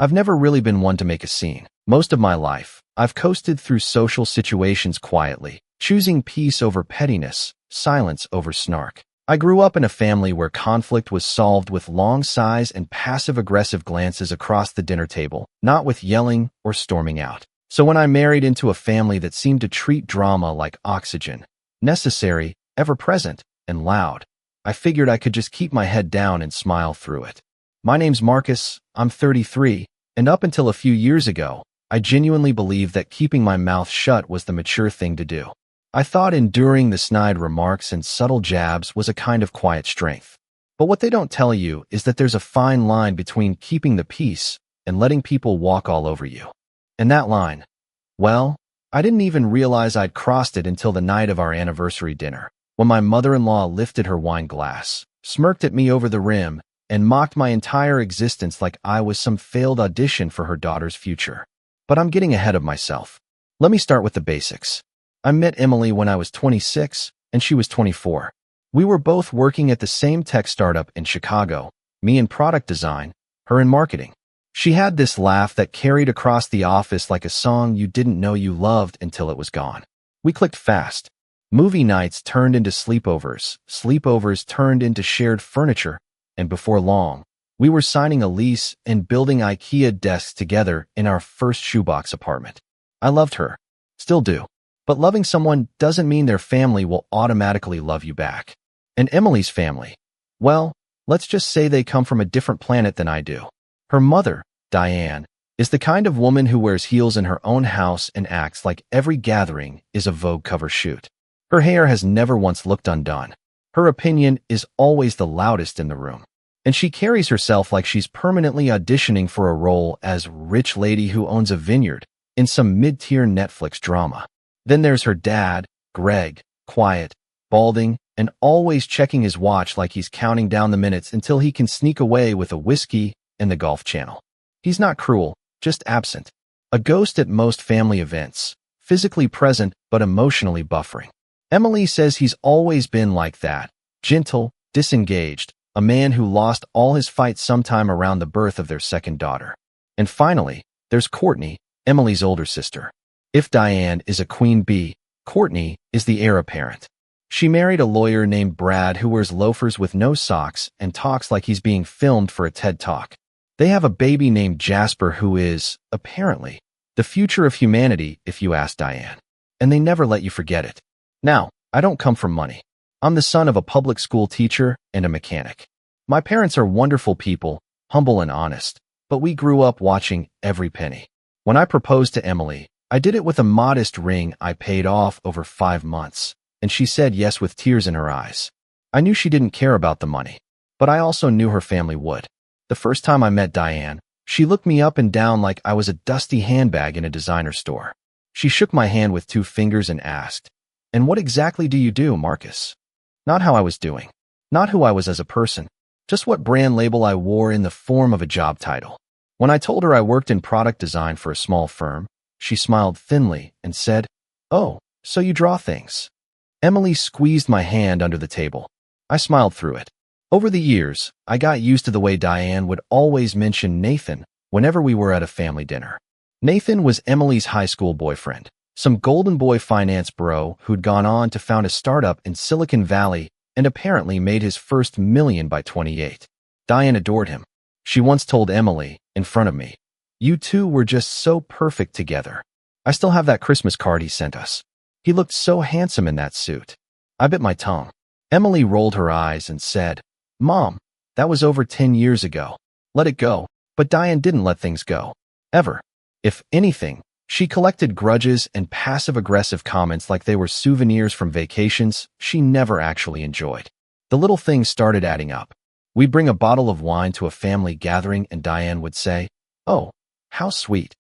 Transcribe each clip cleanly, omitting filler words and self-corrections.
I've never really been one to make a scene. Most of my life, I've coasted through social situations quietly, choosing peace over pettiness, silence over snark. I grew up in a family where conflict was solved with long sighs and passive-aggressive glances across the dinner table, not with yelling or storming out. So when I married into a family that seemed to treat drama like oxygen, necessary, ever-present, and loud, I figured I could just keep my head down and smile through it. My name's Marcus, I'm 33, and up until a few years ago, I genuinely believed that keeping my mouth shut was the mature thing to do. I thought enduring the snide remarks and subtle jabs was a kind of quiet strength. But what they don't tell you is that there's a fine line between keeping the peace and letting people walk all over you. And that line, well, I didn't even realize I'd crossed it until the night of our anniversary dinner, when my mother-in-law lifted her wine glass, smirked at me over the rim, and mocked my entire existence like I was some failed audition for her daughter's future. But I'm getting ahead of myself. Let me start with the basics. I met Emily when I was 26, and she was 24. We were both working at the same tech startup in Chicago, me in product design, her in marketing. She had this laugh that carried across the office like a song you didn't know you loved until it was gone. We clicked fast. Movie nights turned into sleepovers, sleepovers turned into shared furniture, and before long, we were signing a lease and building IKEA desks together in our first shoebox apartment. I loved her. Still do. But loving someone doesn't mean their family will automatically love you back. And Emily's family, well, let's just say they come from a different planet than I do. Her mother, Diane, is the kind of woman who wears heels in her own house and acts like every gathering is a Vogue cover shoot. Her hair has never once looked undone. Her opinion is always the loudest in the room. And she carries herself like she's permanently auditioning for a role as rich lady who owns a vineyard in some mid-tier Netflix drama. Then there's her dad, Greg, quiet, balding, and always checking his watch like he's counting down the minutes until he can sneak away with a whiskey and the Golf Channel. He's not cruel, just absent. A ghost at most family events, physically present but emotionally buffering. Emily says he's always been like that, gentle, disengaged, a man who lost all his fights sometime around the birth of their second daughter. And finally, there's Courtney, Emily's older sister. If Diane is a queen bee, Courtney is the heir apparent. She married a lawyer named Brad who wears loafers with no socks and talks like he's being filmed for a TED Talk. They have a baby named Jasper who is, apparently, the future of humanity if you ask Diane. And they never let you forget it. Now, I don't come from money. I'm the son of a public school teacher and a mechanic. My parents are wonderful people, humble and honest, but we grew up watching every penny. When I proposed to Emily, I did it with a modest ring I paid off over 5 months, and she said yes with tears in her eyes. I knew she didn't care about the money, but I also knew her family would. The first time I met Diane, she looked me up and down like I was a dusty handbag in a designer store. She shook my hand with 2 fingers and asked, "And what exactly do you do, Marcus?" Not how I was doing, not who I was as a person, just what brand label I wore in the form of a job title. When I told her I worked in product design for a small firm, she smiled thinly and said, "Oh, so you draw things." Emily squeezed my hand under the table. I smiled through it. Over the years, I got used to the way Diane would always mention Nathan whenever we were at a family dinner. Nathan was Emily's high school boyfriend, some golden boy finance bro who'd gone on to found a startup in Silicon Valley and apparently made his first million by 28. Diane adored him. She once told Emily, in front of me, "You two were just so perfect together." I still have that Christmas card he sent us. He looked so handsome in that suit. I bit my tongue. Emily rolled her eyes and said, "Mom, that was over 10 years ago. Let it go." But Diane didn't let things go. Ever. If anything, she collected grudges and passive-aggressive comments like they were souvenirs from vacations she never actually enjoyed. The little things started adding up. We'd bring a bottle of wine to a family gathering and Diane would say, "Oh, how sweet.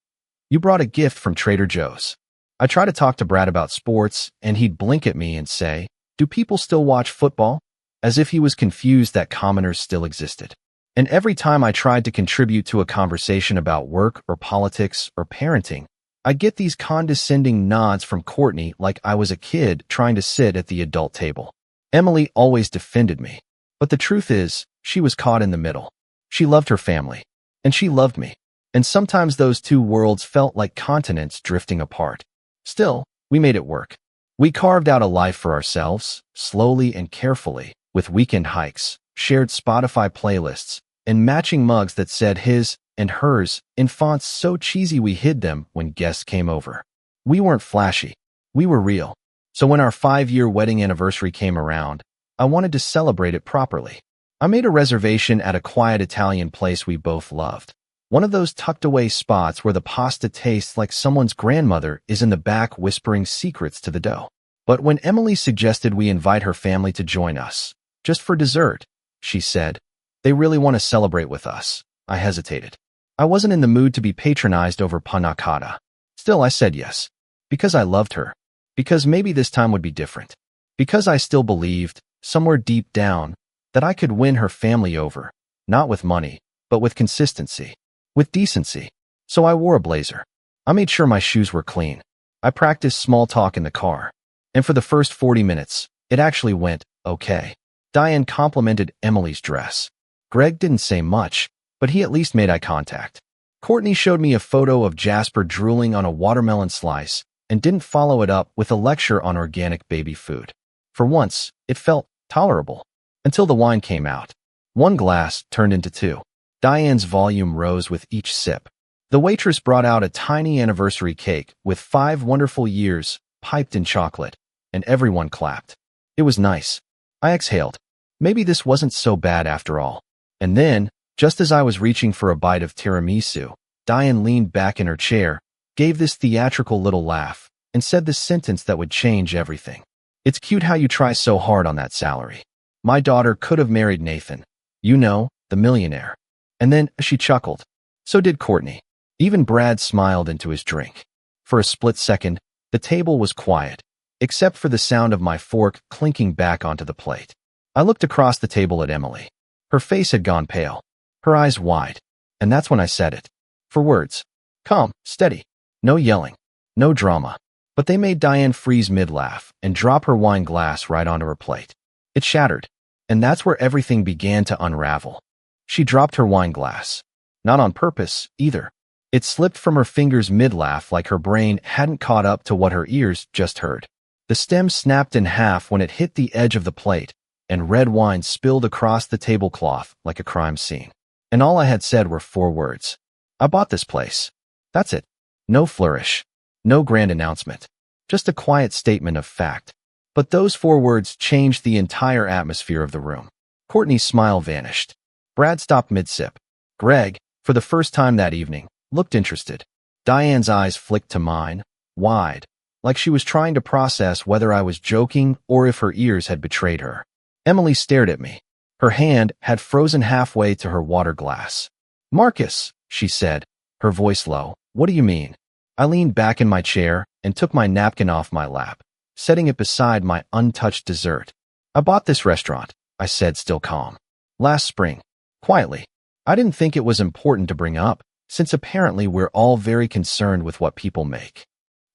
You brought a gift from Trader Joe's." I try to talk to Brad about sports, and he'd blink at me and say, "Do people still watch football?" As if he was confused that commoners still existed. And every time I tried to contribute to a conversation about work or politics or parenting, I'd get these condescending nods from Courtney like I was a kid trying to sit at the adult table. Emily always defended me. But the truth is, she was caught in the middle. She loved her family. And she loved me. And sometimes those two worlds felt like continents drifting apart. Still, we made it work. We carved out a life for ourselves, slowly and carefully, with weekend hikes, shared Spotify playlists, and matching mugs that said his and hers in fonts so cheesy we hid them when guests came over. We weren't flashy. We were real. So when our 5-year wedding anniversary came around, I wanted to celebrate it properly. I made a reservation at a quiet Italian place we both loved. One of those tucked-away spots where the pasta tastes like someone's grandmother is in the back whispering secrets to the dough. But when Emily suggested we invite her family to join us, just for dessert, she said, they really want to celebrate with us. I hesitated. I wasn't in the mood to be patronized over panna cotta. Still, I said yes. Because I loved her. Because maybe this time would be different. Because I still believed, somewhere deep down, that I could win her family over, not with money, but with consistency. With decency. So I wore a blazer. I made sure my shoes were clean. I practiced small talk in the car. And for the first 40 minutes, it actually went okay. Diane complimented Emily's dress. Greg didn't say much, but he at least made eye contact. Courtney showed me a photo of Jasper drooling on a watermelon slice and didn't follow it up with a lecture on organic baby food. For once, it felt tolerable. Until the wine came out. One glass turned into two. Diane's volume rose with each sip. The waitress brought out a tiny anniversary cake with 5 wonderful years piped in chocolate, and everyone clapped. It was nice. I exhaled. Maybe this wasn't so bad after all. And then, just as I was reaching for a bite of tiramisu, Diane leaned back in her chair, gave this theatrical little laugh, and said this sentence that would change everything. It's cute how you try so hard on that salary. My daughter could have married Nathan. You know, the millionaire. And then she chuckled. So did Courtney. Even Brad smiled into his drink. For a split second, the table was quiet, except for the sound of my fork clinking back onto the plate. I looked across the table at Emily. Her face had gone pale, her eyes wide, and that's when I said it. For words. Calm, steady. No yelling. No drama. But they made Diane freeze mid-laugh and drop her wine glass right onto her plate. It shattered, and that's where everything began to unravel. She dropped her wine glass. Not on purpose, either. It slipped from her fingers mid-laugh like her brain hadn't caught up to what her ears just heard. The stem snapped in half when it hit the edge of the plate, and red wine spilled across the tablecloth like a crime scene. And all I had said were 4 words. I bought this place. That's it. No flourish. No grand announcement. Just a quiet statement of fact. But those 4 words changed the entire atmosphere of the room. Courtney's smile vanished. Brad stopped mid-sip. Greg, for the first time that evening, looked interested. Diane's eyes flicked to mine, wide, like she was trying to process whether I was joking or if her ears had betrayed her. Emily stared at me. Her hand had frozen halfway to her water glass. Marcus, she said, her voice low. What do you mean? I leaned back in my chair and took my napkin off my lap, setting it beside my untouched dessert. I bought this restaurant, I said, still calm. Last spring. Quietly. I didn't think it was important to bring up, since apparently we're all very concerned with what people make.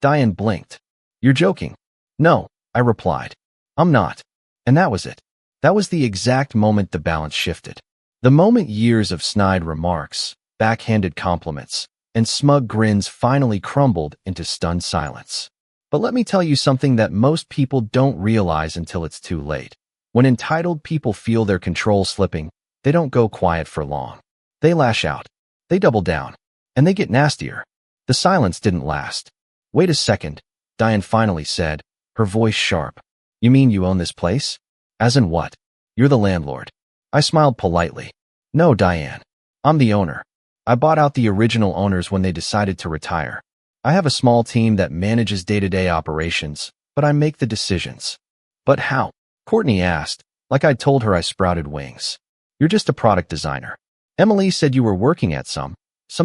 Diane blinked. You're joking. No, I replied. I'm not. And that was it. That was the exact moment the balance shifted. The moment years of snide remarks, backhanded compliments, and smug grins finally crumbled into stunned silence. But let me tell you something that most people don't realize until it's too late. When entitled people feel their control slipping, they don't go quiet for long. They lash out. They double down. And they get nastier. The silence didn't last. Wait a second, Diane finally said, her voice sharp. You mean you own this place? As in what? You're the landlord. I smiled politely. No, Diane. I'm the owner. I bought out the original owners when they decided to retire. I have a small team that manages day-to-day operations, but I make the decisions. But how? Courtney asked, like I'd told her I sprouted wings. You're just a product designer. Emily said you were working at some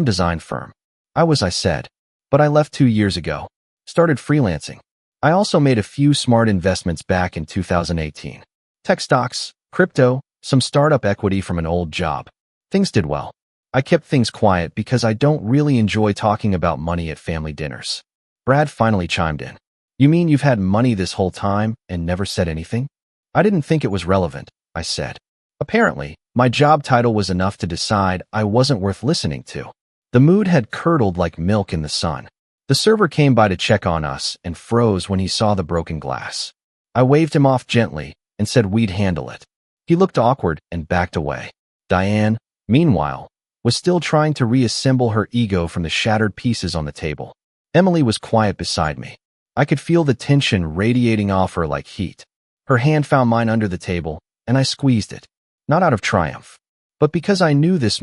design firm. I said. But I left 2 years ago. Started freelancing. I also made a few smart investments back in 2018. Tech stocks, crypto, some startup equity from an old job. Things did well. I kept things quiet because I don't really enjoy talking about money at family dinners. Brad finally chimed in. You mean you've had money this whole time and never said anything? I didn't think it was relevant, I said. Apparently, my job title was enough to decide I wasn't worth listening to. The mood had curdled like milk in the sun. The server came by to check on us and froze when he saw the broken glass. I waved him off gently and said we'd handle it. He looked awkward and backed away. Diane, meanwhile, was still trying to reassemble her ego from the shattered pieces on the table. Emily was quiet beside me. I could feel the tension radiating off her like heat. Her hand found mine under the table, and I squeezed it. Not out of triumph, but because I knew this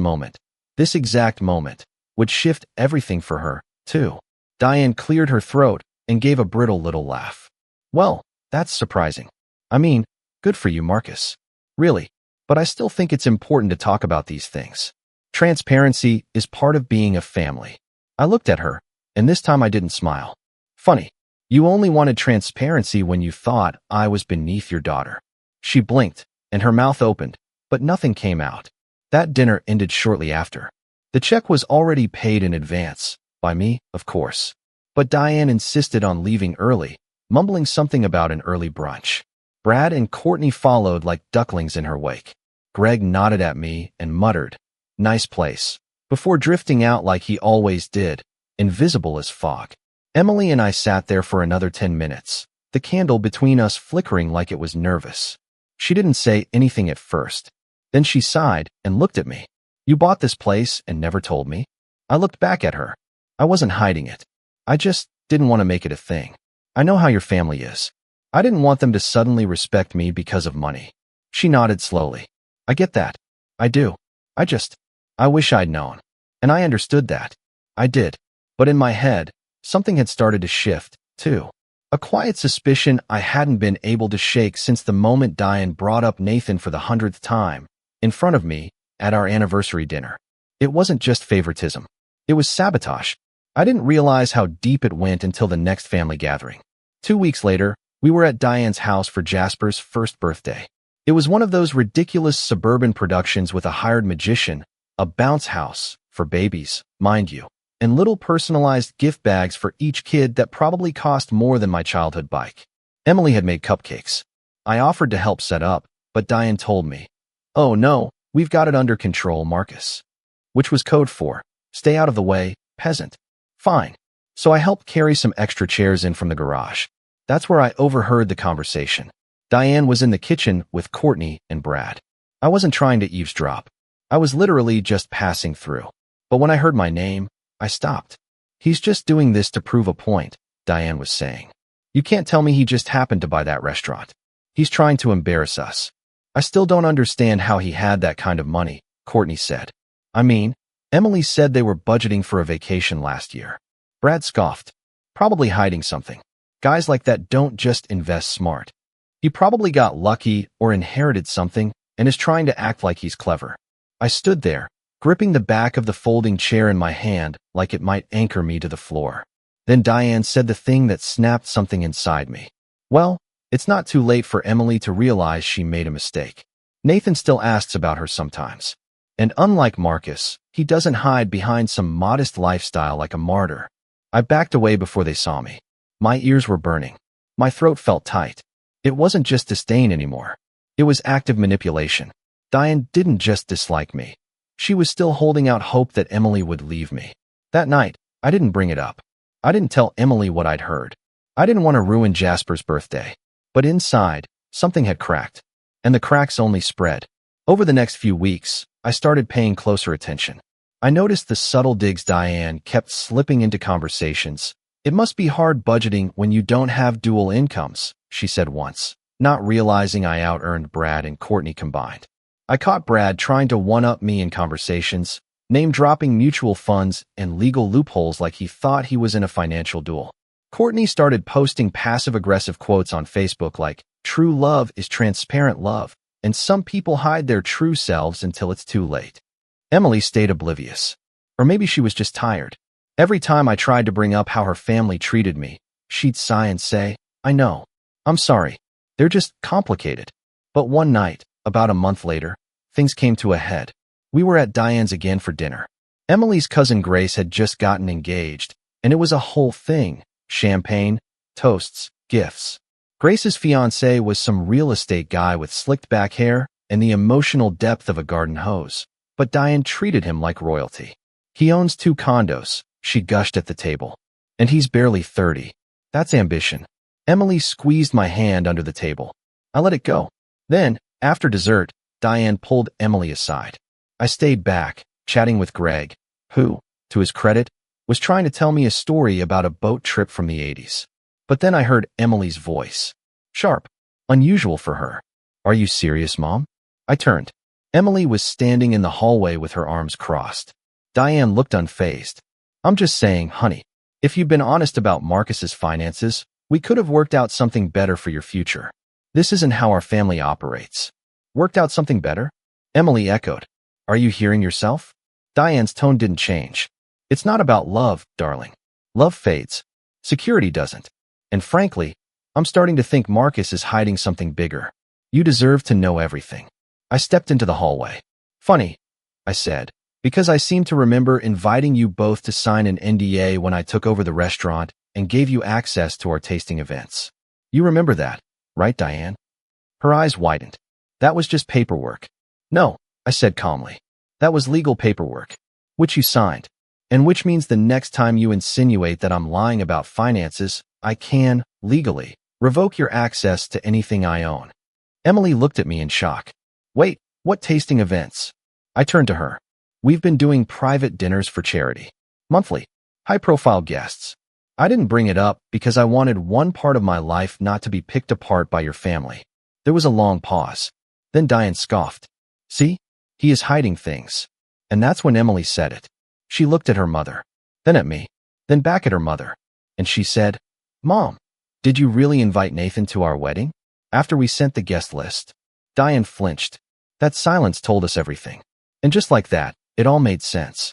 exact moment, would shift everything for her, too. Diane cleared her throat and gave a brittle little laugh. Well, that's surprising. I mean, good for you, Marcus. Really, but I still think it's important to talk about these things. Transparency is part of being a family. I looked at her, and this time I didn't smile. Funny, you only wanted transparency when you thought I was beneath your daughter. She blinked, and her mouth opened, but nothing came out. That dinner ended shortly after. The check was already paid in advance, by me, of course. But Diane insisted on leaving early, mumbling something about an early brunch. Brad and Courtney followed like ducklings in her wake. Greg nodded at me and muttered, "Nice place," before drifting out like he always did, invisible as fog. Emily and I sat there for another 10 minutes, the candle between us flickering like it was nervous. She didn't say anything at first. Then she sighed and looked at me. "You bought this place and never told me?" I looked back at her. I wasn't hiding it. I just didn't want to make it a thing. I know how your family is. I didn't want them to suddenly respect me because of money. She nodded slowly. I get that. I do. I wish I'd known. And I understood that. I did. But in my head, something had started to shift, too. A quiet suspicion I hadn't been able to shake since the moment Diane brought up Nathan for the 100th time, in front of me, at our anniversary dinner. It wasn't just favoritism. It was sabotage. I didn't realize how deep it went until the next family gathering. 2 weeks later, we were at Diane's house for Jasper's first birthday. It was one of those ridiculous suburban productions with a hired magician, a bounce house, for babies, mind you, and little personalized gift bags for each kid that probably cost more than my childhood bike. Emily had made cupcakes. I offered to help set up, but Diane told me, "Oh no, we've got it under control, Marcus." Which was code for, "Stay out of the way, peasant." Fine. So I helped carry some extra chairs in from the garage. That's where I overheard the conversation. Diane was in the kitchen with Courtney and Brad. I wasn't trying to eavesdrop. I was literally just passing through. But when I heard my name, I stopped. "He's just doing this to prove a point," Diane was saying. "You can't tell me he just happened to buy that restaurant. He's trying to embarrass us." "I still don't understand how he had that kind of money," Courtney said. "I mean, Emily said they were budgeting for a vacation last year." Brad scoffed. "Probably hiding something. Guys like that don't just invest smart. He probably got lucky or inherited something and is trying to act like he's clever." I stood there, gripping the back of the folding chair in my hand like it might anchor me to the floor. Then Diane said the thing that snapped something inside me. Well, it's not too late for Emily to realize she made a mistake. Nathan still asks about her sometimes. And unlike Marcus, he doesn't hide behind some modest lifestyle like a martyr. I backed away before they saw me. My ears were burning. My throat felt tight. It wasn't just disdain anymore. It was active manipulation. Diane didn't just dislike me. She was still holding out hope that Emily would leave me. That night, I didn't bring it up. I didn't tell Emily what I'd heard. I didn't want to ruin Jasper's birthday. But inside, something had cracked. And the cracks only spread. Over the next few weeks, I started paying closer attention. I noticed the subtle digs Diane kept slipping into conversations. "It must be hard budgeting when you don't have dual incomes," she said once, not realizing I out-earned Brad and Courtney combined. I caught Brad trying to one-up me in conversations, name-dropping mutual funds and legal loopholes like he thought he was in a financial duel. Courtney started posting passive-aggressive quotes on Facebook like, "True love is transparent love, and some people hide their true selves until it's too late." Emily stayed oblivious. Or maybe she was just tired. Every time I tried to bring up how her family treated me, she'd sigh and say, "I know. I'm sorry. They're just complicated." But one night, about a month later, things came to a head. We were at Diane's again for dinner. Emily's cousin Grace had just gotten engaged, and it was a whole thing. Champagne, toasts, gifts. Grace's fiancé was some real estate guy with slicked back hair and the emotional depth of a garden hose. But Diane treated him like royalty. He owns 2 condos, she gushed at the table. And he's barely 30. That's ambition. Emily squeezed my hand under the table. I let it go. Then, after dessert, Diane pulled Emily aside. I stayed back, chatting with Greg, who, to his credit, was trying to tell me a story about a boat trip from the 80s. But then I heard Emily's voice. Sharp. Unusual for her. Are you serious, Mom? I turned. Emily was standing in the hallway with her arms crossed. Diane looked unfazed. I'm just saying, honey, if you'd been honest about Marcus's finances, we could have worked out something better for your future. This isn't how our family operates. Worked out something better? Emily echoed. Are you hearing yourself? Diane's tone didn't change. It's not about love, darling. Love fades. Security doesn't. And frankly, I'm starting to think Marcus is hiding something bigger. You deserve to know everything. I stepped into the hallway. Funny, I said, because I seem to remember inviting you both to sign an NDA when I took over the restaurant and gave you access to our tasting events. You remember that, right, Diane? Her eyes widened. That was just paperwork. No, I said calmly. That was legal paperwork, which you signed, and which means the next time you insinuate that I'm lying about finances, I can, legally, revoke your access to anything I own. Emily looked at me in shock. Wait, what tasting events? I turned to her. We've been doing private dinners for charity. Monthly. High-profile guests. I didn't bring it up because I wanted one part of my life not to be picked apart by your family. There was a long pause. Then Diane scoffed. See? He is hiding things. And that's when Emily said it. She looked at her mother, then at me, then back at her mother. And she said, Mom, did you really invite Nathan to our wedding? After we sent the guest list. Diane flinched. That silence told us everything. And just like that, it all made sense.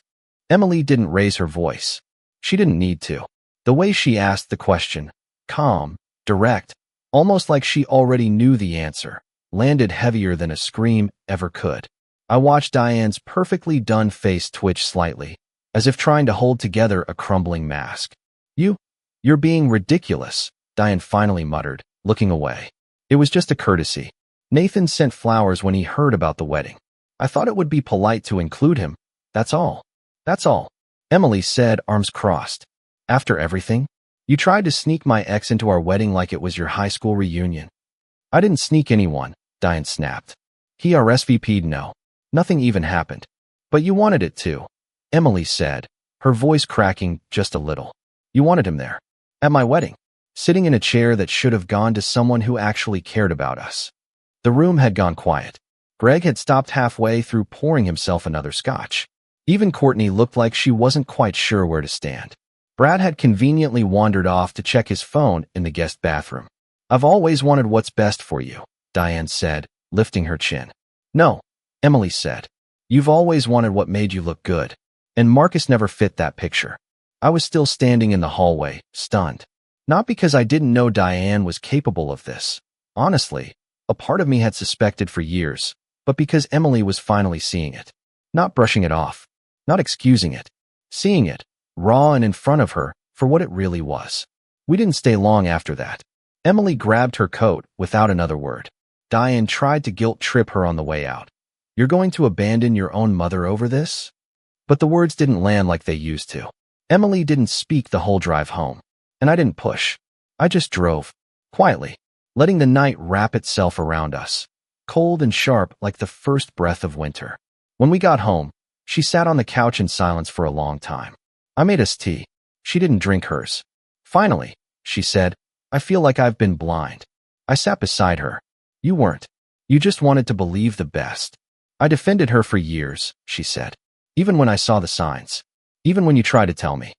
Emily didn't raise her voice. She didn't need to. The way she asked the question, calm, direct, almost like she already knew the answer, landed heavier than a scream ever could. I watched Diane's perfectly done face twitch slightly, as if trying to hold together a crumbling mask. You're being ridiculous, Diane finally muttered, looking away. It was just a courtesy. Nathan sent flowers when he heard about the wedding. I thought it would be polite to include him. That's all. That's all. Emily said, arms crossed. After everything? You tried to sneak my ex into our wedding like it was your high school reunion. I didn't sneak anyone, Diane snapped. He RSVP'd no. Nothing even happened. But you wanted it to, Emily said, her voice cracking just a little. You wanted him there. At my wedding. Sitting in a chair that should have gone to someone who actually cared about us. The room had gone quiet. Greg had stopped halfway through pouring himself another scotch. Even Courtney looked like she wasn't quite sure where to stand. Brad had conveniently wandered off to check his phone in the guest bathroom. I've always wanted what's best for you, Diane said, lifting her chin. No, Emily said. You've always wanted what made you look good. And Marcus never fit that picture. I was still standing in the hallway, stunned. Not because I didn't know Diane was capable of this. Honestly, a part of me had suspected for years, but because Emily was finally seeing it. Not brushing it off. Not excusing it. Seeing it, raw and in front of her, for what it really was. We didn't stay long after that. Emily grabbed her coat without another word. Diane tried to guilt-trip her on the way out. You're going to abandon your own mother over this? But the words didn't land like they used to. Emily didn't speak the whole drive home. And I didn't push. I just drove, quietly, letting the night wrap itself around us, cold and sharp like the first breath of winter. When we got home, she sat on the couch in silence for a long time. I made us tea. She didn't drink hers. Finally, she said, I feel like I've been blind. I sat beside her. You weren't. You just wanted to believe the best. I defended her for years, she said. Even when I saw the signs. Even when you tried to tell me.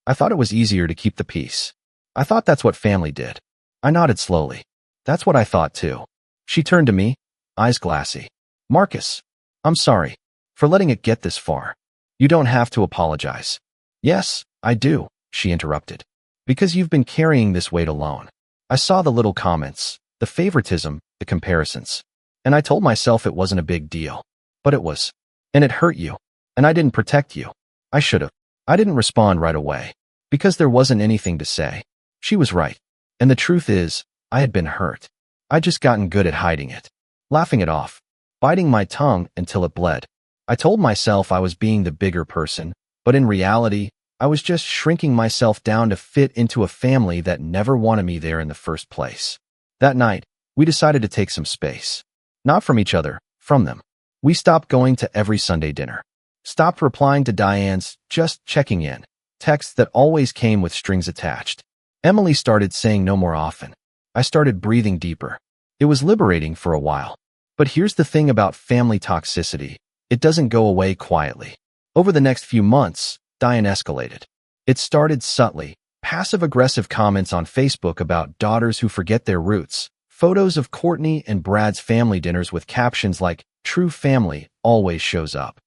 I thought it was easier to keep the peace. I thought that's what family did. I nodded slowly. That's what I thought too. She turned to me, eyes glassy. Marcus, I'm sorry for letting it get this far. You don't have to apologize. Yes, I do, she interrupted. Because you've been carrying this weight alone. I saw the little comments, the favoritism, the comparisons. And I told myself it wasn't a big deal. But it was. And it hurt you. And I didn't protect you. I should have. I didn't respond right away. Because there wasn't anything to say. She was right. And the truth is, I had been hurt. I'd just gotten good at hiding it. Laughing it off. Biting my tongue until it bled. I told myself I was being the bigger person, but in reality, I was just shrinking myself down to fit into a family that never wanted me there in the first place. That night, we decided to take some space. Not from each other, from them. We stopped going to every Sunday dinner. Stopped replying to Diane's "just checking in" texts that always came with strings attached. Emily started saying no more often. I started breathing deeper. It was liberating for a while. But here's the thing about family toxicity. It doesn't go away quietly. Over the next few months, Diane escalated. It started subtly, passive-aggressive comments on Facebook about daughters who forget their roots, photos of Courtney and Brad's family dinners with captions like, "True family always shows up."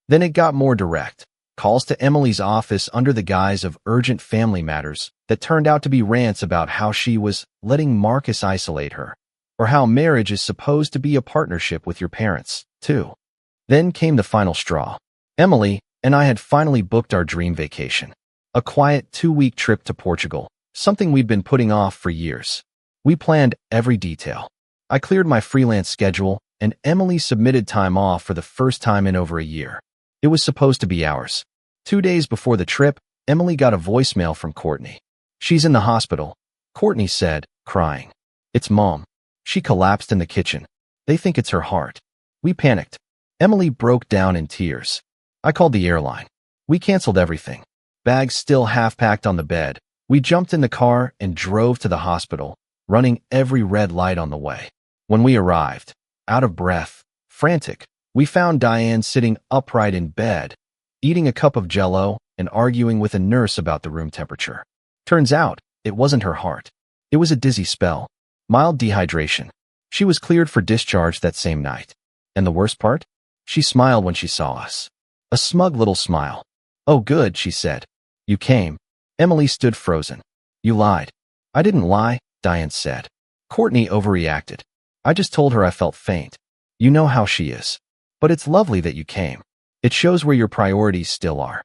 Then it got more direct. Calls to Emily's office under the guise of urgent family matters that turned out to be rants about how she was letting Marcus isolate her, or how marriage is supposed to be a partnership with your parents, too. Then came the final straw. Emily and I had finally booked our dream vacation. A quiet 2-week trip to Portugal, something we'd been putting off for years. We planned every detail. I cleared my freelance schedule, and Emily submitted time off for the first time in over a year. It was supposed to be ours. 2 days before the trip, Emily got a voicemail from Courtney. "She's in the hospital," Courtney said, crying. "It's Mom. She collapsed in the kitchen. They think it's her heart." We panicked. Emily broke down in tears. I called the airline. We canceled everything. Bags still half-packed on the bed. We jumped in the car and drove to the hospital, running every red light on the way. When we arrived, out of breath, frantic, we found Diane sitting upright in bed, eating a cup of Jell-O and arguing with a nurse about the room temperature. Turns out, it wasn't her heart. It was a dizzy spell, mild dehydration. She was cleared for discharge that same night. And the worst part? She smiled when she saw us. A smug little smile. "Oh good," she said. "You came." Emily stood frozen. "You lied." "I didn't lie," Diane said. Courtney overreacted. "I just told her I felt faint. You know how she is. But it's lovely that you came. It shows where your priorities still are."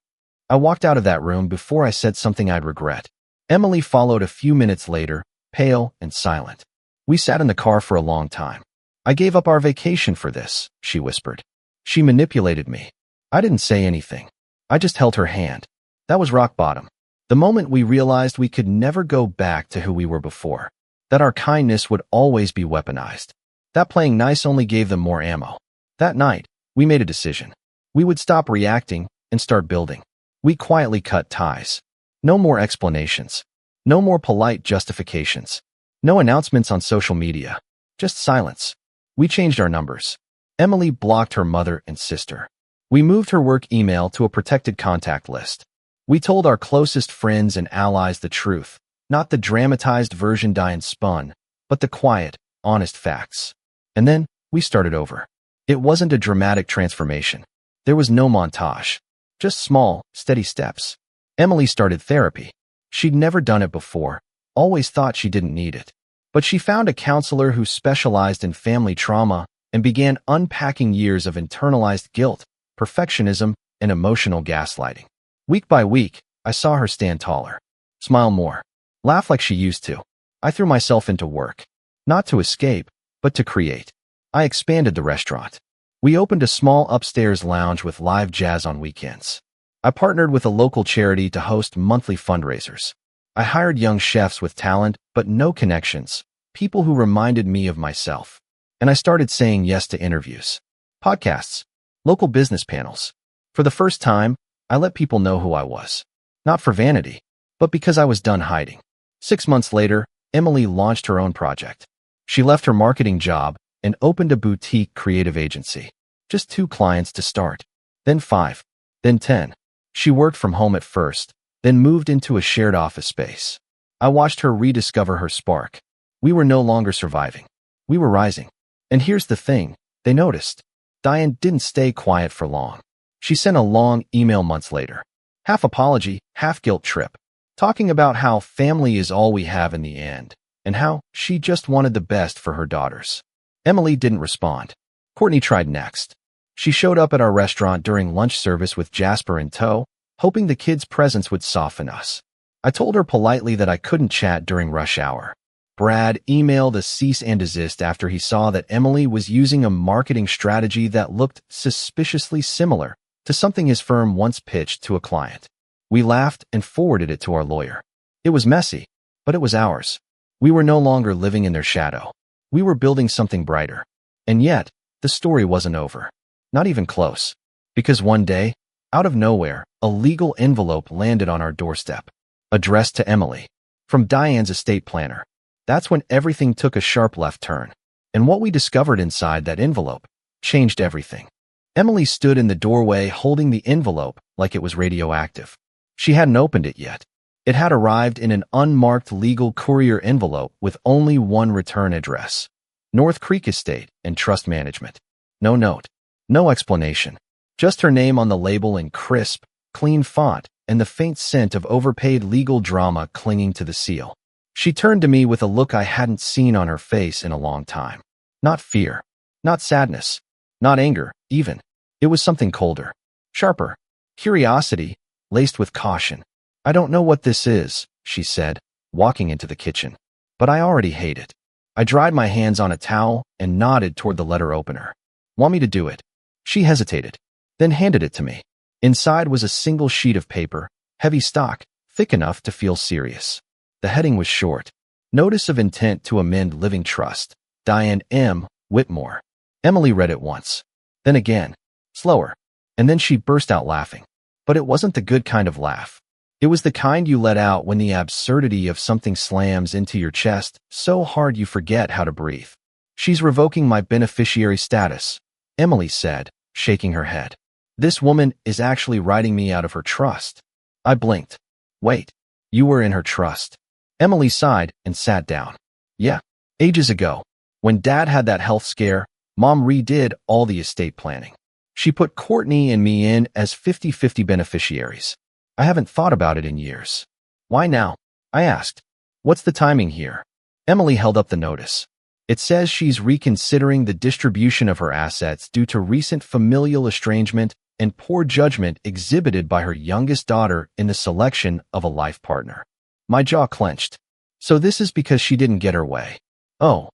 I walked out of that room before I said something I'd regret. Emily followed a few minutes later, pale and silent. We sat in the car for a long time. "I gave up our vacation for this," she whispered. She manipulated me. I didn't say anything. I just held her hand. That was rock bottom. The moment we realized we could never go back to who we were before. That our kindness would always be weaponized. That playing nice only gave them more ammo. That night, we made a decision. We would stop reacting and start building. We quietly cut ties. No more explanations. No more polite justifications. No announcements on social media. Just silence. We changed our numbers. Emily blocked her mother and sister. We moved her work email to a protected contact list. We told our closest friends and allies the truth, not the dramatized version Diane spun, but the quiet, honest facts. And then, we started over. It wasn't a dramatic transformation. There was no montage. Just small, steady steps. Emily started therapy. She'd never done it before, always thought she didn't need it. But she found a counselor who specialized in family trauma and began unpacking years of internalized guilt, perfectionism, and emotional gaslighting. Week by week, I saw her stand taller, smile more, laugh like she used to. I threw myself into work, not to escape, but to create. I expanded the restaurant. We opened a small upstairs lounge with live jazz on weekends. I partnered with a local charity to host monthly fundraisers. I hired young chefs with talent but no connections, people who reminded me of myself. And I started saying yes to interviews, podcasts, local business panels. For the first time, I let people know who I was. Not for vanity, but because I was done hiding. 6 months later, Emily launched her own project. She left her marketing job and opened a boutique creative agency. Just 2 clients to start, then 5, then 10. She worked from home at first, then moved into a shared office space. I watched her rediscover her spark. We were no longer surviving. We were rising. And here's the thing, they noticed. Diane didn't stay quiet for long. She sent a long email months later. Half apology, half guilt trip. Talking about how family is all we have in the end, and how she just wanted the best for her daughters. Emily didn't respond. Courtney tried next. She showed up at our restaurant during lunch service with Jasper in tow, hoping the kids' presence would soften us. I told her politely that I couldn't chat during rush hour. Brad emailed a cease and desist after he saw that Emily was using a marketing strategy that looked suspiciously similar to something his firm once pitched to a client. We laughed and forwarded it to our lawyer. It was messy, but it was ours. We were no longer living in their shadow. We were building something brighter. And yet, the story wasn't over. Not even close. Because one day, out of nowhere, a legal envelope landed on our doorstep. Addressed to Emily. From Diane's estate planner. That's when everything took a sharp left turn. And what we discovered inside that envelope changed everything. Emily stood in the doorway holding the envelope like it was radioactive. She hadn't opened it yet. It had arrived in an unmarked legal courier envelope with only one return address. North Creek Estate and Trust Management. No note. No explanation. Just her name on the label in crisp, clean font and the faint scent of overpaid legal drama clinging to the seal. She turned to me with a look I hadn't seen on her face in a long time. Not fear. Not sadness. Not anger, even. It was something colder. Sharper. Curiosity, laced with caution. I don't know what this is, she said, walking into the kitchen. But I already hate it. I dried my hands on a towel and nodded toward the letter opener. Want me to do it? She hesitated, then handed it to me. Inside was a single sheet of paper, heavy stock, thick enough to feel serious. The heading was short. Notice of intent to amend living trust. Diane M. Whitmore. Emily read it once. Then again. Slower. And then she burst out laughing. But it wasn't the good kind of laugh. It was the kind you let out when the absurdity of something slams into your chest so hard you forget how to breathe. She's revoking my beneficiary status, Emily said, shaking her head. This woman is actually writing me out of her trust. I blinked. Wait, you were in her trust. Emily sighed and sat down. Yeah, ages ago. When Dad had that health scare, Mom redid all the estate planning. She put Courtney and me in as 50-50 beneficiaries. I haven't thought about it in years. Why now? I asked. What's the timing here? Emily held up the notice. It says she's reconsidering the distribution of her assets due to recent familial estrangement and poor judgment exhibited by her youngest daughter in the selection of a life partner. My jaw clenched. So this is because she didn't get her way. Oh,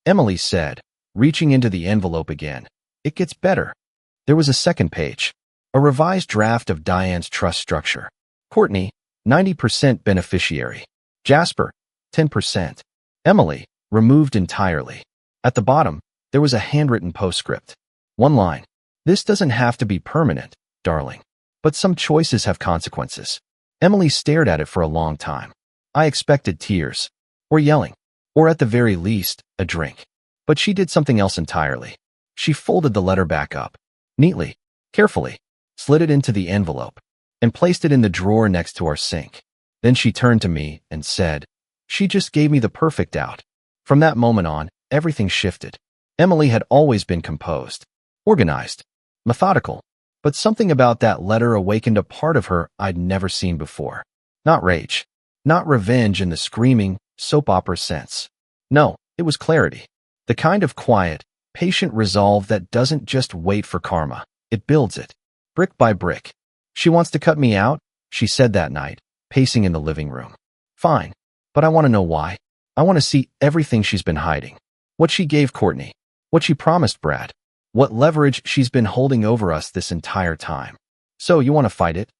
Emily said, reaching into the envelope again. It gets better. There was a second page. A revised draft of Diane's trust structure. Courtney, 90% beneficiary. Jasper, 10%. Emily, removed entirely. At the bottom, there was a handwritten postscript. One line. This doesn't have to be permanent, darling. But some choices have consequences. Emily stared at it for a long time. I expected tears. Or yelling. Or at the very least, a drink. But she did something else entirely. She folded the letter back up. Neatly. Carefully. Slid it into the envelope. And placed it in the drawer next to our sink. Then she turned to me and said, she just gave me the perfect out. From that moment on, everything shifted. Emily had always been composed. Organized. Methodical. But something about that letter awakened a part of her I'd never seen before. Not rage. Not revenge in the screaming, soap opera sense. No, it was clarity. The kind of quiet, patient resolve that doesn't just wait for karma. It builds it. Brick by brick. She wants to cut me out, she said that night, pacing in the living room. Fine. But I want to know why. I want to see everything she's been hiding. What she gave Courtney. What she promised Brad. What leverage she's been holding over us this entire time. So you want to fight it?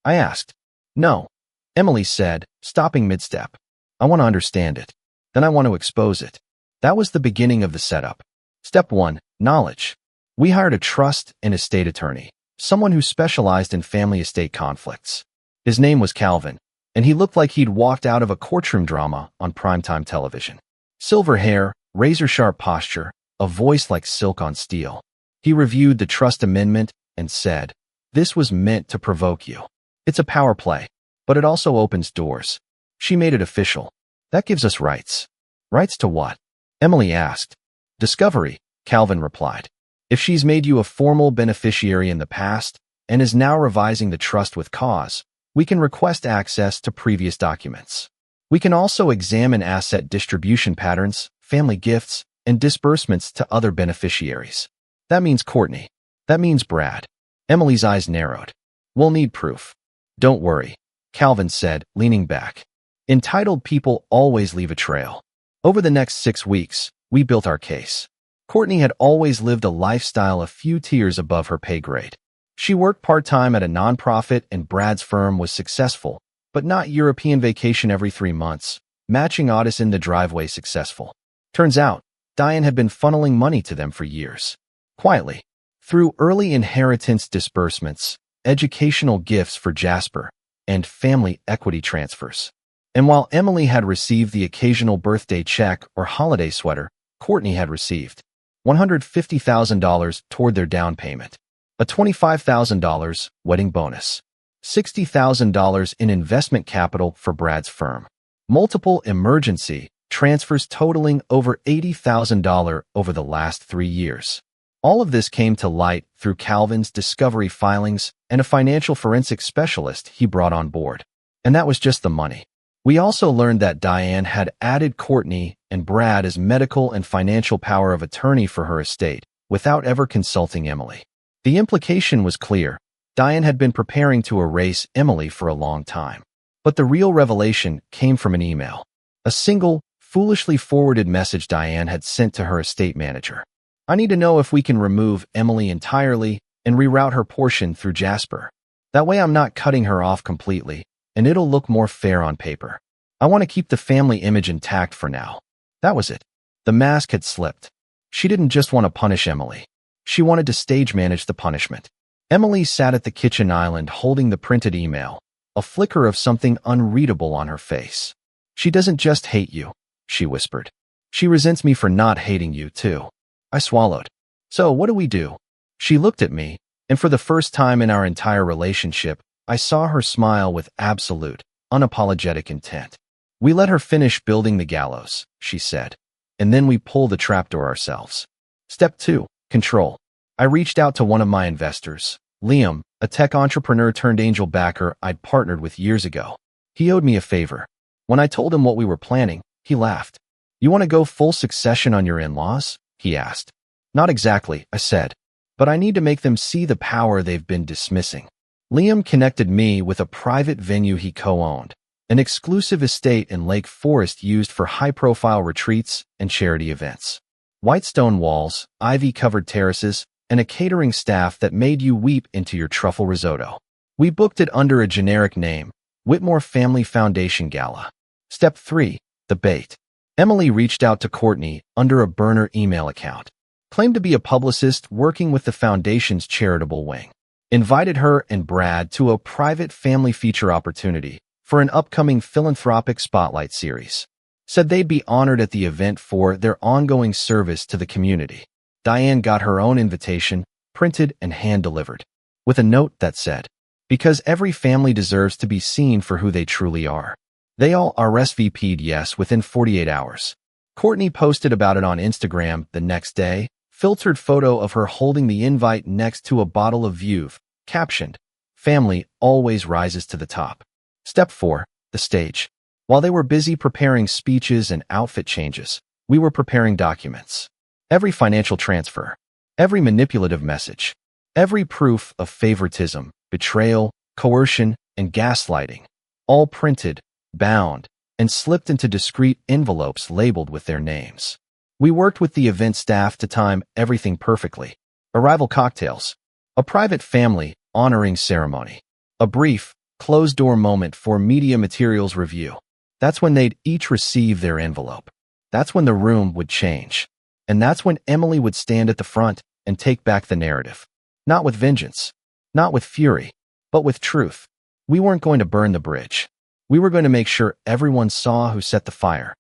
I asked. No. Emily said, stopping mid-step. I want to understand it. Then I want to expose it. That was the beginning of the setup. Step 1, knowledge. We hired a trust and estate attorney, someone who specialized in family estate conflicts. His name was Calvin, and he looked like he'd walked out of a courtroom drama on primetime television. Silver hair, razor-sharp posture, a voice like silk on steel. He reviewed the trust amendment and said, this was meant to provoke you. It's a power play, but it also opens doors. She made it official. That gives us rights. Rights to what? Emily asked. Discovery, Calvin replied. If she's made you a formal beneficiary in the past and is now revising the trust with cause, we can request access to previous documents. We can also examine asset distribution patterns, family gifts, and disbursements to other beneficiaries. That means Courtney. That means Brad. Emily's eyes narrowed. We'll need proof. Don't worry, Calvin said, leaning back. Entitled people always leave a trail. Over the next 6 weeks, we built our case. Courtney had always lived a lifestyle a few tiers above her pay grade. She worked part-time at a nonprofit and Brad's firm was successful, but not European vacation every 3 months, matching Otis in the driveway successful. Turns out, Diane had been funneling money to them for years. Quietly. Through early inheritance disbursements, educational gifts for Jasper, and family equity transfers. And while Emily had received the occasional birthday check or holiday sweater, Courtney had received $150,000 toward their down payment, a $25,000 wedding bonus, $60,000 in investment capital for Brad's firm, multiple emergency transfers totaling over $80,000 over the last 3 years. All of this came to light through Calvin's discovery filings and a financial forensics specialist he brought on board. And that was just the money. We also learned that Diane had added Courtney and Brad as medical and financial power of attorney for her estate without ever consulting Emily. The implication was clear. Diane had been preparing to erase Emily for a long time. But the real revelation came from an email. A single, foolishly forwarded message Diane had sent to her estate manager. I need to know if we can remove Emily entirely and reroute her portion through Jasper. That way I'm not cutting her off completely, and it'll look more fair on paper. I want to keep the family image intact for now. That was it. The mask had slipped. She didn't just want to punish Emily. She wanted to stage manage the punishment. Emily sat at the kitchen island holding the printed email, a flicker of something unreadable on her face. She doesn't just hate you, she whispered. She resents me for not hating you, too. I swallowed. So what do we do? She looked at me, and for the first time in our entire relationship, I saw her smile with absolute, unapologetic intent. We let her finish building the gallows, she said, and then we pull the trapdoor ourselves. Step 2. Control. I reached out to one of my investors, Liam, a tech entrepreneur turned angel backer I'd partnered with years ago. He owed me a favor. When I told him what we were planning, he laughed. You want to go full succession on your in-laws? He asked. Not exactly, I said, but I need to make them see the power they've been dismissing. Liam connected me with a private venue he co-owned, an exclusive estate in Lake Forest used for high-profile retreats and charity events. White stone walls, ivy-covered terraces, and a catering staff that made you weep into your truffle risotto. We booked it under a generic name, Whitmore Family Foundation Gala. Step 3. The bait. Emily reached out to Courtney under a burner email account, claimed to be a publicist working with the foundation's charitable wing, invited her and Brad to a private family feature opportunity for an upcoming philanthropic spotlight series. Said they'd be honored at the event for their ongoing service to the community. Diane got her own invitation, printed and hand-delivered, with a note that said, because every family deserves to be seen for who they truly are. They all RSVP'd yes within 48 hours. Courtney posted about it on Instagram the next day, filtered photo of her holding the invite next to a bottle of Veuve, captioned, family always rises to the top. Step 4. The stage. While they were busy preparing speeches and outfit changes, we were preparing documents. Every financial transfer, every manipulative message, every proof of favoritism, betrayal, coercion, and gaslighting, all printed, bound, and slipped into discreet envelopes labeled with their names. We worked with the event staff to time everything perfectly. Arrival cocktails, a private family honoring ceremony, a brief, closed-door moment for media materials review. That's when they'd each receive their envelope. That's when the room would change. And that's when Emily would stand at the front and take back the narrative. Not with vengeance, not with fury, but with truth. We weren't going to burn the bridge. We were going to make sure everyone saw who set the fire.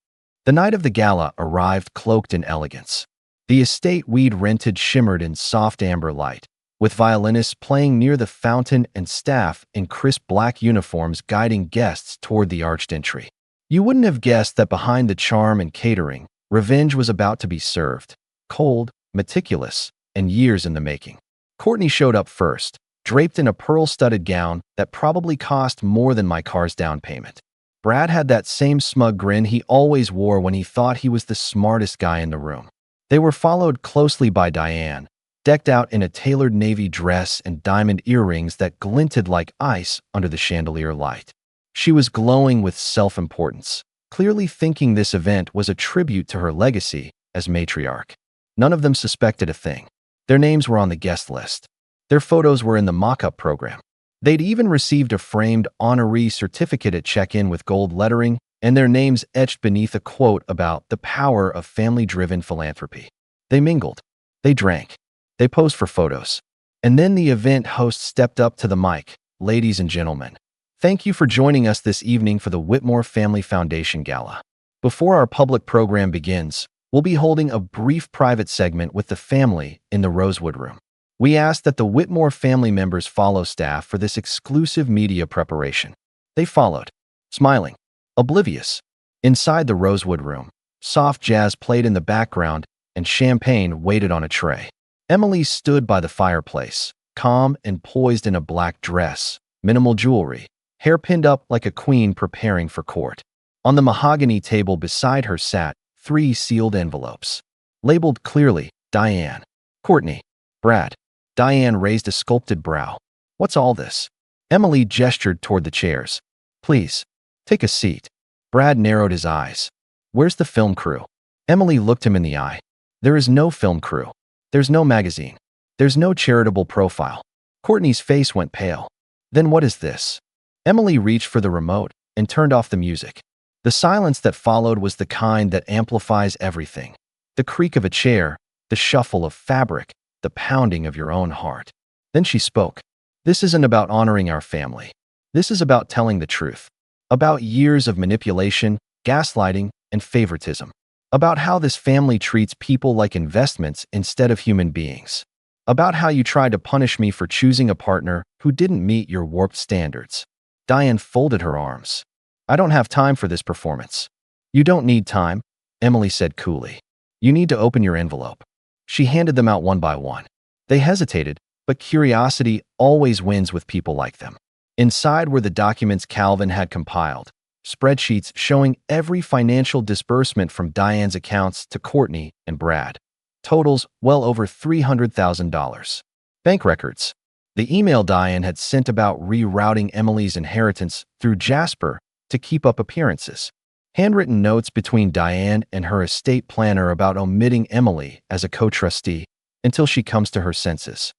The night of the gala arrived cloaked in elegance. The estate we'd rented shimmered in soft amber light, with violinists playing near the fountain and staff in crisp black uniforms guiding guests toward the arched entry. You wouldn't have guessed that behind the charm and catering, revenge was about to be served, cold, meticulous, and years in the making. Courtney showed up first, draped in a pearl-studded gown that probably cost more than my car's down payment. Brad had that same smug grin he always wore when he thought he was the smartest guy in the room. They were followed closely by Diane, decked out in a tailored navy dress and diamond earrings that glinted like ice under the chandelier light. She was glowing with self-importance, clearly thinking this event was a tribute to her legacy as matriarch. None of them suspected a thing. Their names were on the guest list. Their photos were in the mock-up program. They'd even received a framed honoree certificate at check-in with gold lettering and their names etched beneath a quote about the power of family-driven philanthropy. They mingled. They drank. They posed for photos. And then the event host stepped up to the mic. Ladies and gentlemen, thank you for joining us this evening for the Whitmore Family Foundation Gala. Before our public program begins, we'll be holding a brief private segment with the family in the Rosewood Room. We ask that the Whitmore family members follow staff for this exclusive media preparation. They followed, smiling, oblivious. Inside the Rosewood Room, soft jazz played in the background and champagne waited on a tray. Emily stood by the fireplace, calm and poised in a black dress, minimal jewelry, hair pinned up like a queen preparing for court. On the mahogany table beside her sat 3 sealed envelopes, labeled clearly, Diane, Courtney, Brad. Diane raised a sculpted brow. What's all this? Emily gestured toward the chairs. Please, take a seat. Brad narrowed his eyes. Where's the film crew? Emily looked him in the eye. There is no film crew. There's no magazine. There's no charitable profile. Courtney's face went pale. Then what is this? Emily reached for the remote and turned off the music. The silence that followed was the kind that amplifies everything. The creak of a chair, the shuffle of fabric, the pounding of your own heart. Then she spoke. This isn't about honoring our family. This is about telling the truth. About years of manipulation, gaslighting, and favoritism. About how this family treats people like investments instead of human beings. About how you tried to punish me for choosing a partner who didn't meet your warped standards. Diane folded her arms. I don't have time for this performance. You don't need time, Emily said coolly. You need to open your envelope. She handed them out one by one. They hesitated, but curiosity always wins with people like them. Inside were the documents Calvin had compiled, spreadsheets showing every financial disbursement from Diane's accounts to Courtney and Brad. Totals well over $300,000. Bank records. The email Diane had sent about rerouting Emily's inheritance through Jasper to keep up appearances. Handwritten notes between Diane and her estate planner about omitting Emily as a co-trustee until she comes to her senses.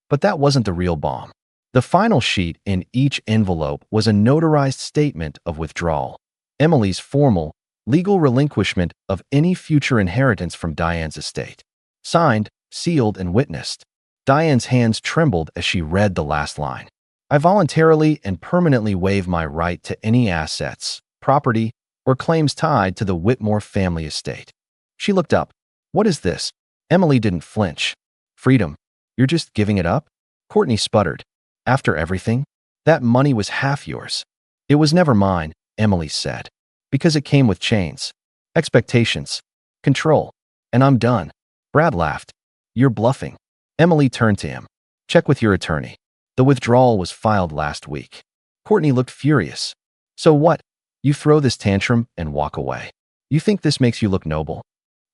But that wasn't the real bomb. The final sheet in each envelope was a notarized statement of withdrawal. Emily's formal, legal relinquishment of any future inheritance from Diane's estate. Signed, sealed, and witnessed. Diane's hands trembled as she read the last line. I voluntarily and permanently waive my right to any assets, property, or claims tied to the Whitmore family estate. She looked up. What is this? Emily didn't flinch. Freedom. You're just giving it up? Courtney sputtered. After everything? That money was half yours. It was never mine, Emily said. Because it came with chains, expectations, control. And I'm done. Brad laughed. You're bluffing. Emily turned to him. Check with your attorney. The withdrawal was filed last week. Courtney looked furious. So what? You throw this tantrum and walk away. You think this makes you look noble?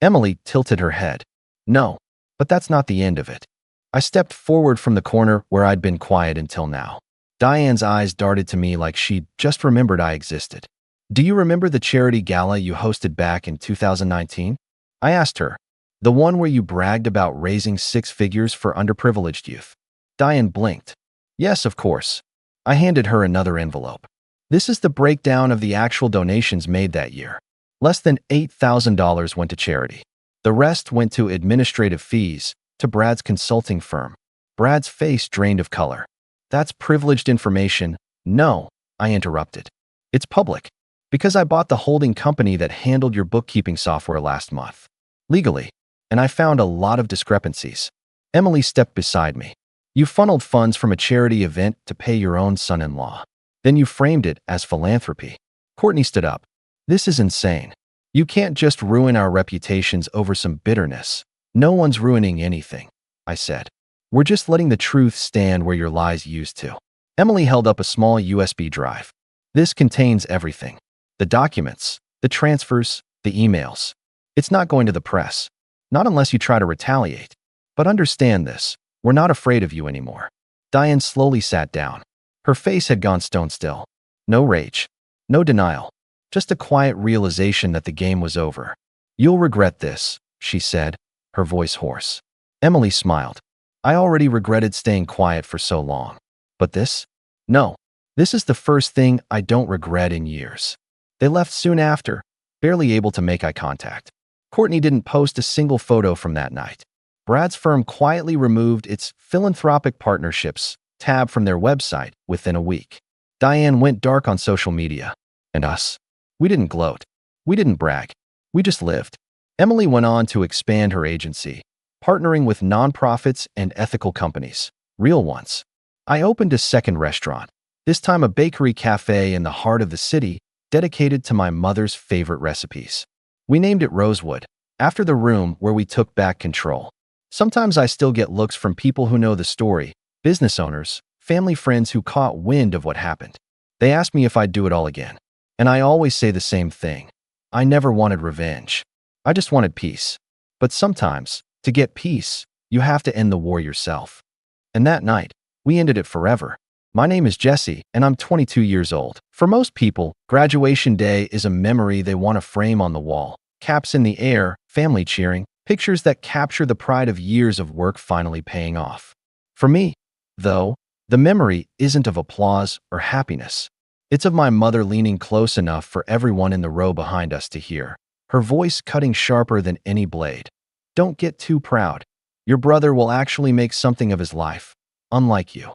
Emily tilted her head. No, but that's not the end of it. I stepped forward from the corner where I'd been quiet until now. Diane's eyes darted to me like she'd just remembered I existed. Do you remember the charity gala you hosted back in 2019? I asked her. The one where you bragged about raising 6 figures for underprivileged youth. Diane blinked. Yes, of course. I handed her another envelope. This is the breakdown of the actual donations made that year. Less than $8,000 went to charity. The rest went to administrative fees, to Brad's consulting firm. Brad's face drained of color. That's privileged information. No, I interrupted. It's public. Because I bought the holding company that handled your bookkeeping software last month. Legally. And I found a lot of discrepancies. Emily stepped beside me. You funneled funds from a charity event to pay your own son-in-law. Then you framed it as philanthropy. Courtney stood up. This is insane. You can't just ruin our reputations over some bitterness. No one's ruining anything, I said. We're just letting the truth stand where your lies used to. Emily held up a small USB drive. This contains everything. The documents, the transfers, the emails. It's not going to the press. Not unless you try to retaliate. But understand this. We're not afraid of you anymore. Diane slowly sat down. Her face had gone stone still. No rage. No denial. just a quiet realization that the game was over. "You'll regret this," she said, her voice hoarse. Emily smiled. I already regretted staying quiet for so long. But this? No. This is the first thing I don't regret in years. They left soon after, barely able to make eye contact. Courtney didn't post a single photo from that night. Brad's firm quietly removed its philanthropic partnerships tab from their website within a week. Diane went dark on social media. And us? We didn't gloat. We didn't brag. We just lived. Emily went on to expand her agency, partnering with nonprofits and ethical companies, real ones. I opened a second restaurant, this time a bakery cafe in the heart of the city, dedicated to my mother's favorite recipes. We named it Rosewood, after the room where we took back control. Sometimes I still get looks from people who know the story, business owners, family friends who caught wind of what happened. They ask me if I'd do it all again. And I always say the same thing. I never wanted revenge. I just wanted peace. But sometimes, to get peace, you have to end the war yourself. And that night, we ended it forever. My name is Jesse, and I'm 22 years old. For most people, graduation day is a memory they want to frame on the wall. Caps in the air, family cheering, pictures that capture the pride of years of work finally paying off. For me, though, the memory isn't of applause or happiness. It's of my mother leaning close enough for everyone in the row behind us to hear, her voice cutting sharper than any blade. "Don't get too proud. Your brother will actually make something of his life, unlike you."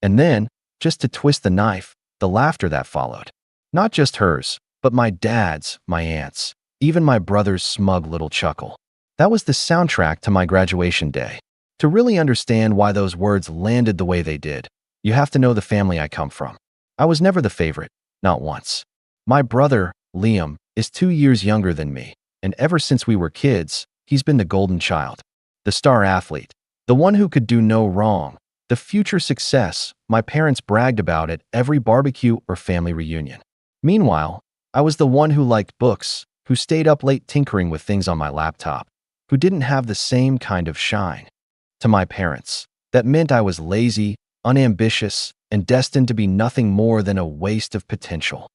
And then, just to twist the knife, the laughter that followed. Not just hers, but my dad's, my aunt's, even my brother's smug little chuckle. That was the soundtrack to my graduation day. To really understand why those words landed the way they did, you have to know the family I come from. I was never the favorite, not once. My brother, Liam, is 2 years younger than me, and ever since we were kids, he's been the golden child, the star athlete, the one who could do no wrong, the future success my parents bragged about at every barbecue or family reunion. Meanwhile, I was the one who liked books, who stayed up late tinkering with things on my laptop, who didn't have the same kind of shine. To my parents, that meant I was lazy, unambitious, and destined to be nothing more than a waste of potential.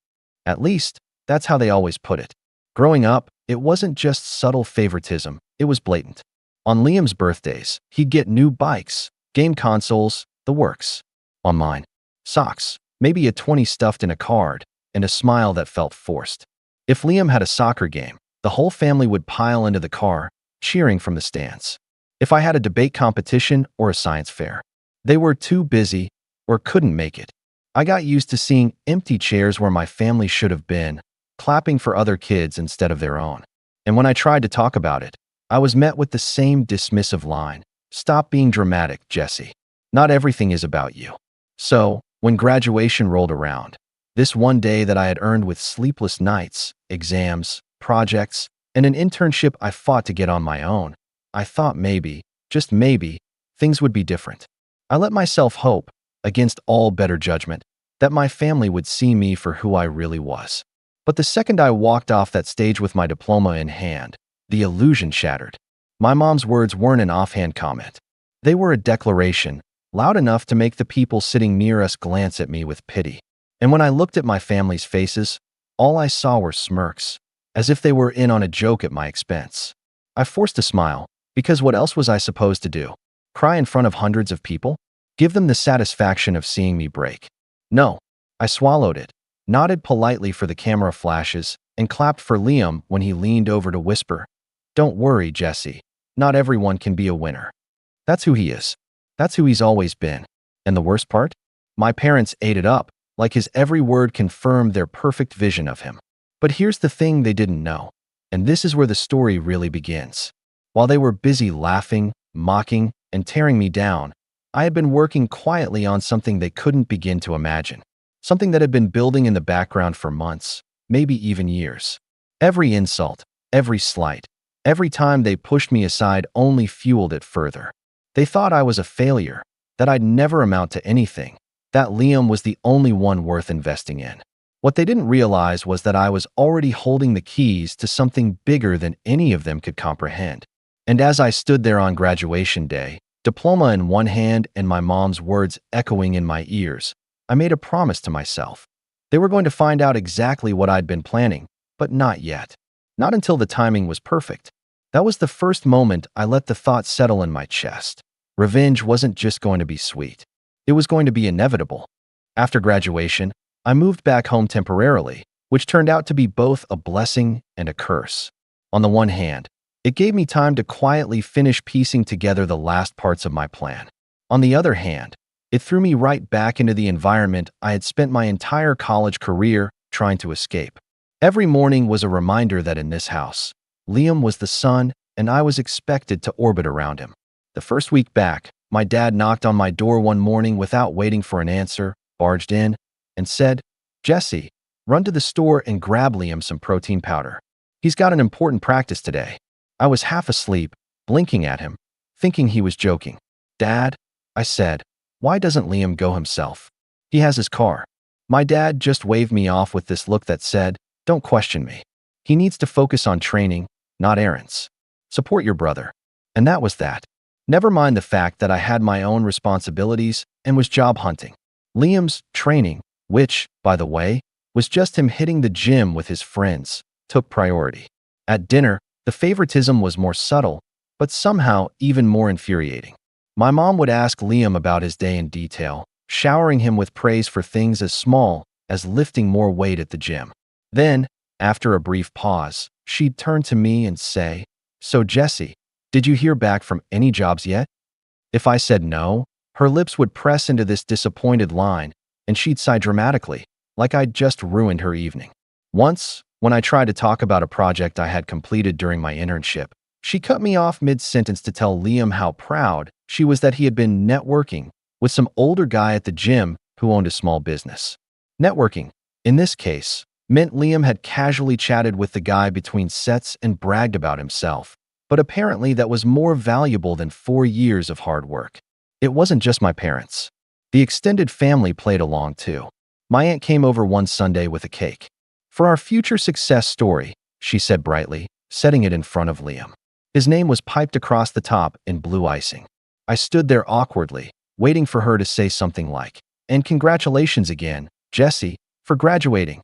At least, that's how they always put it. Growing up, it wasn't just subtle favoritism, it was blatant. On Liam's birthdays, he'd get new bikes, game consoles, the works. On mine, socks, maybe a 20 stuffed in a card, and a smile that felt forced. If Liam had a soccer game, the whole family would pile into the car, cheering from the stands. If I had a debate competition or a science fair, they were too busy or couldn't make it. I got used to seeing empty chairs where my family should have been, clapping for other kids instead of their own. And when I tried to talk about it, I was met with the same dismissive line. "Stop being dramatic, Jesse. Not everything is about you." So, when graduation rolled around, this one day that I had earned with sleepless nights, exams, projects, and an internship I fought to get on my own, I thought maybe, just maybe, things would be different. I let myself hope, against all better judgment, that my family would see me for who I really was. But the second I walked off that stage with my diploma in hand, the illusion shattered. My mom's words weren't an offhand comment. They were a declaration, loud enough to make the people sitting near us glance at me with pity. And when I looked at my family's faces, all I saw were smirks, as if they were in on a joke at my expense. I forced a smile, because what else was I supposed to do? Cry in front of hundreds of people? Give them the satisfaction of seeing me break? No. I swallowed it, nodded politely for the camera flashes, and clapped for Liam when he leaned over to whisper, "Don't worry, Jesse. Not everyone can be a winner." That's who he is. That's who he's always been. And the worst part? My parents ate it up, like his every word confirmed their perfect vision of him. But here's the thing they didn't know, and this is where the story really begins. While they were busy laughing, mocking, and tearing me down, I had been working quietly on something they couldn't begin to imagine. Something that had been building in the background for months, maybe even years. Every insult, every slight, every time they pushed me aside only fueled it further. They thought I was a failure, that I'd never amount to anything, that Liam was the only one worth investing in. What they didn't realize was that I was already holding the keys to something bigger than any of them could comprehend. And as I stood there on graduation day, diploma in one hand and my mom's words echoing in my ears, I made a promise to myself. They were going to find out exactly what I'd been planning, but not yet. Not until the timing was perfect. That was the first moment I let the thought settle in my chest. Revenge wasn't just going to be sweet. It was going to be inevitable. After graduation, I moved back home temporarily, which turned out to be both a blessing and a curse. On the one hand, it gave me time to quietly finish piecing together the last parts of my plan. On the other hand, it threw me right back into the environment I had spent my entire college career trying to escape. Every morning was a reminder that in this house, Liam was the sun and I was expected to orbit around him. The first week back, my dad knocked on my door one morning without waiting for an answer, barged in, and said, "Jesse, run to the store and grab Liam some protein powder. He's got an important practice today." I was half asleep, blinking at him, thinking he was joking. "Dad," I said, "why doesn't Liam go himself? He has his car." My dad just waved me off with this look that said, "Don't question me. He needs to focus on training, not errands. Support your brother." And that was that. Never mind the fact that I had my own responsibilities and was job hunting. Liam's training, which, by the way, was just him hitting the gym with his friends, took priority. At dinner, the favoritism was more subtle, but somehow even more infuriating. My mom would ask Liam about his day in detail, showering him with praise for things as small as lifting more weight at the gym. Then, after a brief pause, she'd turn to me and say, "So Jesse, did you hear back from any jobs yet?" If I said no, her lips would press into this disappointed line, and she'd sigh dramatically, like I'd just ruined her evening. Once, when I tried to talk about a project I had completed during my internship, she cut me off mid-sentence to tell Liam how proud she was that he had been networking with some older guy at the gym who owned a small business. Networking, in this case, meant Liam had casually chatted with the guy between sets and bragged about himself, but apparently that was more valuable than 4 years of hard work. It wasn't just my parents. The extended family played along too. My aunt came over one Sunday with a cake. "For our future success story," she said brightly, setting it in front of Liam. His name was piped across the top in blue icing. I stood there awkwardly, waiting for her to say something like, "And congratulations again, Jesse, for graduating."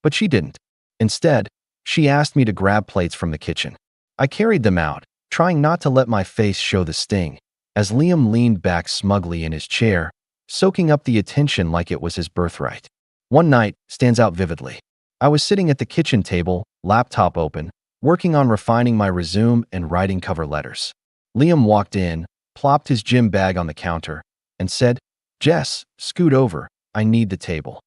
But she didn't. Instead, she asked me to grab plates from the kitchen. I carried them out, trying not to let my face show the sting, as Liam leaned back smugly in his chair, soaking up the attention like it was his birthright. One night stands out vividly. I was sitting at the kitchen table, laptop open, working on refining my resume and writing cover letters. Liam walked in, plopped his gym bag on the counter, and said, "Jess, scoot over, I need the table."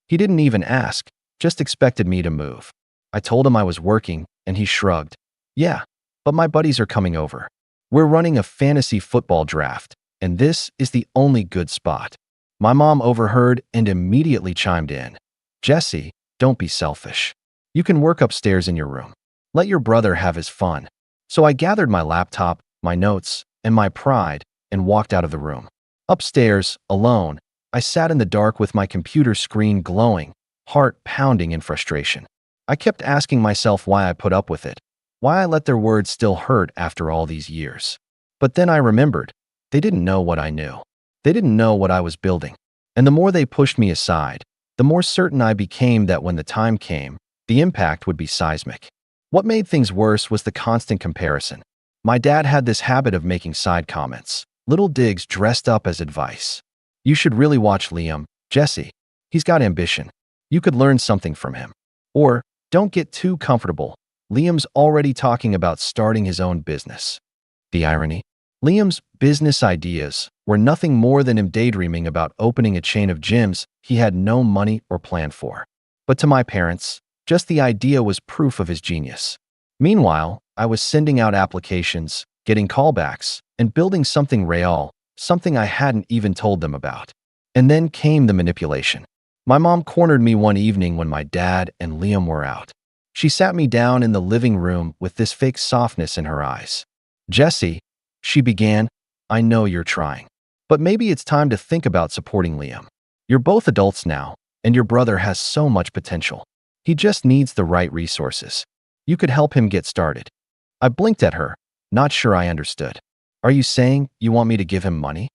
He didn't even ask, just expected me to move. I told him I was working, and he shrugged. "Yeah, but my buddies are coming over. We're running a fantasy football draft, and this is the only good spot." My mom overheard and immediately chimed in. "Jesse, don't be selfish. You can work upstairs in your room. Let your brother have his fun." So I gathered my laptop, my notes, and my pride and walked out of the room. Upstairs, alone, I sat in the dark with my computer screen glowing, heart pounding in frustration. I kept asking myself why I put up with it, why I let their words still hurt after all these years. But then I remembered, they didn't know what I knew. They didn't know what I was building. And the more they pushed me aside, the more certain I became that when the time came, the impact would be seismic. What made things worse was the constant comparison. My dad had this habit of making side comments, little digs dressed up as advice. "You should really watch Liam, Jesse. He's got ambition. You could learn something from him." Or, "Don't get too comfortable. Liam's already talking about starting his own business." The irony? Liam's business ideas were nothing more than him daydreaming about opening a chain of gyms he had no money or plan for. But to my parents, just the idea was proof of his genius. Meanwhile, I was sending out applications, getting callbacks, and building something real, something I hadn't even told them about. And then came the manipulation. My mom cornered me one evening when my dad and Liam were out. She sat me down in the living room with this fake softness in her eyes. "Jesse," she began, "I know you're trying. But maybe it's time to think about supporting Liam. You're both adults now, and your brother has so much potential. He just needs the right resources. You could help him get started." I blinked at her, not sure I understood. "Are you saying you want me to give him money?"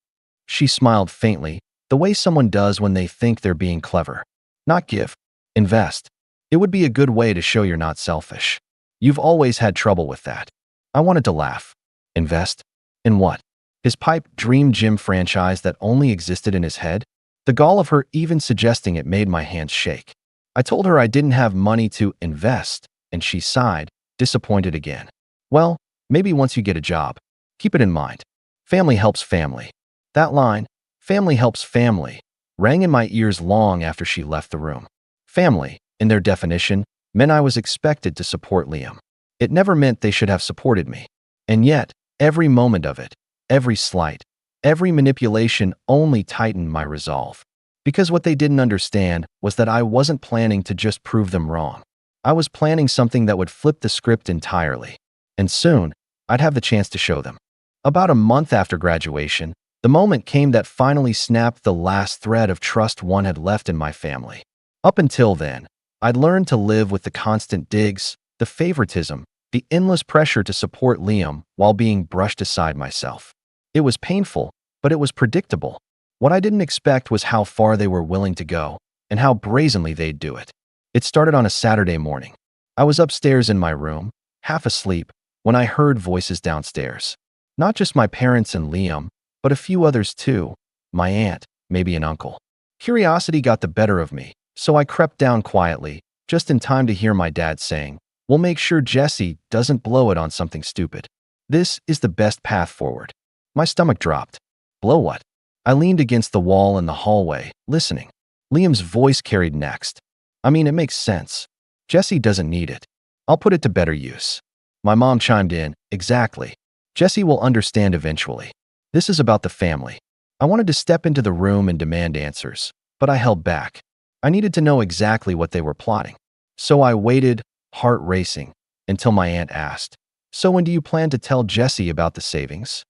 She smiled faintly, the way someone does when they think they're being clever. Not give. Invest. It would be a good way to show you're not selfish. You've always had trouble with that. I wanted to laugh. Invest? In what? His pipe dream gym franchise that only existed in his head? The gall of her even suggesting it made my hands shake. I told her I didn't have money to invest, and she sighed, disappointed again. Well, maybe once you get a job. Keep it in mind. Family helps family. That line, family helps family, rang in my ears long after she left the room. Family, in their definition, meant I was expected to support Liam. It never meant they should have supported me. And yet, every moment of it, every slight, every manipulation only tightened my resolve. Because what they didn't understand was that I wasn't planning to just prove them wrong. I was planning something that would flip the script entirely. And soon, I'd have the chance to show them. About a month after graduation, the moment came that finally snapped the last thread of trust one had left in my family. Up until then, I'd learned to live with the constant digs, the favoritism, the endless pressure to support Liam while being brushed aside myself. It was painful, but it was predictable. What I didn't expect was how far they were willing to go and how brazenly they'd do it. It started on a Saturday morning. I was upstairs in my room, half asleep, when I heard voices downstairs. Not just my parents and Liam, but a few others too. My aunt, maybe an uncle. Curiosity got the better of me, so I crept down quietly, just in time to hear my dad saying, "We'll make sure Jesse doesn't blow it on something stupid. This is the best path forward." My stomach dropped. Blow what? I leaned against the wall in the hallway, listening. Liam's voice carried next. "I mean, it makes sense. Jesse doesn't need it. I'll put it to better use." My mom chimed in, "Exactly. Jesse will understand eventually. This is about the family." I wanted to step into the room and demand answers, but I held back. I needed to know exactly what they were plotting. So I waited, heart racing, until my aunt asked, "So when do you plan to tell Jesse about the savings?"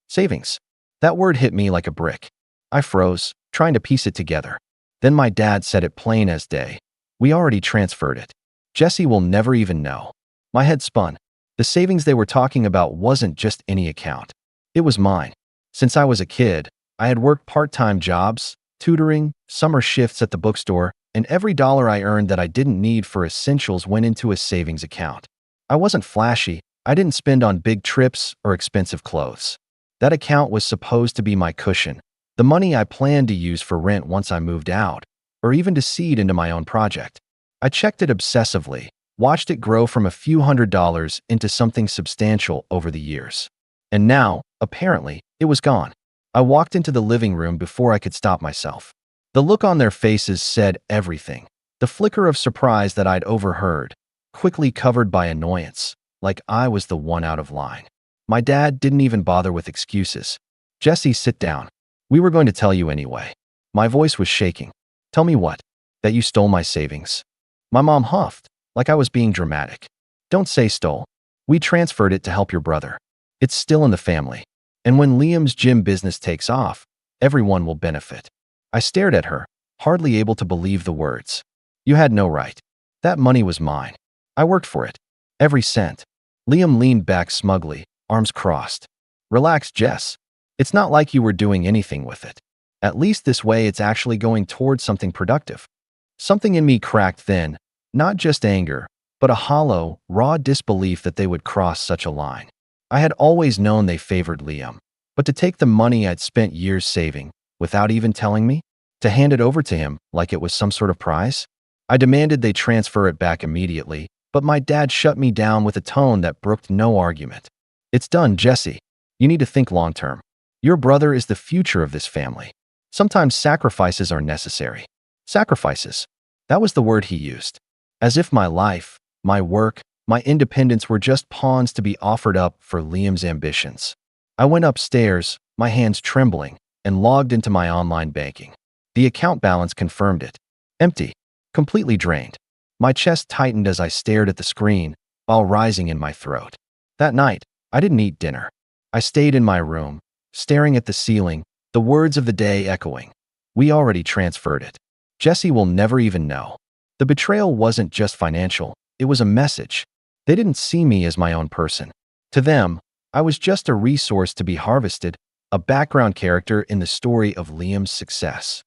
Savings. That word hit me like a brick. I froze, trying to piece it together. Then my dad said it plain as day. "We already transferred it. Jesse will never even know." My head spun. The savings they were talking about wasn't just any account. It was mine. Since I was a kid, I had worked part-time jobs, tutoring, summer shifts at the bookstore, and every dollar I earned that I didn't need for essentials went into a savings account. I wasn't flashy. I didn't spend on big trips or expensive clothes. That account was supposed to be my cushion, the money I planned to use for rent once I moved out, or even to seed into my own project. I checked it obsessively, watched it grow from a few $100s into something substantial over the years. And now, apparently, it was gone. I walked into the living room before I could stop myself. The look on their faces said everything. The flicker of surprise that I'd overheard, quickly covered by annoyance, like I was the one out of line. My dad didn't even bother with excuses. "Jesse, sit down. We were going to tell you anyway." My voice was shaking. "Tell me what? That you stole my savings?" My mom huffed, like I was being dramatic. "Don't say stole. We transferred it to help your brother. It's still in the family. And when Liam's gym business takes off, everyone will benefit." I stared at her, hardly able to believe the words. "You had no right. That money was mine. I worked for it. Every cent." Liam leaned back smugly, arms crossed. "Relax, Jess. It's not like you were doing anything with it. At least this way it's actually going towards something productive." Something in me cracked then, not just anger, but a hollow, raw disbelief that they would cross such a line. I had always known they favored Liam, but to take the money I'd spent years saving, without even telling me, to hand it over to him like it was some sort of prize? I demanded they transfer it back immediately, but my dad shut me down with a tone that brooked no argument. "It's done, Jesse. You need to think long-term. Your brother is the future of this family. Sometimes sacrifices are necessary." Sacrifices. That was the word he used. As if my life, my work, my independence were just pawns to be offered up for Liam's ambitions. I went upstairs, my hands trembling, and logged into my online banking. The account balance confirmed it. Empty. Completely drained. My chest tightened as I stared at the screen, while rising in my throat. That night, I didn't eat dinner. I stayed in my room, staring at the ceiling, the words of the day echoing. "We already transferred it. Jesse will never even know." The betrayal wasn't just financial, it was a message. They didn't see me as my own person. To them, I was just a resource to be harvested, a background character in the story of Liam's success.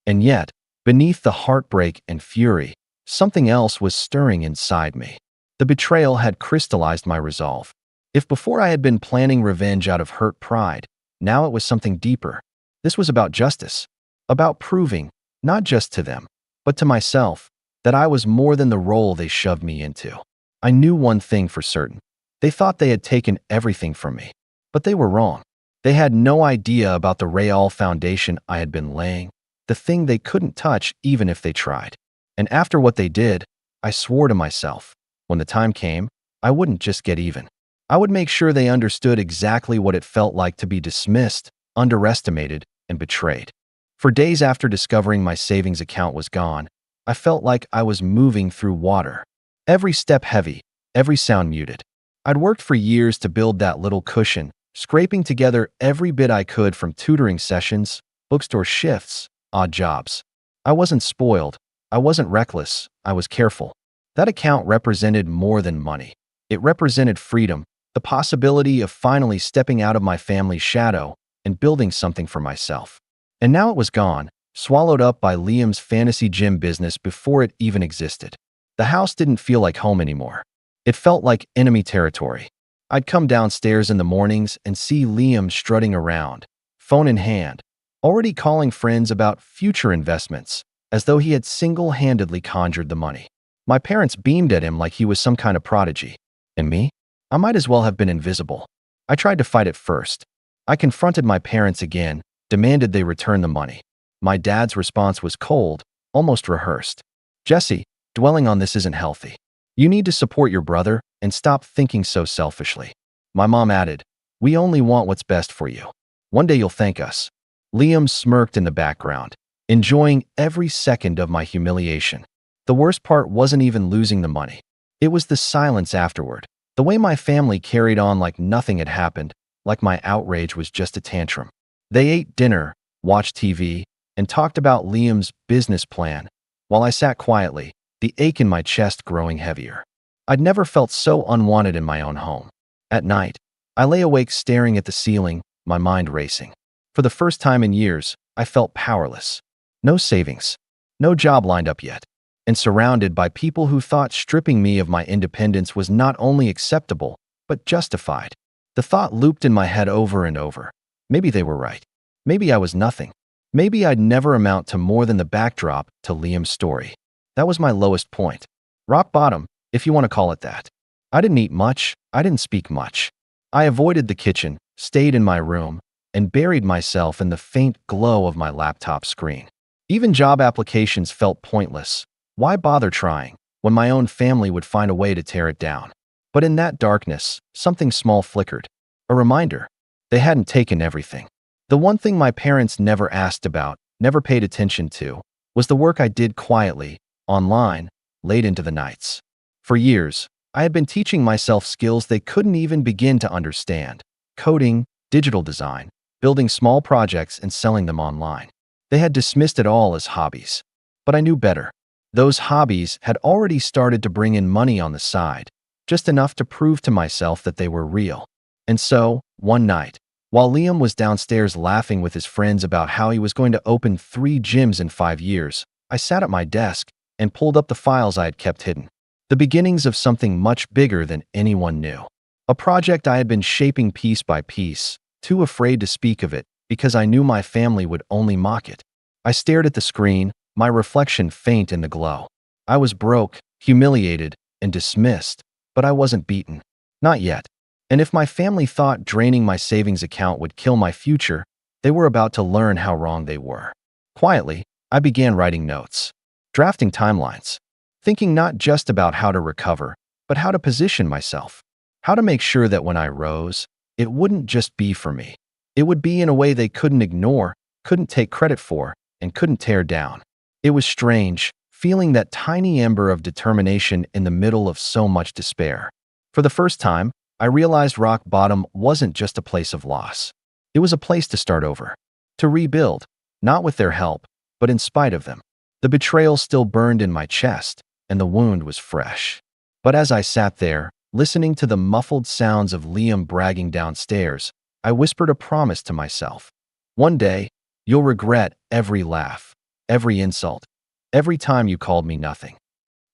And yet, Beneath the heartbreak and fury, something else was stirring inside me. The betrayal had crystallized my resolve. If before I had been planning revenge out of hurt pride, now it was something deeper. This was about justice, about proving, not just to them, but to myself, that I was more than the role they shoved me into. I knew one thing for certain. They thought they had taken everything from me. But they were wrong. They had no idea about the real foundation I had been laying, the thing they couldn't touch even if they tried. And after what they did, I swore to myself, when the time came, I wouldn't just get even. I would make sure they understood exactly what it felt like to be dismissed, underestimated, and betrayed. For days after discovering my savings account was gone, I felt like I was moving through water. Every step heavy, every sound muted. I'd worked for years to build that little cushion, scraping together every bit I could from tutoring sessions, bookstore shifts, odd jobs. I wasn't spoiled. I wasn't reckless. I was careful. That account represented more than money. It represented freedom, the possibility of finally stepping out of my family's shadow and building something for myself. And now it was gone, swallowed up by Liam's fantasy gym business before it even existed. The house didn't feel like home anymore. It felt like enemy territory. I'd come downstairs in the mornings and see Liam strutting around, phone in hand, already calling friends about future investments, as though he had single-handedly conjured the money. My parents beamed at him like he was some kind of prodigy. And me? I might as well have been invisible. I tried to fight it first. I confronted my parents again, demanded they return the money. My dad's response was cold, almost rehearsed. "Jesse, dwelling on this isn't healthy. You need to support your brother and stop thinking so selfishly." My mom added, "We only want what's best for you. One day you'll thank us." Liam smirked in the background, enjoying every second of my humiliation. The worst part wasn't even losing the money. It was the silence afterward, the way my family carried on like nothing had happened, like my outrage was just a tantrum. They ate dinner, watched TV, and talked about Liam's business plan, while I sat quietly, the ache in my chest growing heavier. I'd never felt so unwanted in my own home. At night, I lay awake staring at the ceiling, my mind racing. For the first time in years, I felt powerless. No savings, no job lined up yet, and surrounded by people who thought stripping me of my independence was not only acceptable, but justified. The thought looped in my head over and over. Maybe they were right. Maybe I was nothing. Maybe I'd never amount to more than the backdrop to Liam's story. That was my lowest point. Rock bottom, if you want to call it that. I didn't eat much. I didn't speak much. I avoided the kitchen, stayed in my room, and buried myself in the faint glow of my laptop screen. Even job applications felt pointless. Why bother trying, when my own family would find a way to tear it down? But in that darkness, something small flickered. A reminder. They hadn't taken everything. The one thing my parents never asked about, never paid attention to, was the work I did quietly, online, late into the nights. For years, I had been teaching myself skills they couldn't even begin to understand. Coding, digital design, building small projects and selling them online. They had dismissed it all as hobbies. But I knew better. Those hobbies had already started to bring in money on the side, just enough to prove to myself that they were real. And so, one night, while Liam was downstairs laughing with his friends about how he was going to open 3 gyms in 5 years, I sat at my desk and pulled up the files I had kept hidden. The beginnings of something much bigger than anyone knew. A project I had been shaping piece by piece, too afraid to speak of it because I knew my family would only mock it. I stared at the screen, my reflection faint in the glow. I was broke, humiliated, and dismissed, but I wasn't beaten. Not yet. And if my family thought draining my savings account would kill my future, they were about to learn how wrong they were. Quietly, I began writing notes, drafting timelines, thinking not just about how to recover, but how to position myself, how to make sure that when I rose, it wouldn't just be for me. It would be in a way they couldn't ignore, couldn't take credit for, and couldn't tear down. It was strange, feeling that tiny ember of determination in the middle of so much despair. For the first time, I realized rock bottom wasn't just a place of loss. It was a place to start over, to rebuild, not with their help, but in spite of them. The betrayal still burned in my chest, and the wound was fresh. But as I sat there, listening to the muffled sounds of Liam bragging downstairs, I whispered a promise to myself. One day, you'll regret every laugh, every insult, Every time you called me nothing.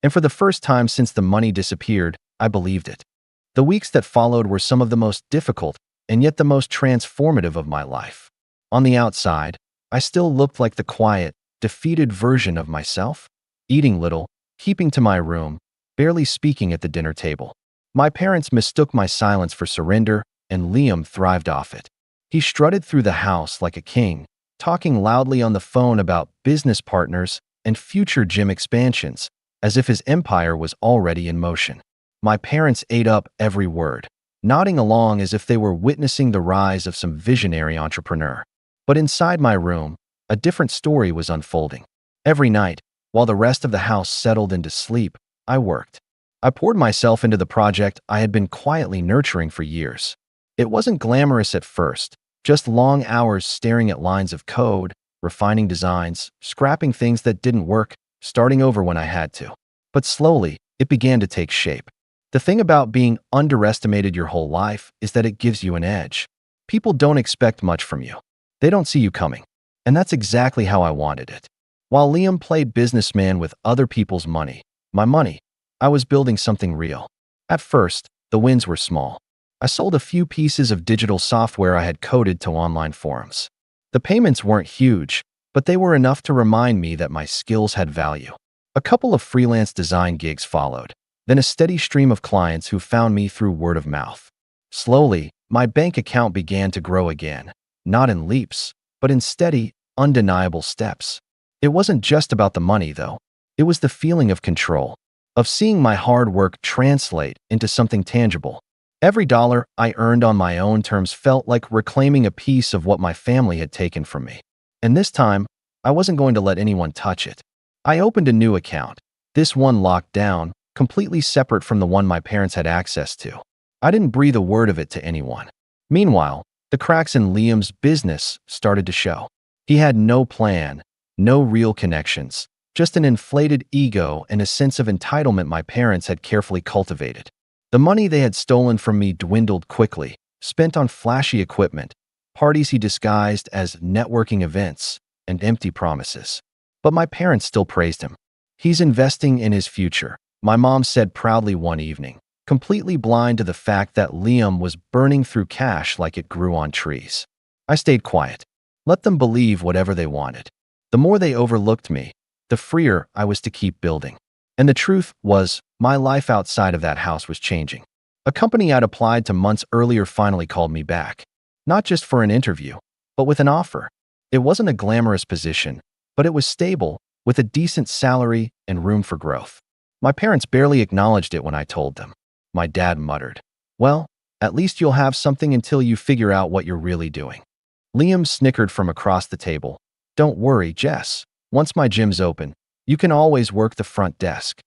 And for the first time since the money disappeared, I believed it. The weeks that followed were some of the most difficult and yet the most transformative of my life. On the outside, I still looked like the quiet, defeated version of myself, eating little, keeping to my room, barely speaking at the dinner table. My parents mistook my silence for surrender, and Liam thrived off it. He strutted through the house like a king, talking loudly on the phone about business partners and future gym expansions, as if his empire was already in motion. My parents ate up every word, nodding along as if they were witnessing the rise of some visionary entrepreneur. But inside my room, a different story was unfolding. Every night, while the rest of the house settled into sleep, I worked. I poured myself into the project I had been quietly nurturing for years. It wasn't glamorous at first, just long hours staring at lines of code, refining designs, scrapping things that didn't work, starting over when I had to. But slowly, it began to take shape. The thing about being underestimated your whole life is that it gives you an edge. People don't expect much from you. They don't see you coming. And that's exactly how I wanted it. While Liam played businessman with other people's money, my money, I was building something real. At first, the wins were small. I sold a few pieces of digital software I had coded to online forums. The payments weren't huge, but they were enough to remind me that my skills had value. A couple of freelance design gigs followed, then a steady stream of clients who found me through word of mouth. Slowly, my bank account began to grow again, not in leaps, but in steady, undeniable steps. It wasn't just about the money, though. It was the feeling of control, of seeing my hard work translate into something tangible. Every dollar I earned on my own terms felt like reclaiming a piece of what my family had taken from me. And this time, I wasn't going to let anyone touch it. I opened a new account, this one locked down, completely separate from the one my parents had access to. I didn't breathe a word of it to anyone. Meanwhile, the cracks in Liam's business started to show. He had no plan, no real connections, just an inflated ego and a sense of entitlement my parents had carefully cultivated. The money they had stolen from me dwindled quickly, spent on flashy equipment, parties he disguised as networking events, and empty promises. But my parents still praised him. He's investing in his future, my mom said proudly one evening, completely blind to the fact that Liam was burning through cash like it grew on trees. I stayed quiet. Let them believe whatever they wanted. The more they overlooked me, the freer I was to keep building. And the truth was, my life outside of that house was changing. A company I'd applied to months earlier finally called me back. Not just for an interview, but with an offer. It wasn't a glamorous position, but it was stable, with a decent salary and room for growth. My parents barely acknowledged it when I told them. My dad muttered, "Well, at least you'll have something until you figure out what you're really doing." Liam snickered from across the table. "Don't worry, Jess. Once my gym's open, you can always work the front desk."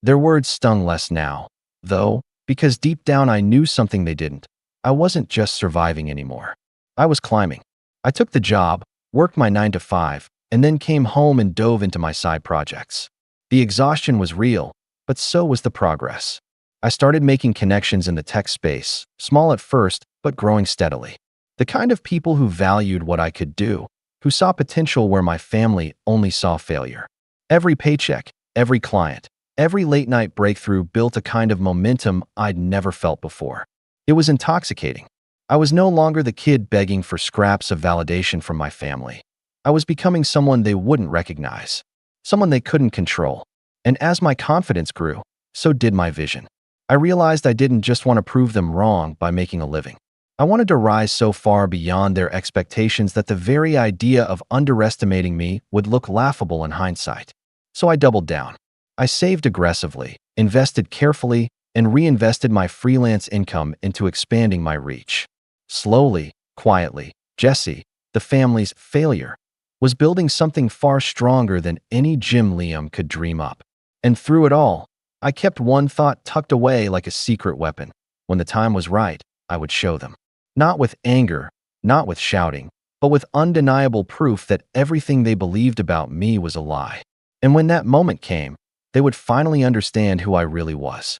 Their words stung less now, though, because deep down I knew something they didn't. I wasn't just surviving anymore. I was climbing. I took the job, worked my 9 to 5, and then came home and dove into my side projects. The exhaustion was real, but so was the progress. I started making connections in the tech space, small at first, but growing steadily. The kind of people who valued what I could do, who saw potential where my family only saw failure. Every paycheck, every client, every late-night breakthrough built a kind of momentum I'd never felt before. It was intoxicating. I was no longer the kid begging for scraps of validation from my family. I was becoming someone they wouldn't recognize, someone they couldn't control. And as my confidence grew, so did my vision. I realized I didn't just want to prove them wrong by making a living. I wanted to rise so far beyond their expectations that the very idea of underestimating me would look laughable in hindsight. So I doubled down. I saved aggressively, invested carefully, and reinvested my freelance income into expanding my reach. Slowly, quietly, Jesse, the family's failure, was building something far stronger than any gym Liam could dream up. And through it all, I kept one thought tucked away like a secret weapon. When the time was right, I would show them. Not with anger, not with shouting, but with undeniable proof that everything they believed about me was a lie. And when that moment came, they would finally understand who I really was.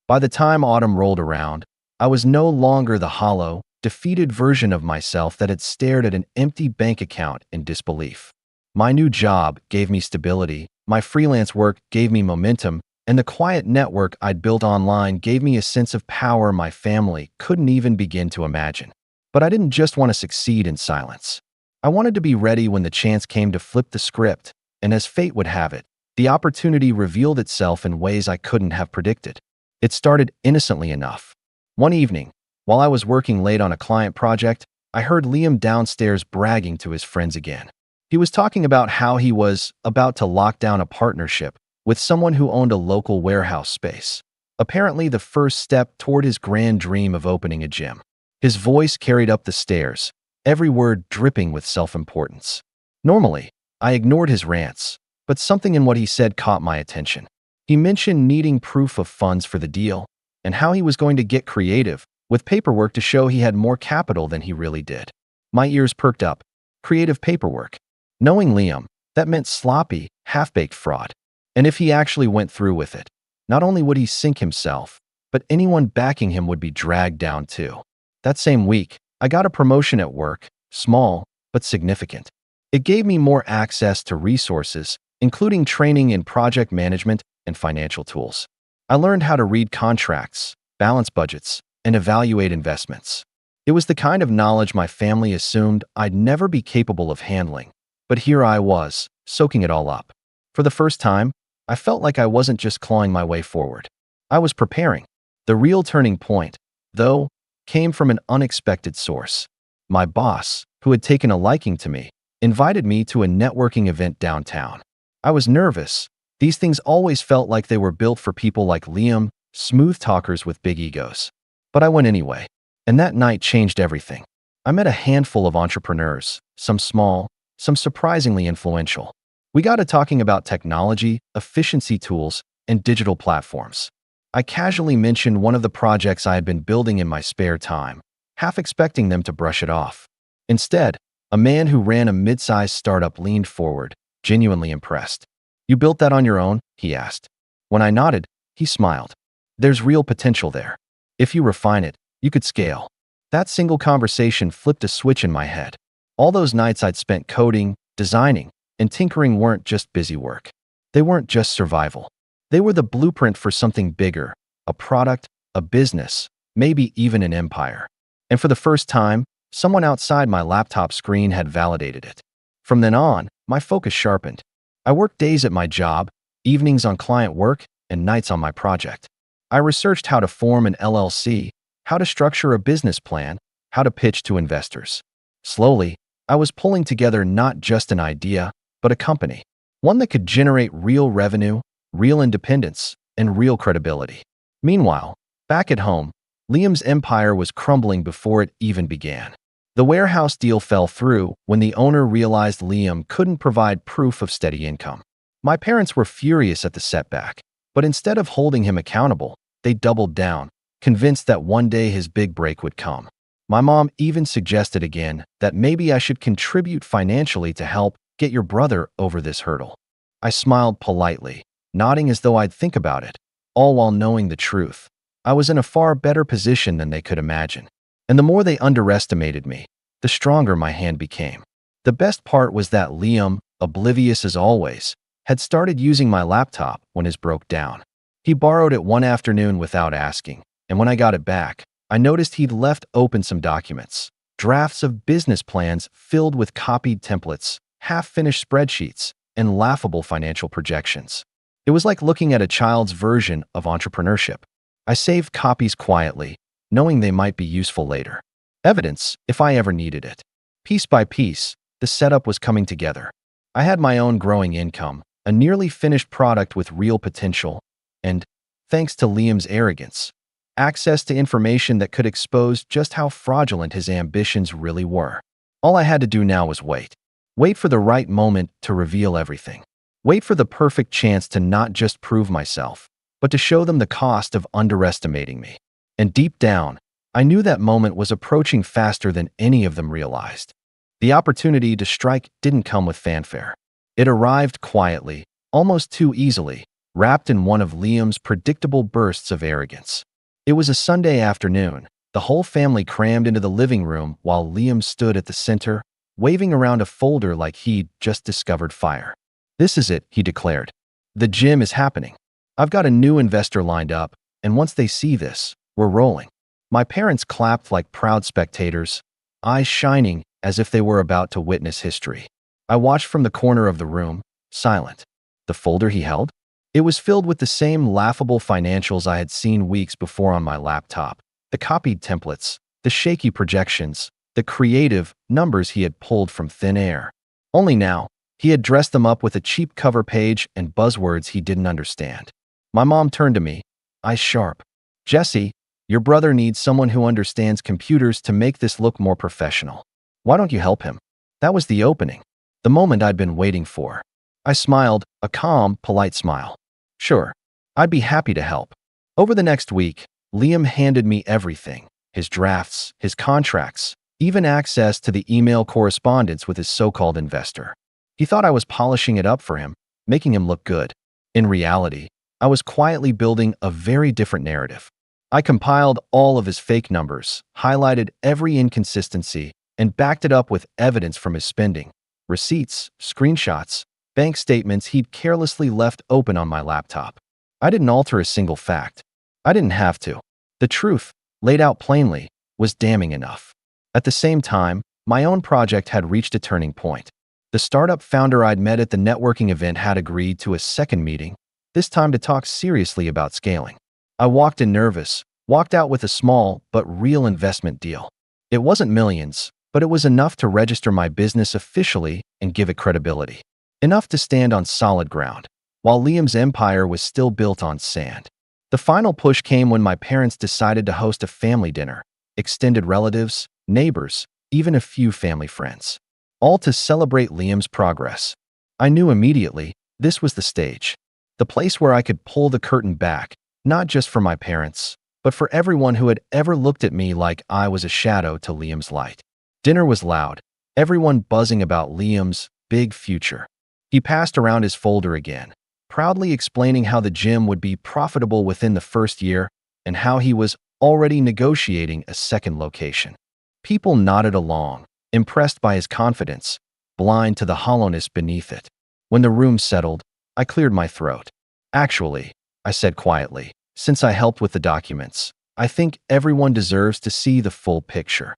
By the time autumn rolled around, I was no longer the hollow, defeated version of myself that had stared at an empty bank account in disbelief. My new job gave me stability, My freelance work gave me momentum, and the quiet network I'd built online gave me a sense of power my family couldn't even begin to imagine. But I didn't just want to succeed in silence. I wanted to be ready when the chance came to flip the script, and as fate would have it, the opportunity revealed itself in ways I couldn't have predicted. It started innocently enough. One evening, while I was working late on a client project, I heard Liam downstairs bragging to his friends again. He was talking about how he was about to lock down a partnership with someone who owned a local warehouse space, apparently the first step toward his grand dream of opening a gym. His voice carried up the stairs, every word dripping with self-importance. Normally, I ignored his rants, but something in what he said caught my attention. He mentioned needing proof of funds for the deal, and how he was going to get creative with paperwork to show he had more capital than he really did. My ears perked up. Creative paperwork. Knowing Liam, that meant sloppy, half-baked fraud. And if he actually went through with it, not only would he sink himself, but anyone backing him would be dragged down too. That same week, I got a promotion at work, small, but significant. It gave me more access to resources, including training in project management and financial tools. I learned how to read contracts, balance budgets, and evaluate investments. It was the kind of knowledge my family assumed I'd never be capable of handling, but here I was, soaking it all up. For the first time, I felt like I wasn't just clawing my way forward. I was preparing. The real turning point, though, came from an unexpected source. My boss, who had taken a liking to me, invited me to a networking event downtown. I was nervous. These things always felt like they were built for people like Liam, smooth talkers with big egos. But I went anyway, and that night changed everything. I met a handful of entrepreneurs, some small, some surprisingly influential. We got to talking about technology, efficiency tools, and digital platforms. I casually mentioned one of the projects I had been building in my spare time, half expecting them to brush it off. Instead, a man who ran a mid-sized startup leaned forward, genuinely impressed. "You built that on your own?" he asked. When I nodded, he smiled. "There's real potential there. If you refine it, you could scale." That single conversation flipped a switch in my head. All those nights I'd spent coding, designing, and tinkering weren't just busy work. They weren't just survival. They were the blueprint for something bigger, a product, a business, maybe even an empire. And for the first time, someone outside my laptop screen had validated it. From then on, my focus sharpened. I worked days at my job, evenings on client work, and nights on my project. I researched how to form an LLC, how to structure a business plan, how to pitch to investors. Slowly, I was pulling together not just an idea, but a company. One that could generate real revenue, real independence, and real credibility. Meanwhile, back at home, Liam's empire was crumbling before it even began. The warehouse deal fell through when the owner realized Liam couldn't provide proof of steady income. My parents were furious at the setback, but instead of holding him accountable, they doubled down, convinced that one day his big break would come. My mom even suggested again that maybe I should contribute financially to help get your brother over this hurdle. I smiled politely, nodding as though I'd think about it, all while knowing the truth. I was in a far better position than they could imagine. And the more they underestimated me, the stronger my hand became. The best part was that Liam, oblivious as always, had started using my laptop when his broke down. He borrowed it one afternoon without asking, and when I got it back, I noticed he'd left open some documents, drafts of business plans filled with copied templates, half-finished spreadsheets, and laughable financial projections. It was like looking at a child's version of entrepreneurship. I saved copies quietly, knowing they might be useful later. Evidence, if I ever needed it. Piece by piece, the setup was coming together. I had my own growing income, a nearly finished product with real potential, and, thanks to Liam's arrogance, access to information that could expose just how fraudulent his ambitions really were. All I had to do now was wait. Wait for the right moment to reveal everything. Wait for the perfect chance to not just prove myself, but to show them the cost of underestimating me. And deep down, I knew that moment was approaching faster than any of them realized. The opportunity to strike didn't come with fanfare. It arrived quietly, almost too easily, wrapped in one of Liam's predictable bursts of arrogance. It was a Sunday afternoon, the whole family crammed into the living room while Liam stood at the center, waving around a folder like he'd just discovered fire. "This is it," he declared. The gym is happening. I've got a new investor lined up, and once they see this, we're rolling." My parents clapped like proud spectators, eyes shining as if they were about to witness history. I watched from the corner of the room, silent. The folder he held? It was filled with the same laughable financials I had seen weeks before on my laptop. The copied templates, the shaky projections, the creative numbers he had pulled from thin air. Only now, he had dressed them up with a cheap cover page and buzzwords he didn't understand. My mom turned to me, eyes sharp. "Jesse, your brother needs someone who understands computers to make this look more professional. Why don't you help him?" That was the opening, the moment I'd been waiting for. I smiled, a calm, polite smile. "Sure, I'd be happy to help." Over the next week, Liam handed me everything: his drafts, his contracts, even access to the email correspondence with his so-called investor. He thought I was polishing it up for him, making him look good. In reality, I was quietly building a very different narrative. I compiled all of his fake numbers, highlighted every inconsistency, and backed it up with evidence from his spending: receipts, screenshots, bank statements he'd carelessly left open on my laptop. I didn't alter a single fact. I didn't have to. The truth, laid out plainly, was damning enough. At the same time, my own project had reached a turning point. The startup founder I'd met at the networking event had agreed to a second meeting, this time to talk seriously about scaling. I walked in nervous, walked out with a small but real investment deal. It wasn't millions, but it was enough to register my business officially and give it credibility. Enough to stand on solid ground, while Liam's empire was still built on sand. The final push came when my parents decided to host a family dinner: extended relatives, neighbors, even a few family friends, all to celebrate Liam's progress. I knew immediately this was the stage, the place where I could pull the curtain back, not just for my parents, but for everyone who had ever looked at me like I was a shadow to Liam's light. Dinner was loud, everyone buzzing about Liam's big future. He passed around his folder again, proudly explaining how the gym would be profitable within the first year and how he was already negotiating a second location. People nodded along, impressed by his confidence, blind to the hollowness beneath it. When the room settled, I cleared my throat. "Actually," I said quietly, "since I helped with the documents, I think everyone deserves to see the full picture."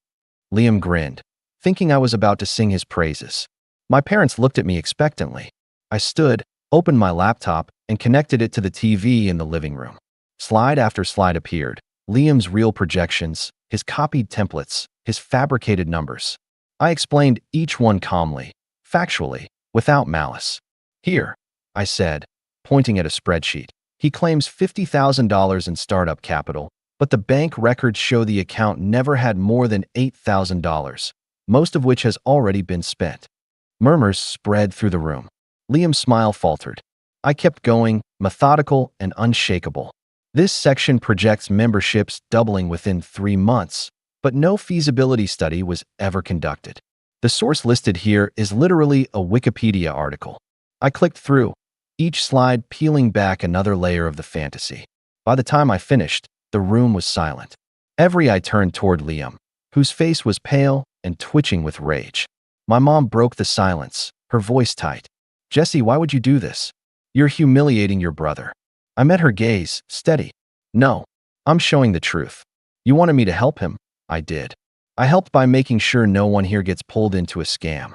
Liam grinned, thinking I was about to sing his praises. My parents looked at me expectantly. I stood, opened my laptop, and connected it to the TV in the living room. Slide after slide appeared: Liam's real projections, his copied templates, his fabricated numbers. I explained each one calmly, factually, without malice. "Here," I said, pointing at a spreadsheet. "He claims $50,000 in startup capital, but the bank records show the account never had more than $8,000, most of which has already been spent." Murmurs spread through the room. Liam's smile faltered. I kept going, methodical and unshakable. "This section projects memberships doubling within 3 months, but no feasibility study was ever conducted. The source listed here is literally a Wikipedia article." I clicked through, each slide peeling back another layer of the fantasy. By the time I finished, the room was silent. Every eye turned toward Liam, whose face was pale and twitching with rage. My mom broke the silence, her voice tight. "Jesse, why would you do this? You're humiliating your brother." I met her gaze, steady. "No, I'm showing the truth. You wanted me to help him. I did. I helped by making sure no one here gets pulled into a scam."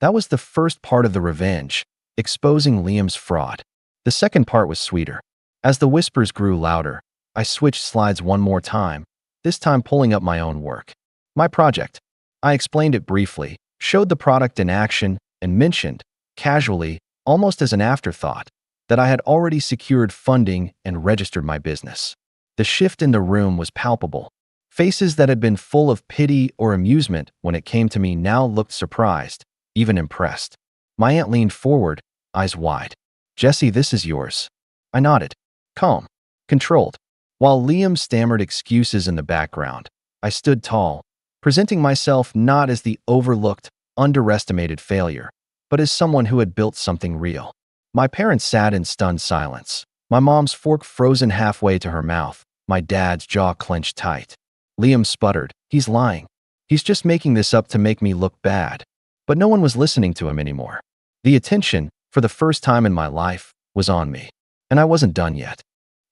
That was the first part of the revenge, exposing Liam's fraud. The second part was sweeter. As the whispers grew louder, I switched slides one more time, this time pulling up my own work. My project. I explained it briefly, showed the product in action, and mentioned, casually, almost as an afterthought, that I had already secured funding and registered my business. The shift in the room was palpable. Faces that had been full of pity or amusement when it came to me now looked surprised, even impressed. My aunt leaned forward, eyes wide. "Jesse, this is yours." I nodded, calm, controlled. While Liam stammered excuses in the background, I stood tall, presenting myself not as the overlooked, underestimated failure, but as someone who had built something real. My parents sat in stunned silence, my mom's fork frozen halfway to her mouth, my dad's jaw clenched tight. Liam sputtered, "He's lying. He's just making this up to make me look bad." But no one was listening to him anymore. The attention, for the first time in my life, was on me. And I wasn't done yet.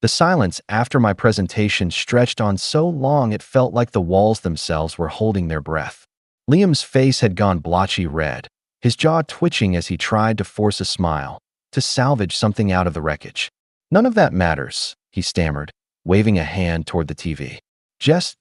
The silence after my presentation stretched on so long it felt like the walls themselves were holding their breath. Liam's face had gone blotchy red, his jaw twitching as he tried to force a smile, to salvage something out of the wreckage. "None of that matters," he stammered, waving a hand toward the TV. Just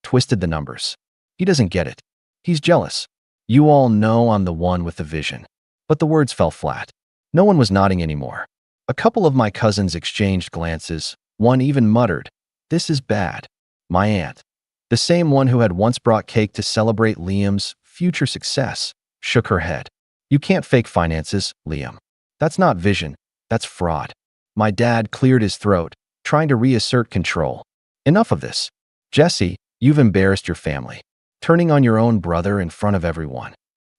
twisted the numbers. "He doesn't get it. He's jealous. You all know I'm the one with the vision." But the words fell flat. No one was nodding anymore. A couple of my cousins exchanged glances. One even muttered, "This is bad." My aunt, the same one who had once brought cake to celebrate Liam's future success, shook her head. "You can't fake finances, Liam. That's not vision. That's fraud." My dad cleared his throat, trying to reassert control. "Enough of this. Jesse, you've embarrassed your family, turning on your own brother in front of everyone."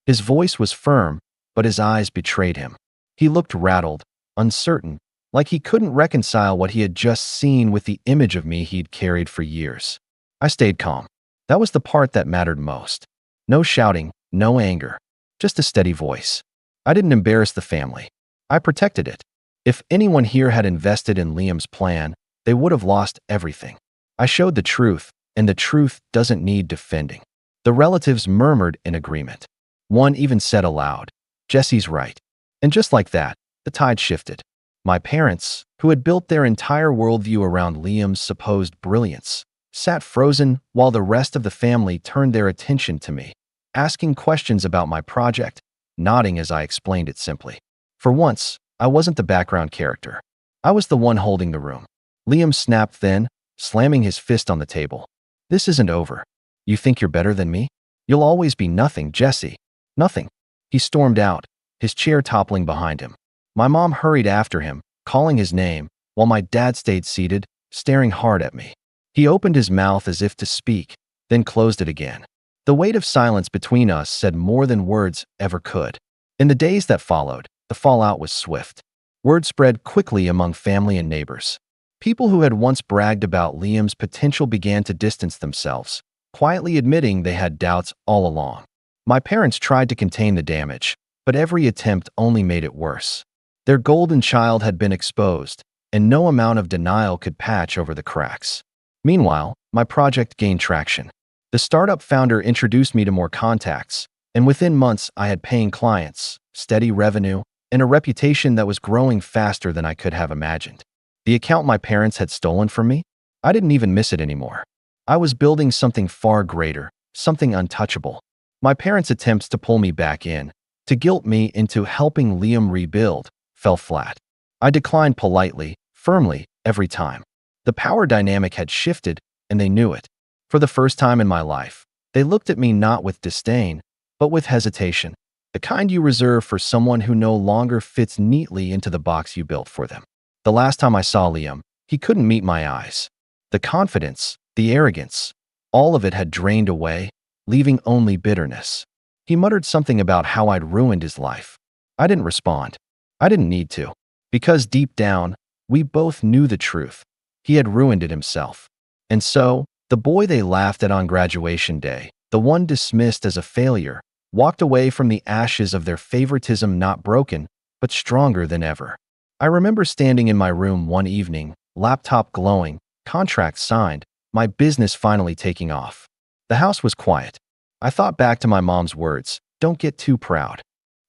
His voice was firm, but his eyes betrayed him. He looked rattled, uncertain, like he couldn't reconcile what he had just seen with the image of me he'd carried for years. I stayed calm. That was the part that mattered most. No shouting, no anger, just a steady voice. I didn't embarrass the family. I protected it. If anyone here had invested in Liam's plan, they would have lost everything. I showed the truth, and the truth doesn't need defending. The relatives murmured in agreement. One even said aloud, "Jesse's right." And just like that, the tide shifted. My parents, who had built their entire worldview around Liam's supposed brilliance, sat frozen while the rest of the family turned their attention to me, asking questions about my project, nodding as I explained it simply. For once, I wasn't the background character. I was the one holding the room. Liam snapped then, slamming his fist on the table. "This isn't over. You think you're better than me? You'll always be nothing, Jesse. Nothing." He stormed out, his chair toppling behind him. My mom hurried after him, calling his name, while my dad stayed seated, staring hard at me. He opened his mouth as if to speak, then closed it again. The weight of silence between us said more than words ever could. In the days that followed, the fallout was swift. Word spread quickly among family and neighbors. People who had once bragged about Liam's potential began to distance themselves, quietly admitting they had doubts all along. My parents tried to contain the damage, but every attempt only made it worse. Their golden child had been exposed, and no amount of denial could patch over the cracks. Meanwhile, my project gained traction. The startup founder introduced me to more contacts, and within months I had paying clients, steady revenue, and a reputation that was growing faster than I could have imagined. The account my parents had stolen from me? I didn't even miss it anymore. I was building something far greater, something untouchable. My parents' attempts to pull me back in, to guilt me into helping Liam rebuild, fell flat. I declined politely, firmly, every time. The power dynamic had shifted, and they knew it. For the first time in my life, they looked at me not with disdain, but with hesitation, the kind you reserve for someone who no longer fits neatly into the box you built for them. The last time I saw Liam, he couldn't meet my eyes. The confidence, the arrogance, all of it had drained away, leaving only bitterness. He muttered something about how I'd ruined his life. I didn't respond. I didn't need to. Because deep down, we both knew the truth. He had ruined it himself. And so, the boy they laughed at on graduation day, the one dismissed as a failure, walked away from the ashes of their favoritism not broken, but stronger than ever. I remember standing in my room one evening, laptop glowing, contract signed, my business finally taking off. The house was quiet. I thought back to my mom's words, "Don't get too proud."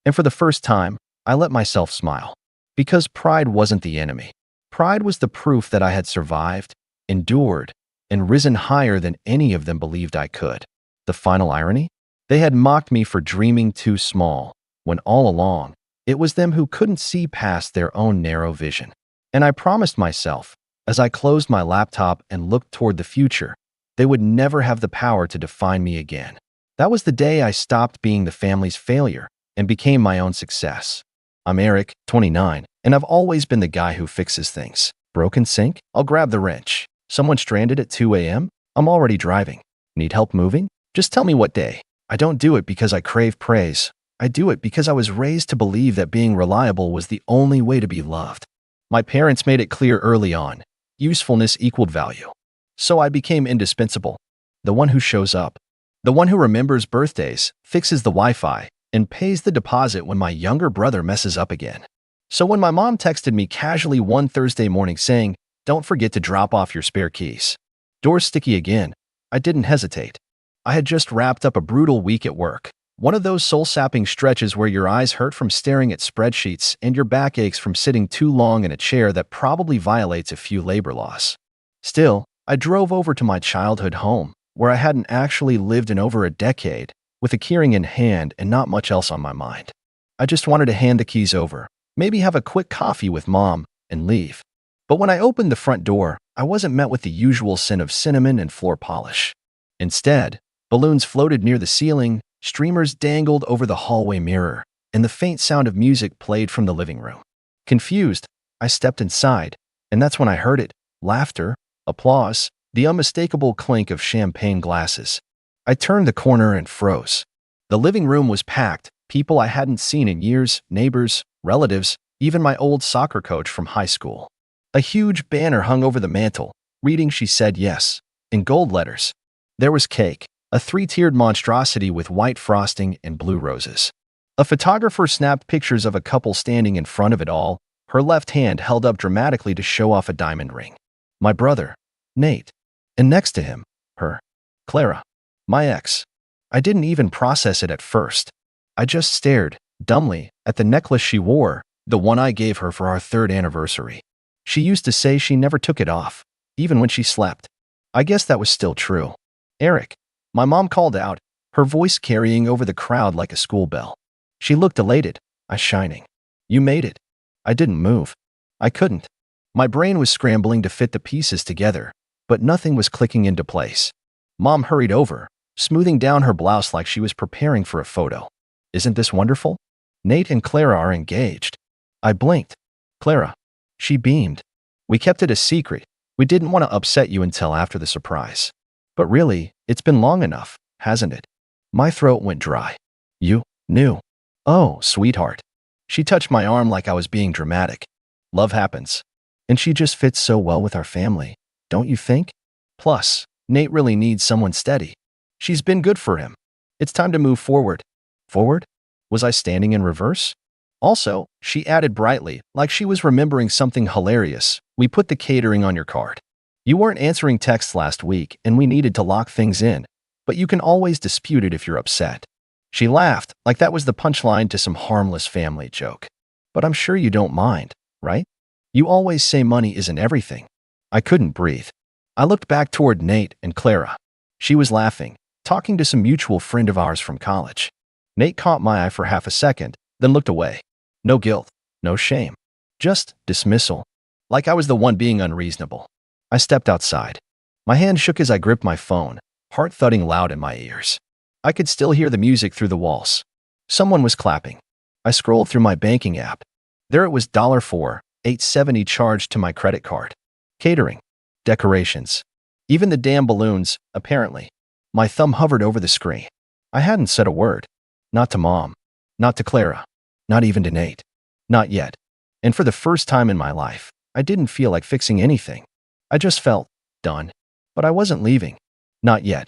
And for the first time, I let myself smile. Because pride wasn't the enemy. Pride was the proof that I had survived, endured, and risen higher than any of them believed I could. The final irony? They had mocked me for dreaming too small, when all along, it was them who couldn't see past their own narrow vision. And I promised myself, as I closed my laptop and looked toward the future, they would never have the power to define me again. That was the day I stopped being the family's failure and became my own success. I'm Eric, 29, and I've always been the guy who fixes things. Broken sink? I'll grab the wrench. Someone stranded at 2 a.m.? I'm already driving. Need help moving? Just tell me what day. I don't do it because I crave praise. I do it because I was raised to believe that being reliable was the only way to be loved. My parents made it clear early on. Usefulness equaled value. So I became indispensable. The one who shows up. The one who remembers birthdays, fixes the Wi-Fi, and pays the deposit when my younger brother messes up again. So when my mom texted me casually one Thursday morning saying, "Don't forget to drop off your spare keys. Door's sticky again," I didn't hesitate. I had just wrapped up a brutal week at work. One of those soul-sapping stretches where your eyes hurt from staring at spreadsheets and your back aches from sitting too long in a chair that probably violates a few labor laws. Still, I drove over to my childhood home, where I hadn't actually lived in over a decade, with a keyring in hand and not much else on my mind. I just wanted to hand the keys over, maybe have a quick coffee with Mom, and leave. But when I opened the front door, I wasn't met with the usual scent of cinnamon and floor polish. Instead, balloons floated near the ceiling, streamers dangled over the hallway mirror, and the faint sound of music played from the living room. Confused, I stepped inside, and that's when I heard it: laughter, applause, the unmistakable clink of champagne glasses. I turned the corner and froze. The living room was packed, people I hadn't seen in years, neighbors, relatives, even my old soccer coach from high school. A huge banner hung over the mantel, reading "She Said Yes" in gold letters. There was cake, a three-tiered monstrosity with white frosting and blue roses. A photographer snapped pictures of a couple standing in front of it all, her left hand held up dramatically to show off a diamond ring. My brother, Nate, and next to him, her, Clara, my ex. I didn't even process it at first. I just stared, dumbly, at the necklace she wore, the one I gave her for our 3rd anniversary. She used to say she never took it off, even when she slept. I guess that was still true. "Eric," my mom called out, her voice carrying over the crowd like a school bell. She looked elated, eyes shining. "You made it." I didn't move. I couldn't. My brain was scrambling to fit the pieces together, but nothing was clicking into place. Mom hurried over, smoothing down her blouse like she was preparing for a photo. "Isn't this wonderful? Nate and Clara are engaged." I blinked. "Clara." She beamed. "We kept it a secret. We didn't want to upset you until after the surprise. But really, it's been long enough, hasn't it?" My throat went dry. "You knew?" "Oh, sweetheart." She touched my arm like I was being dramatic. "Love happens. And she just fits so well with our family, don't you think? Plus, Nate really needs someone steady. She's been good for him. It's time to move forward." Forward? Was I standing in reverse? "Also," she added brightly, like she was remembering something hilarious, "we put the catering on your card. You weren't answering texts last week, and we needed to lock things in, but you can always dispute it if you're upset." She laughed, like that was the punchline to some harmless family joke. "But I'm sure you don't mind, right? You always say money isn't everything." I couldn't breathe. I looked back toward Nate and Clara. She was laughing, talking to some mutual friend of ours from college. Nate caught my eye for half a second, then looked away. No guilt, no shame, just dismissal, like I was the one being unreasonable. I stepped outside. My hand shook as I gripped my phone, heart thudding loud in my ears. I could still hear the music through the walls. Someone was clapping. I scrolled through my banking app. There it was, $4,870 charged to my credit card. Catering. Decorations. Even the damn balloons, apparently. My thumb hovered over the screen. I hadn't said a word. Not to Mom. Not to Clara. Not even to Nate. Not yet. And for the first time in my life, I didn't feel like fixing anything. I just felt done. But I wasn't leaving. Not yet.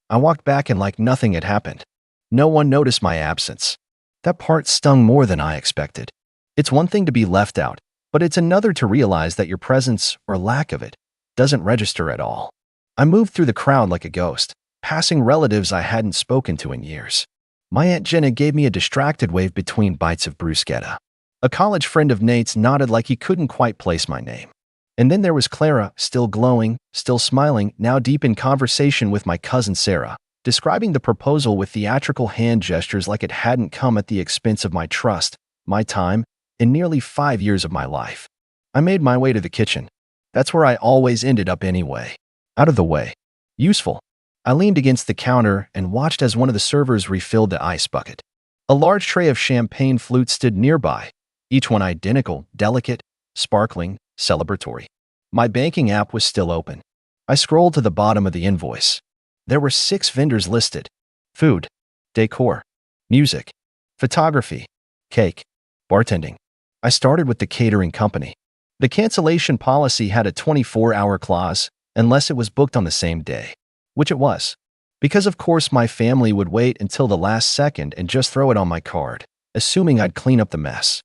I walked back and like nothing had happened. No one noticed my absence. That part stung more than I expected. It's one thing to be left out, but it's another to realize that your presence, or lack of it, doesn't register at all. I moved through the crowd like a ghost, passing relatives I hadn't spoken to in years. My Aunt Jenna gave me a distracted wave between bites of bruschetta. A college friend of Nate's nodded like he couldn't quite place my name. And then there was Clara, still glowing, still smiling, now deep in conversation with my cousin Sarah, describing the proposal with theatrical hand gestures like it hadn't come at the expense of my trust, my time, and nearly 5 years of my life. I made my way to the kitchen. That's where I always ended up anyway. Out of the way. Useful. I leaned against the counter and watched as one of the servers refilled the ice bucket. A large tray of champagne flutes stood nearby, each one identical, delicate, sparkling, celebratory. My banking app was still open. I scrolled to the bottom of the invoice. There were 6 vendors listed: food, decor, music, photography, cake, bartending. I started with the catering company. The cancellation policy had a 24-hour clause, unless it was booked on the same day. Which it was. Because of course my family would wait until the last second and just throw it on my card, assuming I'd clean up the mess.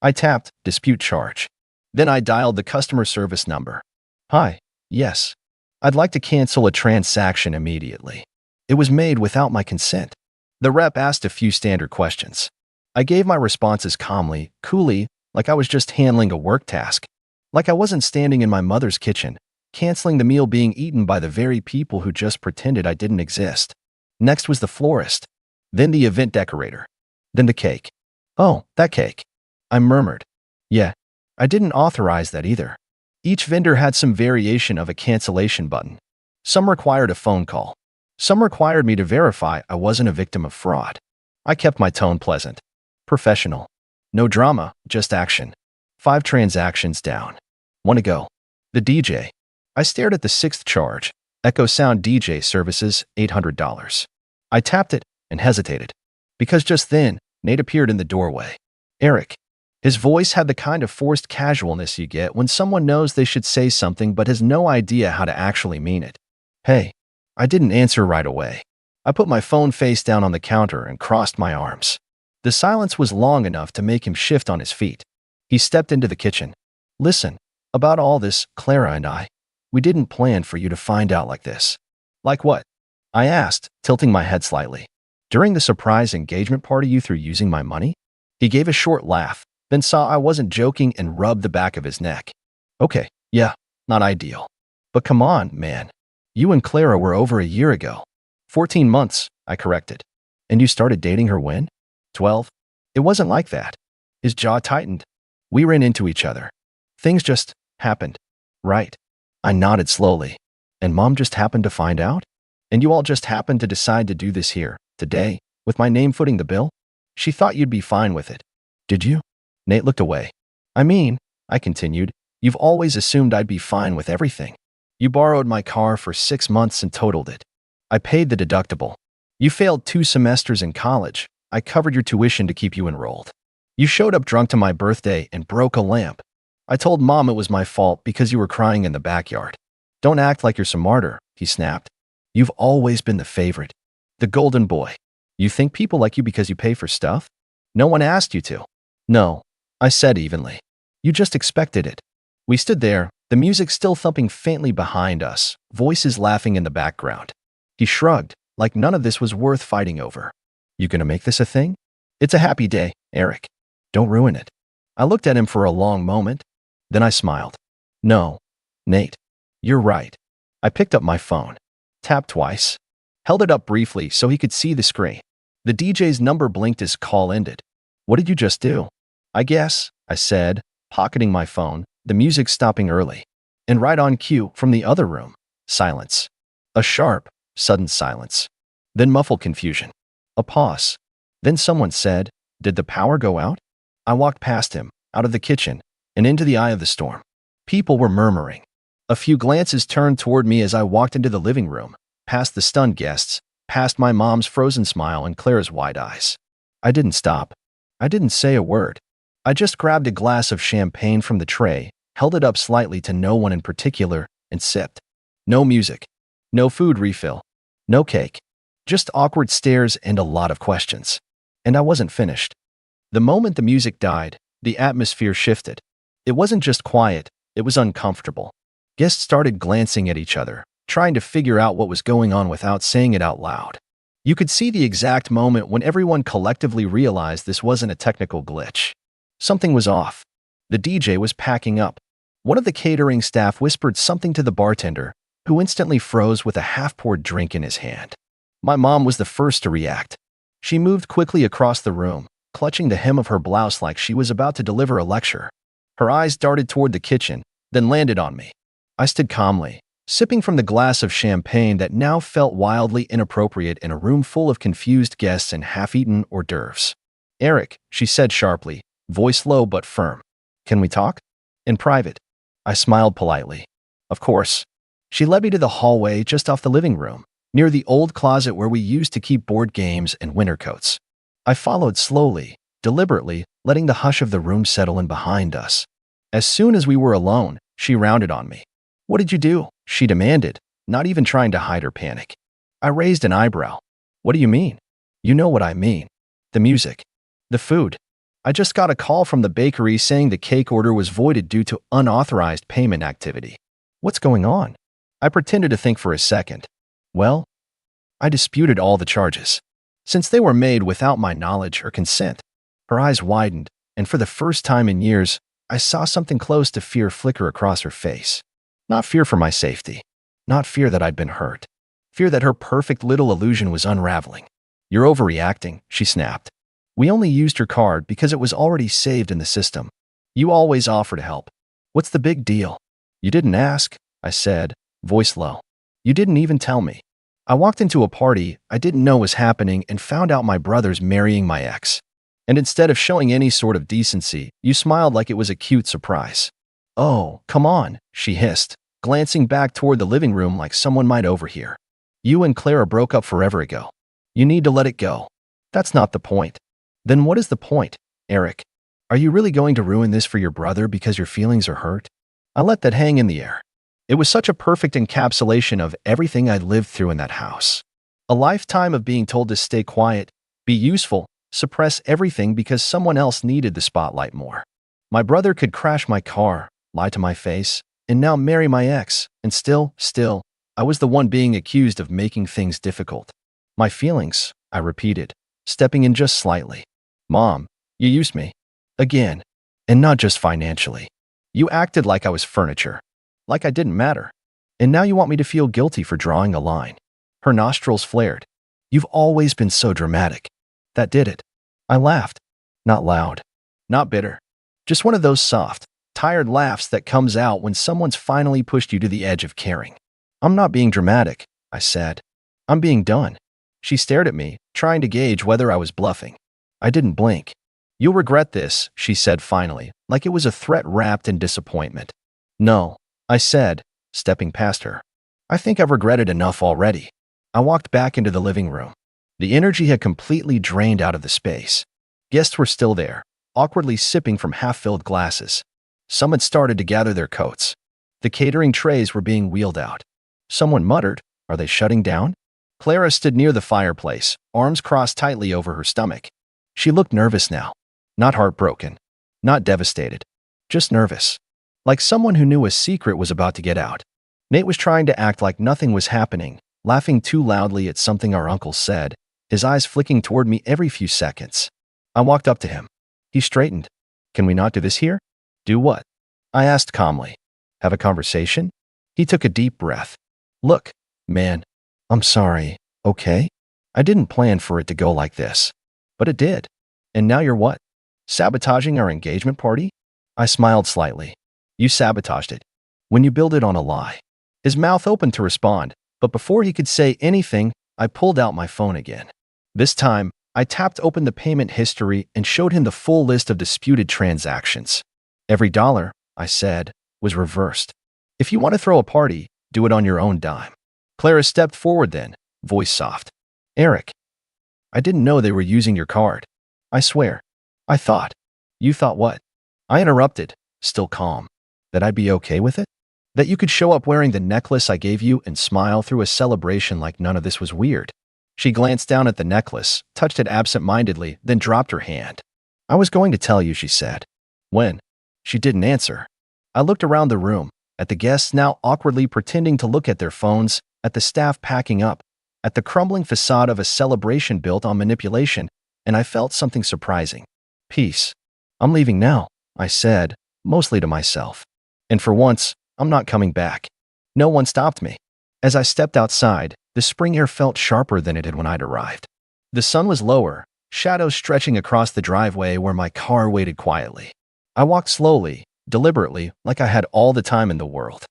I tapped dispute charge. Then I dialed the customer service number. Hi, yes. I'd like to cancel a transaction immediately. It was made without my consent. The rep asked a few standard questions. I gave my responses calmly, coolly, like I was just handling a work task. Like I wasn't standing in my mother's kitchen, canceling the meal being eaten by the very people who just pretended I didn't exist. Next was the florist, then the event decorator, then the cake. Oh, that cake. I murmured. Yeah, I didn't authorize that either. Each vendor had some variation of a cancellation button. Some required a phone call. Some required me to verify I wasn't a victim of fraud. I kept my tone pleasant. Professional. No drama, just action. 5 transactions down. 1 to go. The DJ. I stared at the 6th charge. Echo Sound DJ Services, $800. I tapped it and hesitated. Because just then, Nate appeared in the doorway. Eric. His voice had the kind of forced casualness you get when someone knows they should say something but has no idea how to actually mean it. Hey. I didn't answer right away. I put my phone face down on the counter and crossed my arms. The silence was long enough to make him shift on his feet. He stepped into the kitchen. Listen, about all this, Clara and I, we didn't plan for you to find out like this. Like what? I asked, tilting my head slightly. During the surprise engagement party you threw using my money? He gave a short laugh, then saw I wasn't joking and rubbed the back of his neck. Okay, yeah, not ideal. But come on, man. You and Clara were over a year ago. 14 months, I corrected. And you started dating her when? 12? It wasn't like that. His jaw tightened. We ran into each other. Things just happened. Right. I nodded slowly. And Mom just happened to find out? And you all just happened to decide to do this here, today, with my name footing the bill? She thought you'd be fine with it. Did you? Nate looked away. I mean, I continued, you've always assumed I'd be fine with everything. You borrowed my car for 6 months and totaled it. I paid the deductible. You failed 2 semesters in college. I covered your tuition to keep you enrolled. You showed up drunk to my birthday and broke a lamp. I told Mom it was my fault because you were crying in the backyard. Don't act like you're some martyr, he snapped. You've always been the favorite. The golden boy. You think people like you because you pay for stuff? No one asked you to. No, I said evenly. You just expected it. We stood there, the music still thumping faintly behind us, voices laughing in the background. He shrugged, like none of this was worth fighting over. You gonna make this a thing? It's a happy day, Eric. Don't ruin it. I looked at him for a long moment. Then I smiled. No, Nate, you're right. I picked up my phone, tapped twice, held it up briefly so he could see the screen. The DJ's number blinked as call ended. What did you just do? I guess, I said, pocketing my phone, the music stopping early. And right on cue from the other room, silence. A sharp, sudden silence. Then muffled confusion. A pause. Then someone said, did the power go out? I walked past him, out of the kitchen, and into the eye of the storm. People were murmuring. A few glances turned toward me as I walked into the living room, past the stunned guests, past my mom's frozen smile and Clara's wide eyes. I didn't stop. I didn't say a word. I just grabbed a glass of champagne from the tray, held it up slightly to no one in particular, and sipped. No music. No food refill. No cake. Just awkward stares and a lot of questions. And I wasn't finished. The moment the music died, the atmosphere shifted. It wasn't just quiet, it was uncomfortable. Guests started glancing at each other, trying to figure out what was going on without saying it out loud. You could see the exact moment when everyone collectively realized this wasn't a technical glitch. Something was off. The DJ was packing up. One of the catering staff whispered something to the bartender, who instantly froze with a half-poured drink in his hand. My mom was the first to react. She moved quickly across the room, clutching the hem of her blouse like she was about to deliver a lecture. Her eyes darted toward the kitchen, then landed on me. I stood calmly, sipping from the glass of champagne that now felt wildly inappropriate in a room full of confused guests and half-eaten hors d'oeuvres. Eric, she said sharply, voice low but firm. Can we talk? In private. I smiled politely. Of course. She led me to the hallway just off the living room, near the old closet where we used to keep board games and winter coats. I followed slowly, deliberately, letting the hush of the room settle in behind us. As soon as we were alone, she rounded on me. What did you do? She demanded, not even trying to hide her panic. I raised an eyebrow. What do you mean? You know what I mean. The music. The food. I just got a call from the bakery saying the cake order was voided due to unauthorized payment activity. What's going on? I pretended to think for a second. Well, I disputed all the charges, since they were made without my knowledge or consent. Her eyes widened, and for the first time in years, I saw something close to fear flicker across her face. Not fear for my safety. Not fear that I'd been hurt. Fear that her perfect little illusion was unraveling. You're overreacting, she snapped. We only used your card because it was already saved in the system. You always offer to help. What's the big deal? You didn't ask, I said, voice low. You didn't even tell me. I walked into a party I didn't know was happening and found out my brother's marrying my ex. And instead of showing any sort of decency, you smiled like it was a cute surprise. Oh, come on, she hissed, glancing back toward the living room like someone might overhear. You and Clara broke up forever ago. You need to let it go. That's not the point. Then what is the point, Eric? Are you really going to ruin this for your brother because your feelings are hurt? I let that hang in the air. It was such a perfect encapsulation of everything I'd lived through in that house. A lifetime of being told to stay quiet, be useful, suppress everything because someone else needed the spotlight more. My brother could crash my car, lie to my face, and now marry my ex, and still, I was the one being accused of making things difficult. My feelings, I repeated, stepping in just slightly. Mom, you used me. Again. And not just financially. You acted like I was furniture. Like I didn't matter. And now you want me to feel guilty for drawing a line. Her nostrils flared. You've always been so dramatic. That did it. I laughed. Not loud. Not bitter. Just one of those soft, tired laughs that comes out when someone's finally pushed you to the edge of caring. I'm not being dramatic, I said. I'm being done. She stared at me, trying to gauge whether I was bluffing. I didn't blink. You'll regret this, she said finally, like it was a threat wrapped in disappointment. No, I said, stepping past her. I think I've regretted enough already. I walked back into the living room. The energy had completely drained out of the space. Guests were still there, awkwardly sipping from half-filled glasses. Some had started to gather their coats. The catering trays were being wheeled out. Someone muttered, "Are they shutting down?" Clara stood near the fireplace, arms crossed tightly over her stomach. She looked nervous now. Not heartbroken. Not devastated. Just nervous. Like someone who knew a secret was about to get out. Nate was trying to act like nothing was happening, laughing too loudly at something our uncle said, his eyes flicking toward me every few seconds. I walked up to him. He straightened. Can we not do this here? Do what? I asked calmly. Have a conversation? He took a deep breath. Look, man, I'm sorry, okay? I didn't plan for it to go like this. But it did. And now you're what? Sabotaging our engagement party? I smiled slightly. You sabotaged it. When you build it on a lie. His mouth opened to respond, but before he could say anything, I pulled out my phone again. This time, I tapped open the payment history and showed him the full list of disputed transactions. Every dollar, I said, was reversed. If you want to throw a party, do it on your own dime. Clara stepped forward then, voice soft. Eric, I didn't know they were using your card. I swear. I thought. You thought what? I interrupted, still calm. That I'd be okay with it? That you could show up wearing the necklace I gave you and smile through a celebration like none of this was weird. She glanced down at the necklace, touched it absent-mindedly, then dropped her hand. I was going to tell you, she said. When? She didn't answer. I looked around the room, at the guests now awkwardly pretending to look at their phones, at the staff packing up, at the crumbling facade of a celebration built on manipulation, and I felt something surprising. Peace. I'm leaving now, I said, mostly to myself. And for once, I'm not coming back. No one stopped me. As I stepped outside, the spring air felt sharper than it had when I'd arrived. The sun was lower, shadows stretching across the driveway where my car waited quietly. I walked slowly, deliberately, like I had all the time in the world.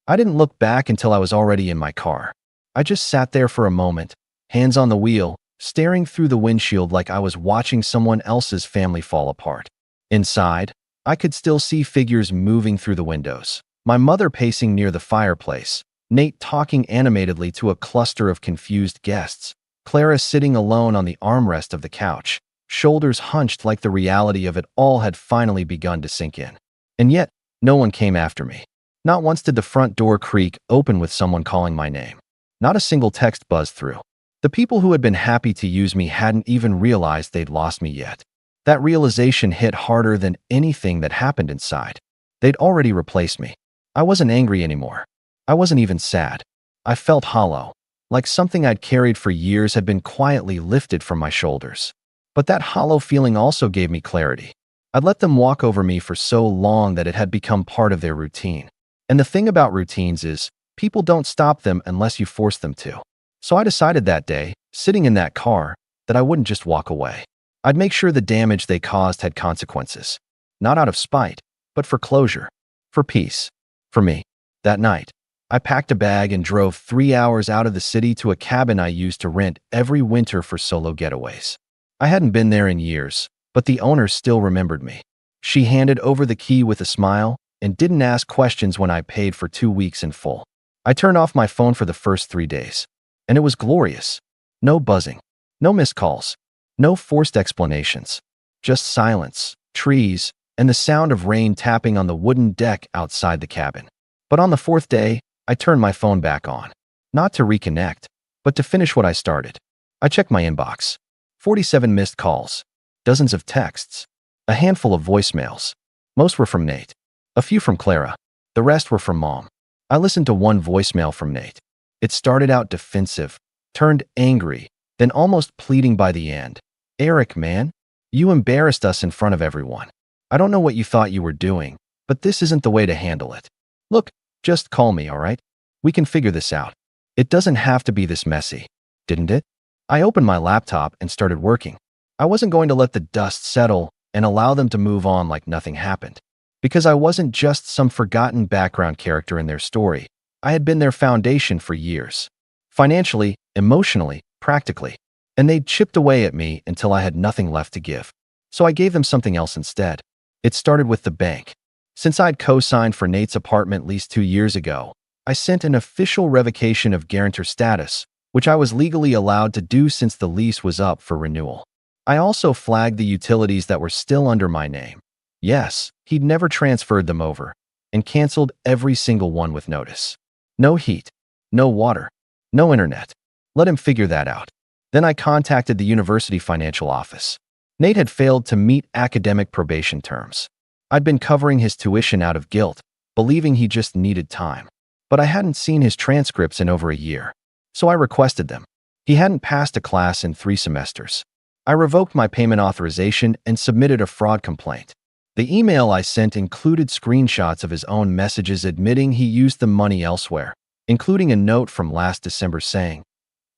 I didn't look back until I was already in my car. I just sat there for a moment, hands on the wheel, staring through the windshield like I was watching someone else's family fall apart. Inside, I could still see figures moving through the windows. My mother pacing near the fireplace, Nate talking animatedly to a cluster of confused guests, Clara sitting alone on the armrest of the couch, shoulders hunched like the reality of it all had finally begun to sink in. And yet, no one came after me. Not once did the front door creak open with someone calling my name. Not a single text buzzed through. The people who had been happy to use me hadn't even realized they'd lost me yet. That realization hit harder than anything that happened inside. They'd already replaced me. I wasn't angry anymore. I wasn't even sad. I felt hollow, like something I'd carried for years had been quietly lifted from my shoulders. But that hollow feeling also gave me clarity. I'd let them walk over me for so long that it had become part of their routine. And the thing about routines is, people don't stop them unless you force them to. So I decided that day, sitting in that car, that I wouldn't just walk away. I'd make sure the damage they caused had consequences. Not out of spite, but for closure. For peace. For me. That night, I packed a bag and drove 3 hours out of the city to a cabin I used to rent every winter for solo getaways. I hadn't been there in years, but the owner still remembered me. She handed over the key with a smile and didn't ask questions when I paid for 2 weeks in full. I turned off my phone for the first 3 days, and it was glorious. No buzzing, no missed calls, no forced explanations, just silence, trees, and the sound of rain tapping on the wooden deck outside the cabin. But on the 4th day, I turned my phone back on, not to reconnect, but to finish what I started. I checked my inbox. 47 missed calls, dozens of texts, a handful of voicemails. Most were from Nate, a few from Clara, the rest were from Mom. I listened to one voicemail from Nate. It started out defensive, turned angry, then almost pleading by the end. Eric, man, you embarrassed us in front of everyone. I don't know what you thought you were doing, but this isn't the way to handle it. Look, just call me, all right? We can figure this out. It doesn't have to be this messy, didn't it? I opened my laptop and started working. I wasn't going to let the dust settle and allow them to move on like nothing happened. Because I wasn't just some forgotten background character in their story. I had been their foundation for years. Financially, emotionally, practically. And they'd chipped away at me until I had nothing left to give. So I gave them something else instead. It started with the bank. Since I'd co-signed for Nate's apartment lease 2 years ago, I sent an official revocation of guarantor status, which I was legally allowed to do since the lease was up for renewal. I also flagged the utilities that were still under my name. Yes, he'd never transferred them over, and canceled every single one with notice. No heat, no water, no internet. Let him figure that out. Then I contacted the university financial office. Nate had failed to meet academic probation terms. I'd been covering his tuition out of guilt, believing he just needed time. But I hadn't seen his transcripts in over a year, so I requested them. He hadn't passed a class in 3 semesters. I revoked my payment authorization and submitted a fraud complaint. The email I sent included screenshots of his own messages admitting he used the money elsewhere, including a note from last December saying,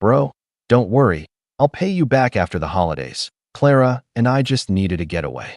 "Bro, don't worry, I'll pay you back after the holidays. Clara and I just needed a getaway."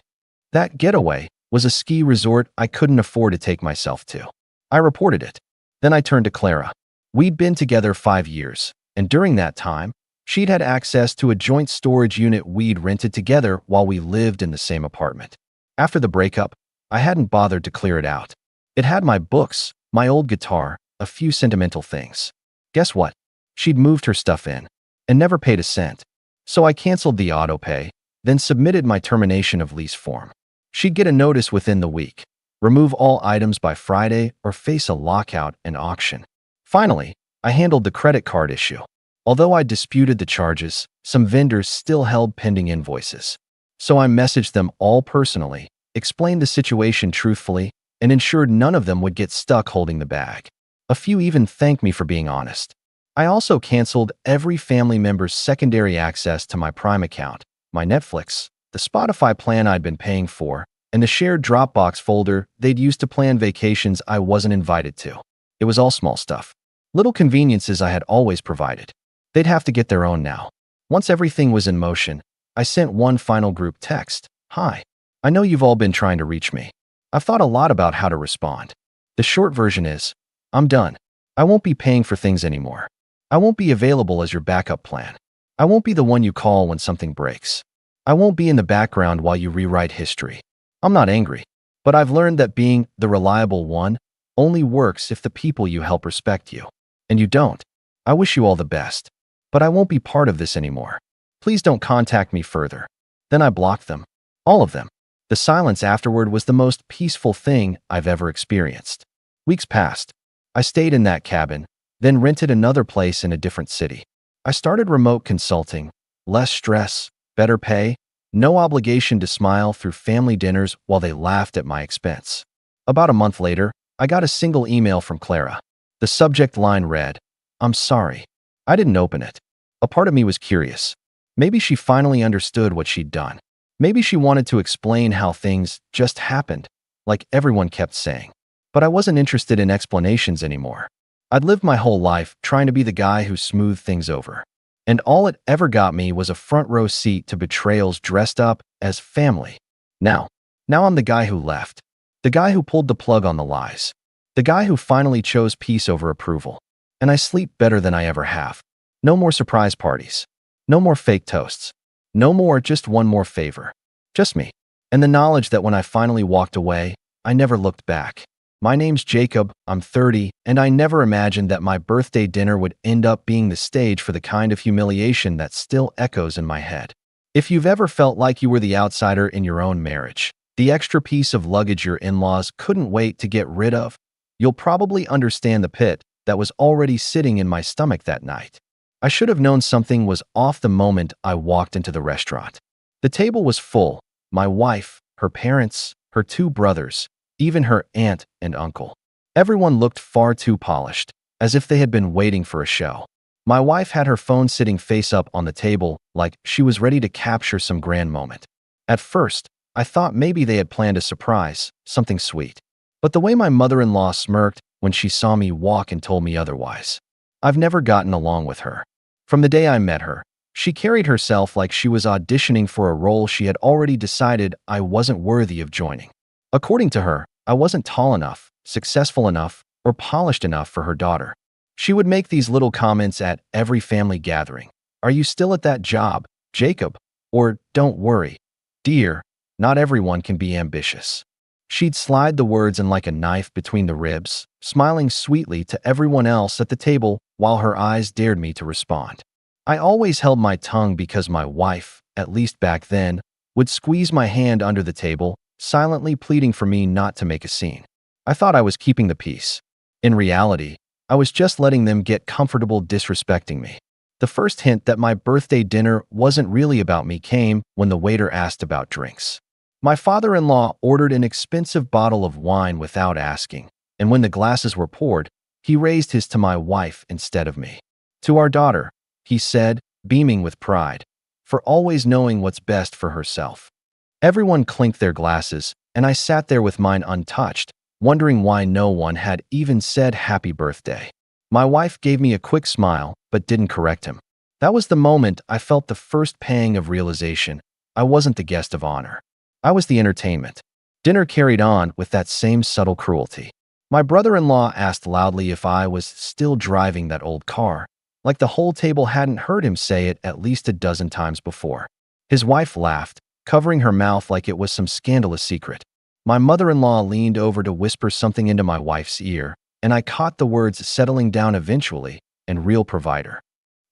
That getaway was a ski resort I couldn't afford to take myself to. I reported it. Then I turned to Clara. We'd been together 5 years, and during that time, she'd had access to a joint storage unit we'd rented together while we lived in the same apartment. After the breakup, I hadn't bothered to clear it out. It had my books, my old guitar, a few sentimental things. Guess what? She'd moved her stuff in, and never paid a cent. So I canceled the autopay, then submitted my termination of lease form. She'd get a notice within the week, remove all items by Friday, or face a lockout and auction. Finally, I handled the credit card issue. Although I disputed the charges, some vendors still held pending invoices. So I messaged them all personally, explained the situation truthfully, and ensured none of them would get stuck holding the bag. A few even thanked me for being honest. I also canceled every family member's secondary access to my Prime account, my Netflix, the Spotify plan I'd been paying for, and the shared Dropbox folder they'd used to plan vacations I wasn't invited to. It was all small stuff. Little conveniences I had always provided. They'd have to get their own now. Once everything was in motion, I sent one final group text. "Hi. I know you've all been trying to reach me. I've thought a lot about how to respond. The short version is, I'm done. I won't be paying for things anymore. I won't be available as your backup plan. I won't be the one you call when something breaks. I won't be in the background while you rewrite history. I'm not angry, but I've learned that being the reliable one only works if the people you help respect you. And you don't. I wish you all the best, but I won't be part of this anymore. Please don't contact me further." Then I blocked them. All of them. The silence afterward was the most peaceful thing I've ever experienced. Weeks passed. I stayed in that cabin, then rented another place in a different city. I started remote consulting, less stress, better pay, No obligation to smile through family dinners while they laughed at my expense. About a month later, I got a single email from Clara. The subject line read, "I'm sorry." I didn't open it. A part of me was curious. Maybe she finally understood what she'd done. Maybe she wanted to explain how things just happened, like everyone kept saying. But I wasn't interested in explanations anymore. I'd lived my whole life trying to be the guy who smoothed things over. And all it ever got me was a front row seat to betrayals dressed up as family. Now I'm the guy who left. The guy who pulled the plug on the lies. The guy who finally chose peace over approval. And I sleep better than I ever have. No more surprise parties. No more fake toasts. No more just one more favor. Just me. And the knowledge that when I finally walked away, I never looked back. My name's Jacob, I'm 30, and I never imagined that my birthday dinner would end up being the stage for the kind of humiliation that still echoes in my head. If you've ever felt like you were the outsider in your own marriage, the extra piece of luggage your in-laws couldn't wait to get rid of, you'll probably understand the pit that was already sitting in my stomach that night. I should have known something was off the moment I walked into the restaurant. The table was full. My wife, her parents, her two brothers, even her aunt and uncle. Everyone looked far too polished, as if they had been waiting for a show. My wife had her phone sitting face up on the table, like she was ready to capture some grand moment. At first, I thought maybe they had planned a surprise, something sweet. But the way my mother-in-law smirked when she saw me walk and told me otherwise. I've never gotten along with her. From the day I met her, she carried herself like she was auditioning for a role she had already decided I wasn't worthy of joining. According to her, I wasn't tall enough, successful enough, or polished enough for her daughter. She would make these little comments at every family gathering. "Are you still at that job, Jacob?" Or, "Don't worry, dear, not everyone can be ambitious." She'd slide the words in like a knife between the ribs, smiling sweetly to everyone else at the table while her eyes dared me to respond. I always held my tongue because my wife, at least back then, would squeeze my hand under the table, silently pleading for me not to make a scene. I thought I was keeping the peace. In reality, I was just letting them get comfortable disrespecting me. The first hint that my birthday dinner wasn't really about me came when the waiter asked about drinks. My father-in-law ordered an expensive bottle of wine without asking, and when the glasses were poured, he raised his to my wife instead of me. "To our daughter," he said, beaming with pride, for always knowing what's best for herself. Everyone clinked their glasses, and I sat there with mine untouched, wondering why no one had even said happy birthday. My wife gave me a quick smile, but didn't correct him. That was the moment I felt the first pang of realization. I wasn't the guest of honor. I was the entertainment. Dinner carried on with that same subtle cruelty. My brother-in-law asked loudly if I was still driving that old car, like the whole table hadn't heard him say it at least a dozen times before. His wife laughed, covering her mouth like it was some scandalous secret. My mother-in-law leaned over to whisper something into my wife's ear, and I caught the words "settling down eventually" and "real provider."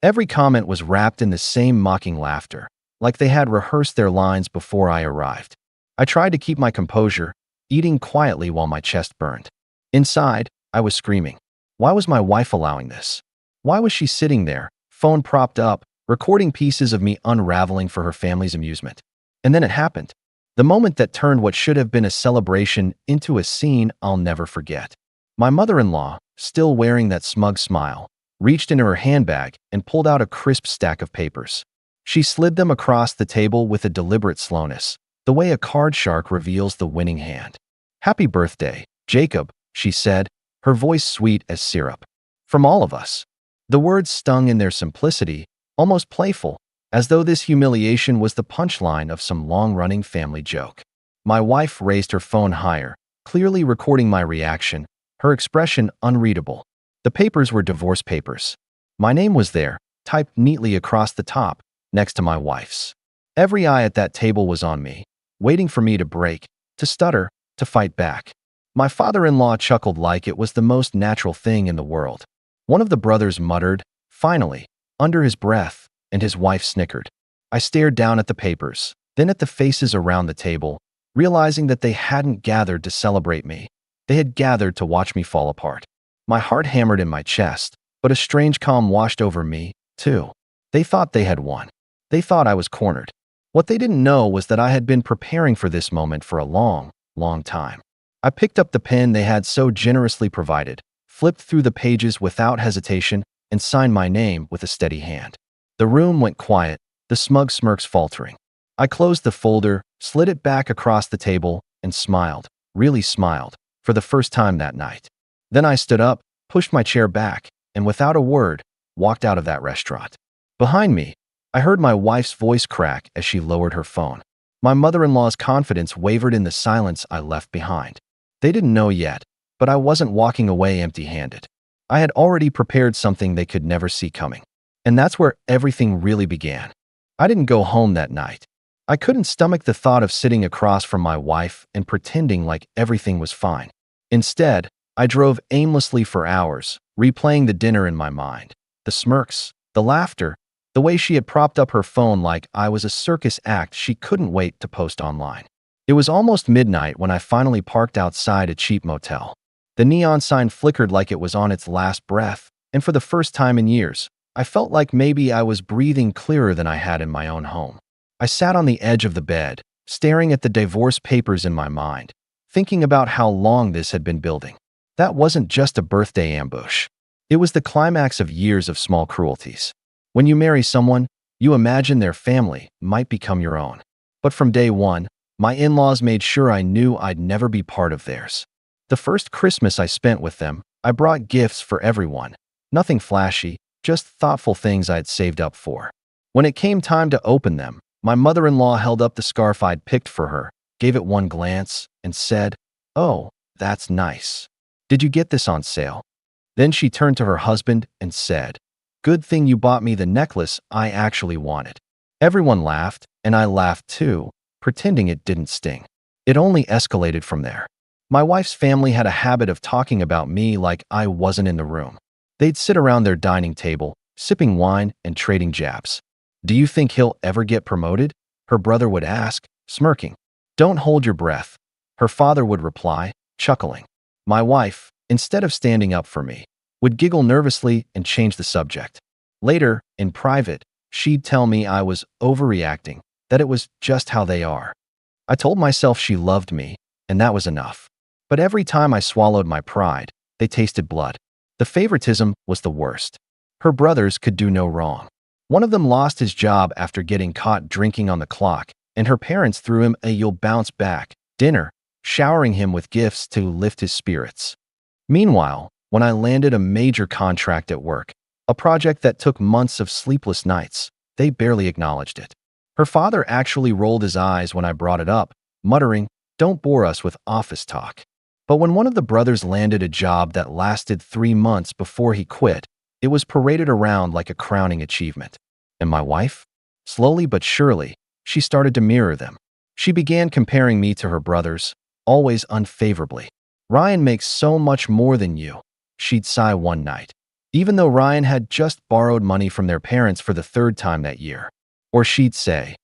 Every comment was wrapped in the same mocking laughter, like they had rehearsed their lines before I arrived. I tried to keep my composure, eating quietly while my chest burned. Inside, I was screaming. Why was my wife allowing this? Why was she sitting there, phone propped up, recording pieces of me unraveling for her family's amusement? And then it happened. The moment that turned what should have been a celebration into a scene I'll never forget. My mother-in-law, still wearing that smug smile, reached into her handbag and pulled out a crisp stack of papers. She slid them across the table with a deliberate slowness, the way a card shark reveals the winning hand. "Happy birthday, Jacob," she said, her voice sweet as syrup. "From all of us." The words stung in their simplicity, almost playful, as though this humiliation was the punchline of some long-running family joke. My wife raised her phone higher, clearly recording my reaction, her expression unreadable. The papers were divorce papers. My name was there, typed neatly across the top, next to my wife's. Every eye at that table was on me, waiting for me to break, to stutter, to fight back. My father-in-law chuckled like it was the most natural thing in the world. One of the brothers muttered, "Finally," under his breath, and his wife snickered. I stared down at the papers, then at the faces around the table, realizing that they hadn't gathered to celebrate me. They had gathered to watch me fall apart. My heart hammered in my chest, but a strange calm washed over me, too. They thought they had won. They thought I was cornered. What they didn't know was that I had been preparing for this moment for a long, long time. I picked up the pen they had so generously provided, flipped through the pages without hesitation, and signed my name with a steady hand. The room went quiet, the smug smirks faltering. I closed the folder, slid it back across the table, and smiled, really smiled, for the first time that night. Then I stood up, pushed my chair back, and without a word, walked out of that restaurant. Behind me, I heard my wife's voice crack as she lowered her phone. My mother-in-law's confidence wavered in the silence I left behind. They didn't know yet, but I wasn't walking away empty-handed. I had already prepared something they could never see coming. And that's where everything really began. I didn't go home that night. I couldn't stomach the thought of sitting across from my wife and pretending like everything was fine. Instead, I drove aimlessly for hours, replaying the dinner in my mind. The smirks, the laughter, the way she had propped up her phone like I was a circus act she couldn't wait to post online. It was almost midnight when I finally parked outside a cheap motel. The neon sign flickered like it was on its last breath, and for the first time in years, I felt like maybe I was breathing clearer than I had in my own home. I sat on the edge of the bed, staring at the divorce papers in my mind, thinking about how long this had been building. That wasn't just a birthday ambush. It was the climax of years of small cruelties. When you marry someone, you imagine their family might become your own. But from day one, my in-laws made sure I knew I'd never be part of theirs. The first Christmas I spent with them, I brought gifts for everyone. Nothing flashy, just thoughtful things I'd saved up for. When it came time to open them, my mother-in-law held up the scarf I'd picked for her, gave it one glance, and said, "Oh, that's nice. Did you get this on sale?" Then she turned to her husband and said, "Good thing you bought me the necklace I actually wanted." Everyone laughed, and I laughed too, pretending it didn't sting. It only escalated from there. My wife's family had a habit of talking about me like I wasn't in the room. They'd sit around their dining table, sipping wine and trading jabs. "Do you think he'll ever get promoted?" her brother would ask, smirking. "Don't hold your breath," her father would reply, chuckling. My wife, instead of standing up for me, would giggle nervously and change the subject. Later, in private, she'd tell me I was overreacting, that it was just how they are. I told myself she loved me, and that was enough. But every time I swallowed my pride, they tasted blood. The favoritism was the worst. Her brothers could do no wrong. One of them lost his job after getting caught drinking on the clock, and her parents threw him a "you'll bounce back" dinner, showering him with gifts to lift his spirits. Meanwhile, when I landed a major contract at work, a project that took months of sleepless nights, they barely acknowledged it. Her father actually rolled his eyes when I brought it up, muttering, "Don't bore us with office talk." But when one of the brothers landed a job that lasted 3 months before he quit, it was paraded around like a crowning achievement. And my wife? Slowly but surely, she started to mirror them. She began comparing me to her brothers, always unfavorably. "Ryan makes so much more than you," she'd sigh one night, even though Ryan had just borrowed money from their parents for the 3rd time that year. Or she'd say,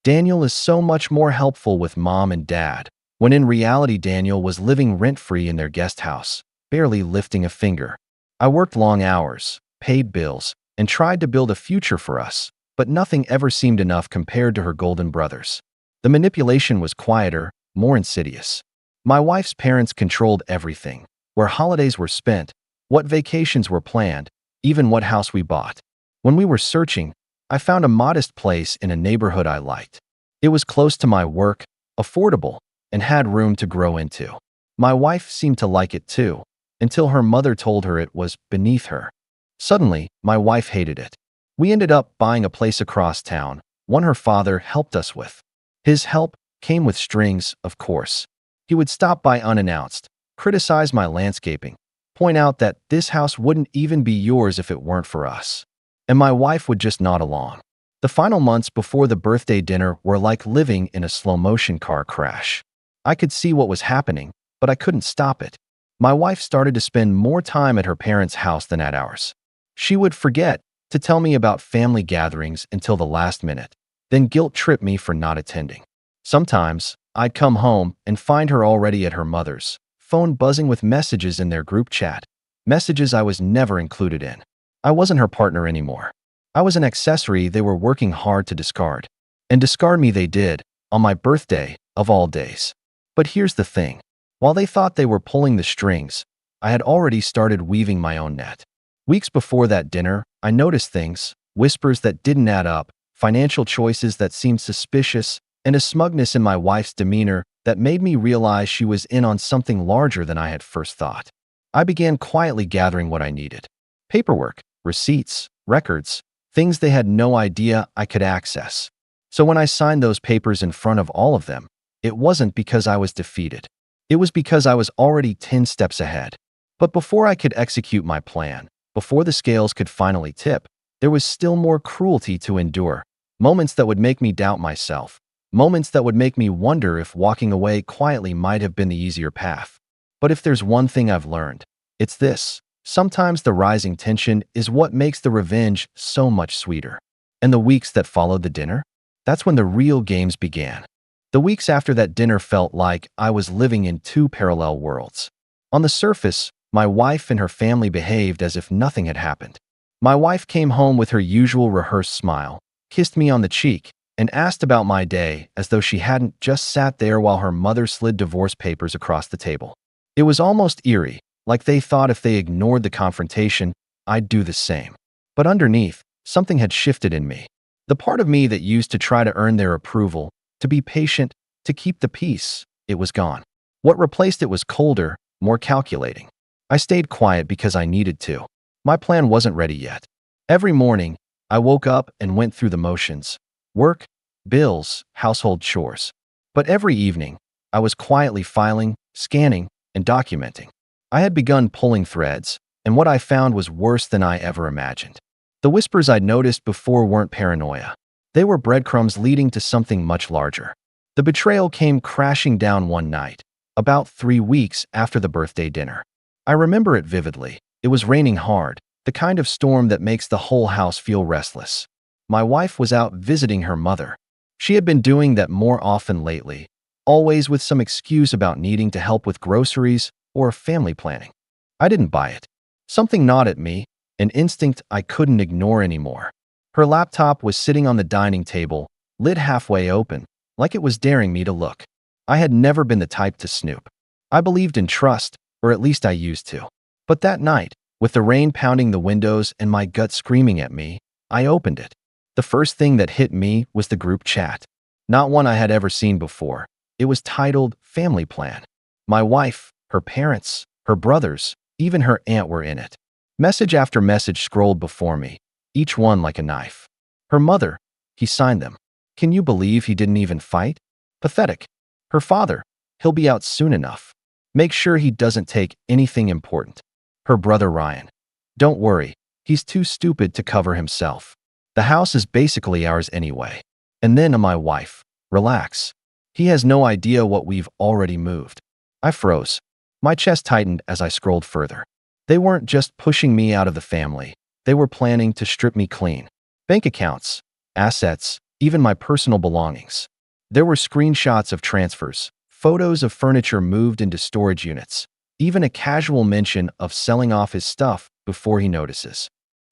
"Daniel is so much more helpful with mom and dad," when in reality Daniel was living rent-free in their guest house, barely lifting a finger. I worked long hours, paid bills, and tried to build a future for us, but nothing ever seemed enough compared to her golden brothers. The manipulation was quieter, more insidious. My wife's parents controlled everything, where holidays were spent, what vacations were planned, even what house we bought. When we were searching, I found a modest place in a neighborhood I liked. It was close to my work, affordable, and had room to grow into. My wife seemed to like it too, until her mother told her it was beneath her. Suddenly, my wife hated it. We ended up buying a place across town, one her father helped us with. His help came with strings, of course. He would stop by unannounced, criticize my landscaping, point out that this house wouldn't even be yours if it weren't for us. And my wife would just nod along. The final months before the birthday dinner were like living in a slow-motion car crash. I could see what was happening, but I couldn't stop it. My wife started to spend more time at her parents' house than at ours. She would forget to tell me about family gatherings until the last minute, then guilt-trip me for not attending. Sometimes, I'd come home and find her already at her mother's, phone buzzing with messages in their group chat, messages I was never included in. I wasn't her partner anymore. I was an accessory they were working hard to discard. And discard me they did, on my birthday, of all days. But here's the thing. While they thought they were pulling the strings, I had already started weaving my own net. Weeks before that dinner, I noticed things, whispers that didn't add up, financial choices that seemed suspicious, and a smugness in my wife's demeanor that made me realize she was in on something larger than I had first thought. I began quietly gathering what I needed. Paperwork, receipts, records, things they had no idea I could access. So when I signed those papers in front of all of them, it wasn't because I was defeated. It was because I was already 10 steps ahead. But before I could execute my plan, before the scales could finally tip, there was still more cruelty to endure, moments that would make me doubt myself, moments that would make me wonder if walking away quietly might have been the easier path. But if there's one thing I've learned, it's this. Sometimes the rising tension is what makes the revenge so much sweeter. And the weeks that followed the dinner? That's when the real games began. The weeks after that dinner felt like I was living in two parallel worlds. On the surface, my wife and her family behaved as if nothing had happened. My wife came home with her usual rehearsed smile, kissed me on the cheek, and asked about my day as though she hadn't just sat there while her mother slid divorce papers across the table. It was almost eerie, like they thought if they ignored the confrontation, I'd do the same. But underneath, something had shifted in me. The part of me that used to try to earn their approval, to be patient, to keep the peace, it was gone. What replaced it was colder, more calculating. I stayed quiet because I needed to. My plan wasn't ready yet. Every morning, I woke up and went through the motions. Work, bills, household chores. But every evening, I was quietly filing, scanning, and documenting. I had begun pulling threads, and what I found was worse than I ever imagined. The whispers I'd noticed before weren't paranoia. They were breadcrumbs leading to something much larger. The betrayal came crashing down one night, about 3 weeks after the birthday dinner. I remember it vividly. It was raining hard, the kind of storm that makes the whole house feel restless. My wife was out visiting her mother. She had been doing that more often lately, always with some excuse about needing to help with groceries or family planning. I didn't buy it. Something gnawed at me, an instinct I couldn't ignore anymore. Her laptop was sitting on the dining table, lid halfway open, like it was daring me to look. I had never been the type to snoop. I believed in trust, or at least I used to. But that night, with the rain pounding the windows and my gut screaming at me, I opened it. The first thing that hit me was the group chat. Not one I had ever seen before. It was titled Family Plan. My wife, her parents, her brothers, even her aunt were in it. Message after message scrolled before me, each one like a knife. Her mother, he signed them. Can you believe he didn't even fight? Pathetic. Her father, he'll be out soon enough. Make sure he doesn't take anything important. Her brother Ryan. Don't worry, he's too stupid to cover himself. The house is basically ours anyway. And then to my wife, relax. He has no idea what we've already moved. I froze. My chest tightened as I scrolled further. They weren't just pushing me out of the family. They were planning to strip me clean. Bank accounts, assets, even my personal belongings. There were screenshots of transfers, photos of furniture moved into storage units, even a casual mention of selling off his stuff before he notices.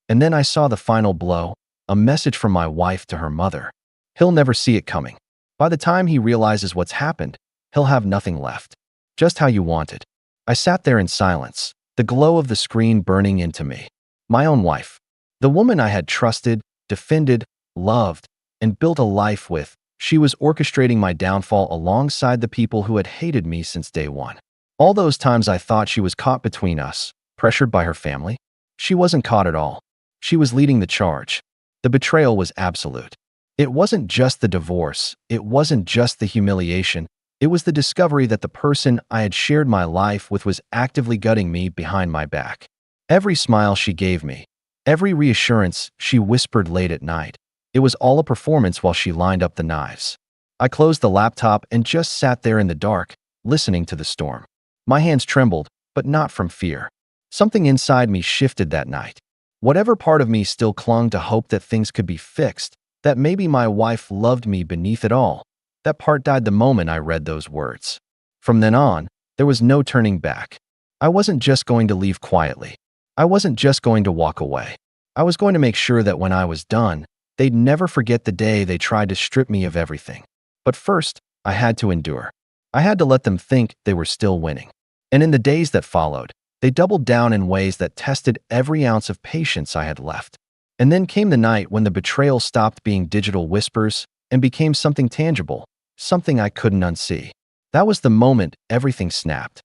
And then I saw the final blow, a message from my wife to her mother. He'll never see it coming. By the time he realizes what's happened, he'll have nothing left. Just how you want it. I sat there in silence, the glow of the screen burning into me. My own wife. The woman I had trusted, defended, loved, and built a life with. She was orchestrating my downfall alongside the people who had hated me since day one. All those times I thought she was caught between us, pressured by her family. She wasn't caught at all. She was leading the charge. The betrayal was absolute. It wasn't just the divorce. It wasn't just the humiliation. It was the discovery that the person I had shared my life with was actively gutting me behind my back. Every smile she gave me, every reassurance she whispered late at night, it was all a performance while she lined up the knives. I closed the laptop and just sat there in the dark, listening to the storm. My hands trembled, but not from fear. Something inside me shifted that night. Whatever part of me still clung to hope that things could be fixed, that maybe my wife loved me beneath it all, that part died the moment I read those words. From then on, there was no turning back. I wasn't just going to leave quietly. I wasn't just going to walk away. I was going to make sure that when I was done, They'd never forget the day they tried to strip me of everything. But first, I had to endure. I had to let them think they were still winning. And in the days that followed, they doubled down in ways that tested every ounce of patience I had left. And then came the night when the betrayal stopped being digital whispers and became something tangible, something I couldn't unsee. That was the moment everything snapped.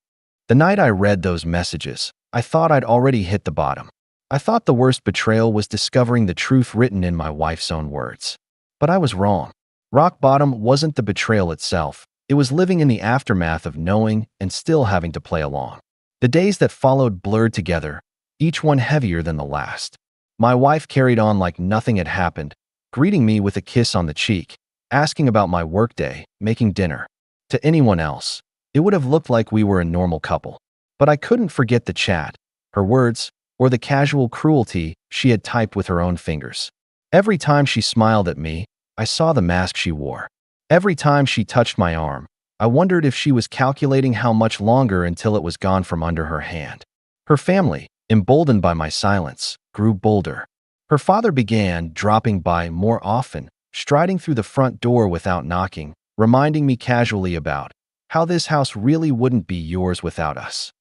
The night I read those messages, I thought I'd already hit the bottom. I thought the worst betrayal was discovering the truth written in my wife's own words. But I was wrong. Rock bottom wasn't the betrayal itself. It was living in the aftermath of knowing and still having to play along. The days that followed blurred together, each one heavier than the last. My wife carried on like nothing had happened, greeting me with a kiss on the cheek, asking about my workday, making dinner. To anyone else, it would have looked like we were a normal couple. But I couldn't forget the chat, her words, or the casual cruelty she had typed with her own fingers. Every time she smiled at me, I saw the mask she wore. Every time she touched my arm, I wondered if she was calculating how much longer until it was gone from under her hand. Her family, emboldened by my silence, grew bolder. Her father began dropping by more often, striding through the front door without knocking, reminding me casually about how this house really wouldn't be yours without us.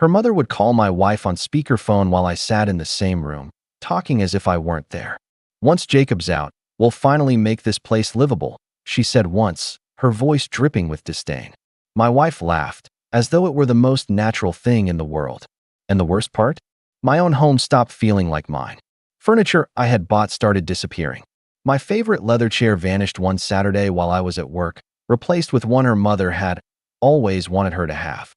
Her mother would call my wife on speakerphone while I sat in the same room, talking as if I weren't there. "Once Jacob's out, we'll finally make this place livable," she said once, her voice dripping with disdain. My wife laughed, as though it were the most natural thing in the world. And the worst part? My own home stopped feeling like mine. Furniture I had bought started disappearing. My favorite leather chair vanished one Saturday while I was at work, replaced with one her mother had always wanted her to have.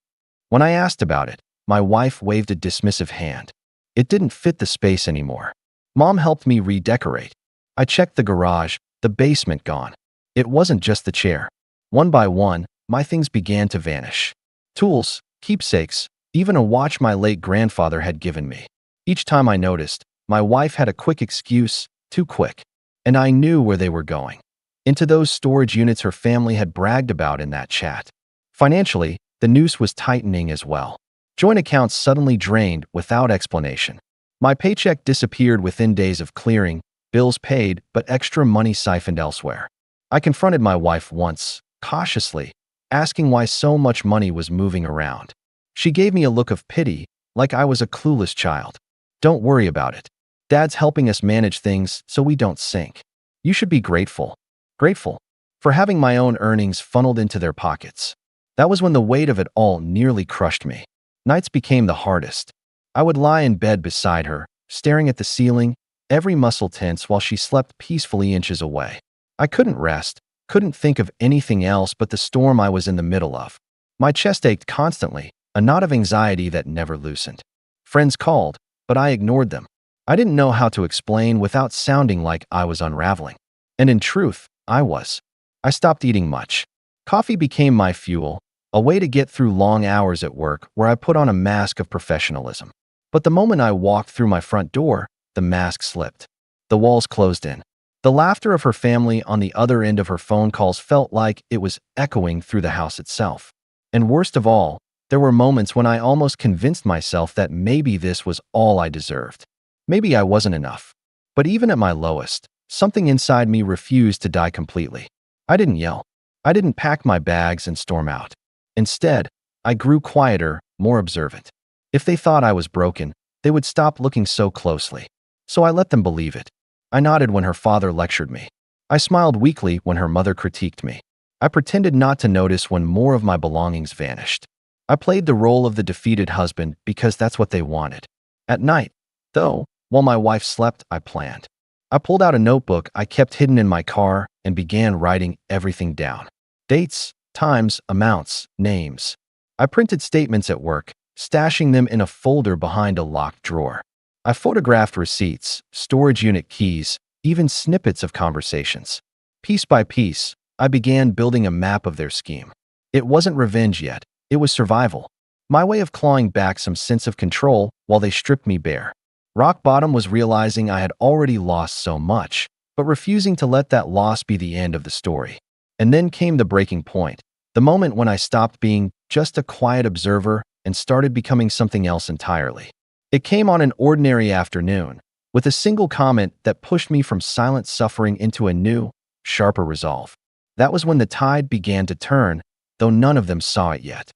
When I asked about it, my wife waved a dismissive hand. It didn't fit the space anymore. Mom helped me redecorate. I checked the garage, the basement gone. It wasn't just the chair. One by one, my things began to vanish. Tools, keepsakes, even a watch my late grandfather had given me. Each time I noticed, my wife had a quick excuse, too quick. And I knew where they were going. Into those storage units her family had bragged about in that chat. Financially, the noose was tightening as well. Joint accounts suddenly drained without explanation. My paycheck disappeared within days of clearing, bills paid, but extra money siphoned elsewhere. I confronted my wife once, cautiously, asking why so much money was moving around. She gave me a look of pity, like I was a clueless child. "Don't worry about it. Dad's helping us manage things so we don't sink. You should be grateful." Grateful for having my own earnings funneled into their pockets. That was when the weight of it all nearly crushed me. Nights became the hardest. I would lie in bed beside her, staring at the ceiling, every muscle tense while she slept peacefully inches away. I couldn't rest, couldn't think of anything else but the storm I was in the middle of. My chest ached constantly, a knot of anxiety that never loosened. Friends called, but I ignored them. I didn't know how to explain without sounding like I was unraveling. And in truth, I was. I stopped eating much. Coffee became my fuel, a way to get through long hours at work where I put on a mask of professionalism. But the moment I walked through my front door, the mask slipped. The walls closed in. The laughter of her family on the other end of her phone calls felt like it was echoing through the house itself. And worst of all, there were moments when I almost convinced myself that maybe this was all I deserved. Maybe I wasn't enough. But even at my lowest, something inside me refused to die completely. I didn't yell. I didn't pack my bags and storm out. Instead, I grew quieter, more observant. If they thought I was broken, they would stop looking so closely. So I let them believe it. I nodded when her father lectured me. I smiled weakly when her mother critiqued me. I pretended not to notice when more of my belongings vanished. I played the role of the defeated husband because that's what they wanted. At night, though, while my wife slept, I planned. I pulled out a notebook I kept hidden in my car and began writing everything down. Dates, times, amounts, names. I printed statements at work, stashing them in a folder behind a locked drawer. I photographed receipts, storage unit keys, even snippets of conversations. Piece by piece, I began building a map of their scheme. It wasn't revenge yet, it was survival. My way of clawing back some sense of control while they stripped me bare. Rock bottom was realizing I had already lost so much, but refusing to let that loss be the end of the story. And then came the breaking point, the moment when I stopped being just a quiet observer and started becoming something else entirely. It came on an ordinary afternoon, with a single comment that pushed me from silent suffering into a new, sharper resolve. That was when the tide began to turn, though none of them saw it yet.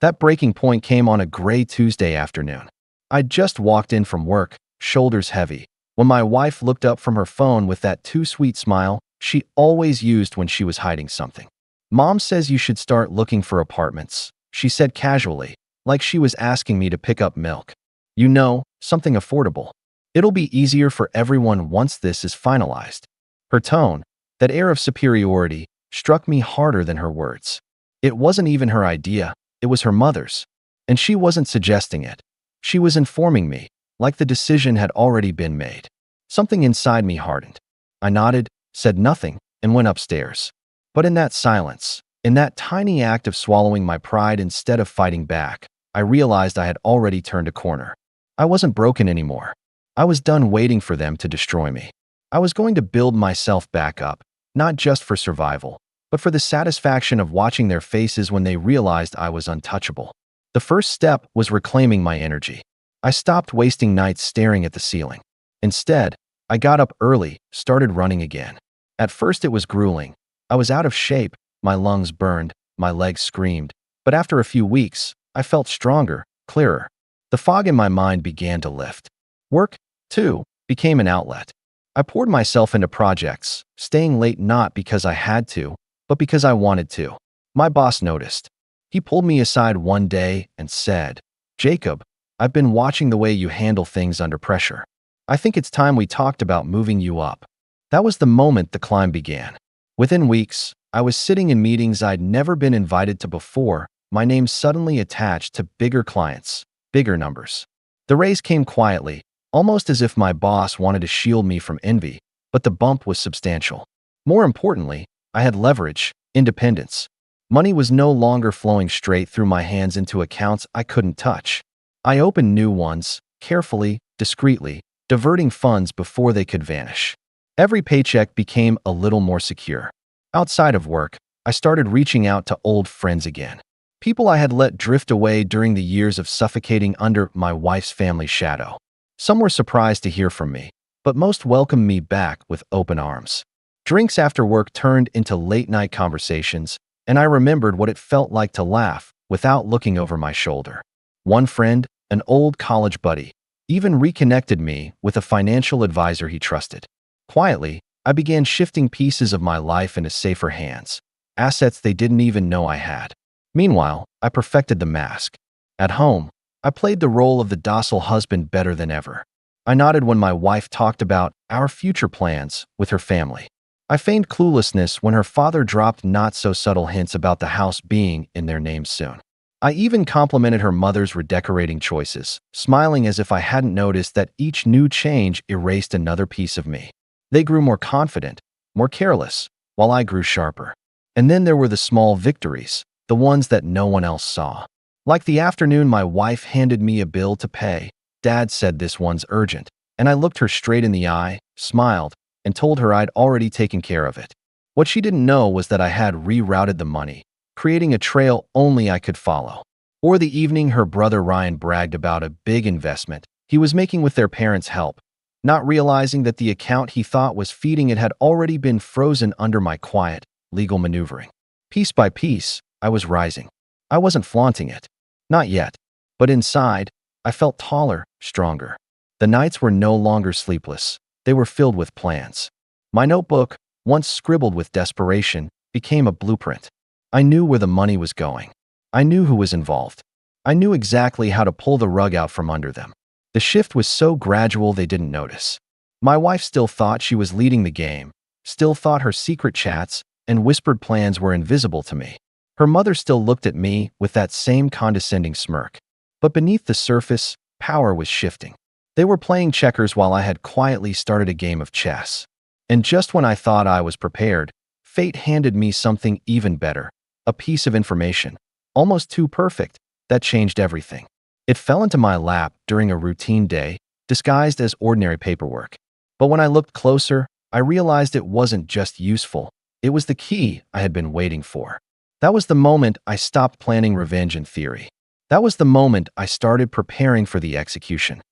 That breaking point came on a gray Tuesday afternoon. I'd just walked in from work, shoulders heavy, when my wife looked up from her phone with that too sweet smile she always used when she was hiding something. "Mom says you should start looking for apartments," she said casually, like she was asking me to pick up milk. "You know, something affordable. It'll be easier for everyone once this is finalized." Her tone, that air of superiority, struck me harder than her words. It wasn't even her idea, it was her mother's. And she wasn't suggesting it. She was informing me, like the decision had already been made. Something inside me hardened. I nodded, said nothing, and went upstairs. But in that silence, in that tiny act of swallowing my pride instead of fighting back, I realized I had already turned a corner. I wasn't broken anymore. I was done waiting for them to destroy me. I was going to build myself back up, not just for survival, but for the satisfaction of watching their faces when they realized I was untouchable. The first step was reclaiming my energy. I stopped wasting nights staring at the ceiling. Instead, I got up early, started running again. At first it was grueling. I was out of shape, my lungs burned, my legs screamed. But after a few weeks, I felt stronger, clearer. The fog in my mind began to lift. Work, too, became an outlet. I poured myself into projects, staying late not because I had to, but because I wanted to. My boss noticed. He pulled me aside one day and said, "Jacob, I've been watching the way you handle things under pressure. I think it's time we talked about moving you up." That was the moment the climb began. Within weeks, I was sitting in meetings I'd never been invited to before, my name suddenly attached to bigger clients, bigger numbers. The raise came quietly, almost as if my boss wanted to shield me from envy, but the bump was substantial. More importantly, I had leverage, independence. Money was no longer flowing straight through my hands into accounts I couldn't touch. I opened new ones, carefully, discreetly, diverting funds before they could vanish. Every paycheck became a little more secure. Outside of work, I started reaching out to old friends again. People I had let drift away during the years of suffocating under my wife's family shadow. Some were surprised to hear from me, but most welcomed me back with open arms. Drinks after work turned into late-night conversations, and I remembered what it felt like to laugh without looking over my shoulder. One friend, an old college buddy, even reconnected me with a financial advisor he trusted. Quietly, I began shifting pieces of my life into safer hands, assets they didn't even know I had. Meanwhile, I perfected the mask. At home, I played the role of the docile husband better than ever. I nodded when my wife talked about our future plans with her family. I feigned cluelessness when her father dropped not-so-subtle hints about the house being in their names soon. I even complimented her mother's redecorating choices, smiling as if I hadn't noticed that each new change erased another piece of me. They grew more confident, more careless, while I grew sharper. And then there were the small victories, the ones that no one else saw. Like the afternoon my wife handed me a bill to pay. "Dad said this one's urgent," and I looked her straight in the eye, smiled, and told her I'd already taken care of it. What she didn't know was that I had rerouted the money, creating a trail only I could follow. Or the evening her brother Ryan bragged about a big investment he was making with their parents' help, not realizing that the account he thought was feeding it had already been frozen under my quiet, legal maneuvering. Piece by piece, I was rising. I wasn't flaunting it. Not yet. But inside, I felt taller, stronger. The nights were no longer sleepless. They were filled with plans. My notebook, once scribbled with desperation, became a blueprint. I knew where the money was going. I knew who was involved. I knew exactly how to pull the rug out from under them. The shift was so gradual they didn't notice. My wife still thought she was leading the game, still thought her secret chats and whispered plans were invisible to me. Her mother still looked at me with that same condescending smirk. But beneath the surface, power was shifting. They were playing checkers while I had quietly started a game of chess. And just when I thought I was prepared, fate handed me something even better, a piece of information, almost too perfect, that changed everything. It fell into my lap during a routine day, disguised as ordinary paperwork. But when I looked closer, I realized it wasn't just useful, it was the key I had been waiting for. That was the moment I stopped planning revenge in theory. That was the moment I started preparing for the execution.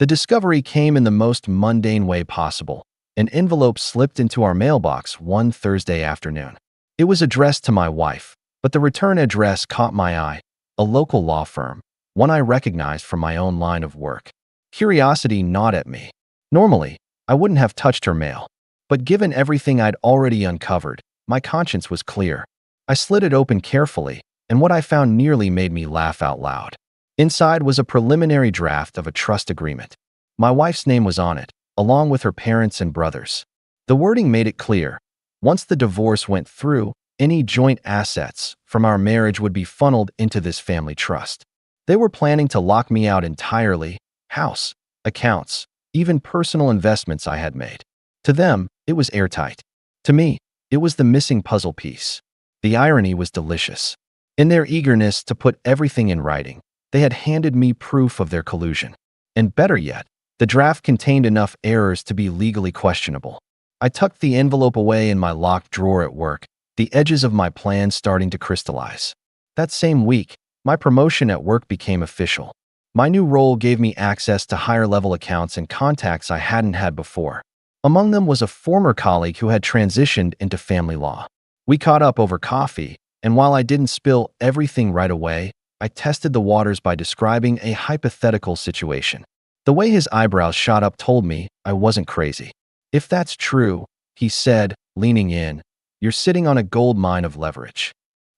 The discovery came in the most mundane way possible. An envelope slipped into our mailbox one Thursday afternoon. It was addressed to my wife, but the return address caught my eye, a local law firm, one I recognized from my own line of work. Curiosity gnawed at me. Normally, I wouldn't have touched her mail, but given everything I'd already uncovered, my conscience was clear. I slid it open carefully, and what I found nearly made me laugh out loud. Inside was a preliminary draft of a trust agreement. My wife's name was on it, along with her parents and brothers. The wording made it clear. Once the divorce went through, any joint assets from our marriage would be funneled into this family trust. They were planning to lock me out entirely, house, accounts, even personal investments I had made. To them, it was airtight. To me, it was the missing puzzle piece. The irony was delicious. In their eagerness to put everything in writing, they had handed me proof of their collusion. And better yet, the draft contained enough errors to be legally questionable. I tucked the envelope away in my locked drawer at work, the edges of my plan starting to crystallize. That same week, my promotion at work became official. My new role gave me access to higher-level accounts and contacts I hadn't had before. Among them was a former colleague who had transitioned into family law. We caught up over coffee, and while I didn't spill everything right away, I tested the waters by describing a hypothetical situation. The way his eyebrows shot up told me I wasn't crazy. "If that's true," he said, leaning in, "you're sitting on a gold mine of leverage."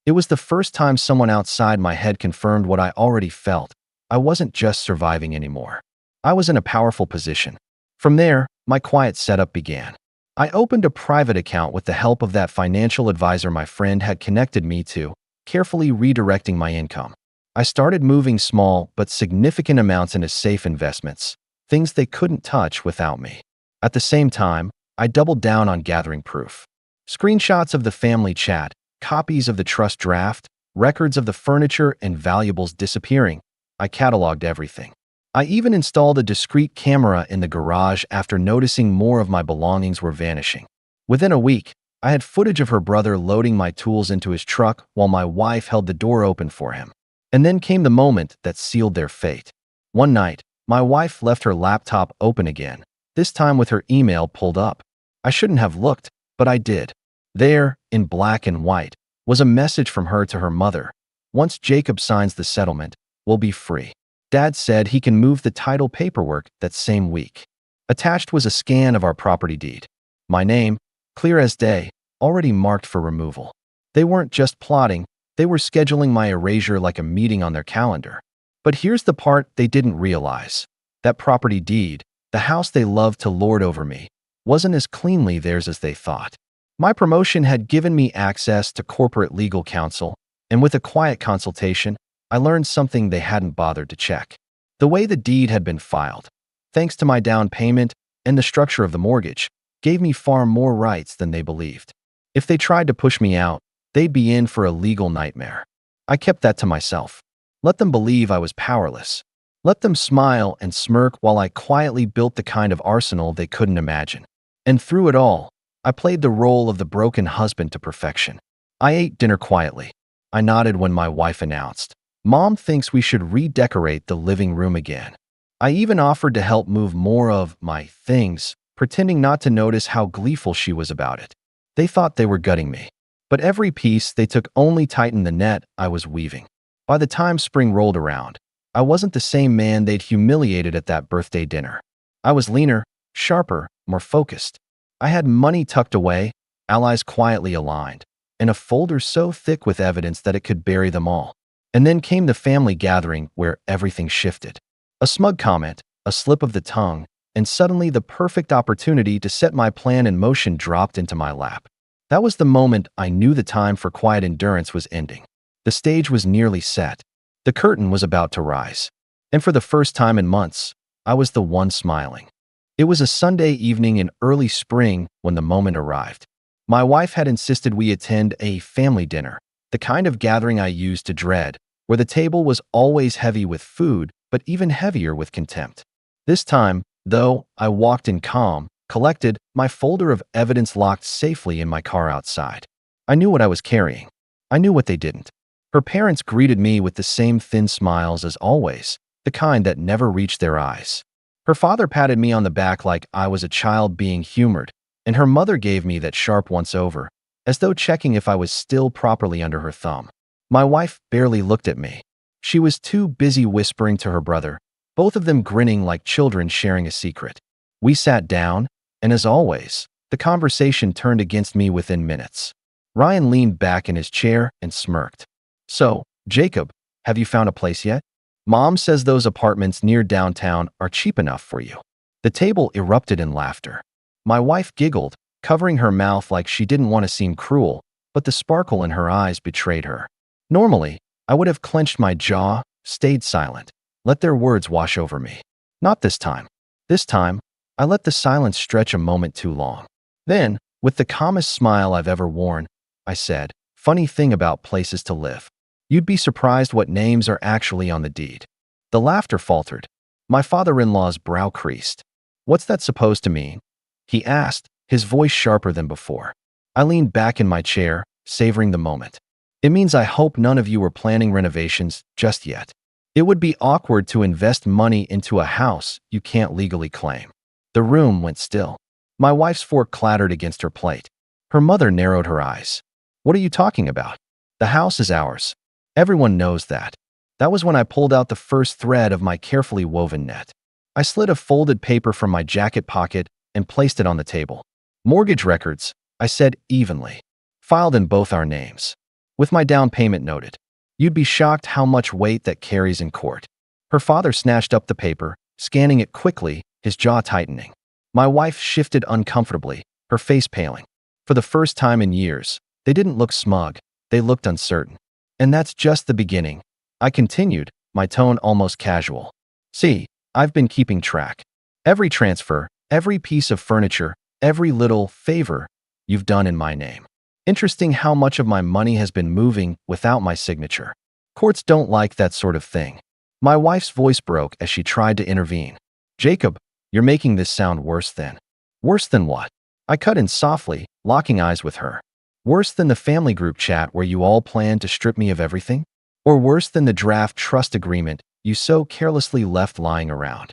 It was the first time someone outside my head confirmed what I already felt. I wasn't just surviving anymore. I was in a powerful position. From there, my quiet setup began. I opened a private account with the help of that financial advisor my friend had connected me to, carefully redirecting my income. I started moving small but significant amounts into safe investments, things they couldn't touch without me. At the same time, I doubled down on gathering proof. Screenshots of the family chat, copies of the trust draft, records of the furniture and valuables disappearing. I cataloged everything. I even installed a discreet camera in the garage after noticing more of my belongings were vanishing. Within a week, I had footage of her brother loading my tools into his truck while my wife held the door open for him. And then came the moment that sealed their fate. One night, my wife left her laptop open again, this time with her email pulled up. I shouldn't have looked, but I did. There, in black and white, was a message from her to her mother. "Once Jacob signs the settlement, we'll be free. Dad said he can move the title paperwork that same week." Attached was a scan of our property deed. My name, clear as day, already marked for removal. They weren't just plotting, they were scheduling my erasure like a meeting on their calendar. But here's the part they didn't realize. That property deed, the house they loved to lord over me, wasn't as cleanly theirs as they thought. My promotion had given me access to corporate legal counsel, and with a quiet consultation, I learned something they hadn't bothered to check. The way the deed had been filed, thanks to my down payment and the structure of the mortgage, gave me far more rights than they believed. If they tried to push me out, they'd be in for a legal nightmare. I kept that to myself. Let them believe I was powerless. Let them smile and smirk while I quietly built the kind of arsenal they couldn't imagine. And through it all, I played the role of the broken husband to perfection. I ate dinner quietly. I nodded when my wife announced, "Mom thinks we should redecorate the living room again." I even offered to help move more of my things, pretending not to notice how gleeful she was about it. They thought they were gutting me. But every piece they took only tightened the net I was weaving. By the time spring rolled around, I wasn't the same man they'd humiliated at that birthday dinner. I was leaner, sharper, more focused. I had money tucked away, allies quietly aligned, and a folder so thick with evidence that it could bury them all. And then came the family gathering where everything shifted. A smug comment, a slip of the tongue, and suddenly the perfect opportunity to set my plan in motion dropped into my lap. That was the moment I knew the time for quiet endurance was ending. The stage was nearly set. The curtain was about to rise. And for the first time in months, I was the one smiling. It was a Sunday evening in early spring when the moment arrived. My wife had insisted we attend a family dinner, the kind of gathering I used to dread, where the table was always heavy with food, but even heavier with contempt. This time, though, I walked in calm, collected, my folder of evidence locked safely in my car outside. I knew what I was carrying. I knew what they didn't. Her parents greeted me with the same thin smiles as always, the kind that never reached their eyes. Her father patted me on the back like I was a child being humored, and her mother gave me that sharp once-over, as though checking if I was still properly under her thumb. My wife barely looked at me. She was too busy whispering to her brother, both of them grinning like children sharing a secret. We sat down, and as always, the conversation turned against me within minutes. Ryan leaned back in his chair and smirked. "So, Jacob, have you found a place yet? Mom says those apartments near downtown are cheap enough for you." The table erupted in laughter. My wife giggled, covering her mouth like she didn't want to seem cruel, but the sparkle in her eyes betrayed her. Normally, I would have clenched my jaw, stayed silent, let their words wash over me. Not this time. This time, I let the silence stretch a moment too long. Then, with the calmest smile I've ever worn, I said, "Funny thing about places to live. You'd be surprised what names are actually on the deed." The laughter faltered. My father-in-law's brow creased. "What's that supposed to mean?" he asked, his voice sharper than before. I leaned back in my chair, savoring the moment. "It means I hope none of you are planning renovations just yet. It would be awkward to invest money into a house you can't legally claim." The room went still. My wife's fork clattered against her plate. Her mother narrowed her eyes. "What are you talking about? The house is ours. Everyone knows that." That was when I pulled out the first thread of my carefully woven net. I slid a folded paper from my jacket pocket and placed it on the table. "Mortgage records," I said evenly, "filed in both our names, with my down payment noted. You'd be shocked how much weight that carries in court." Her father snatched up the paper, scanning it quickly, his jaw tightening. My wife shifted uncomfortably, her face paling. For the first time in years, they didn't look smug, they looked uncertain. "And that's just the beginning," I continued, my tone almost casual. "See, I've been keeping track. Every transfer, every piece of furniture, every little favor you've done in my name. Interesting how much of my money has been moving without my signature. Courts don't like that sort of thing." My wife's voice broke as she tried to intervene. "Jacob, you're making this sound worse than." "Worse than what?" I cut in softly, locking eyes with her. "Worse than the family group chat where you all planned to strip me of everything? Or worse than the draft trust agreement you so carelessly left lying around?"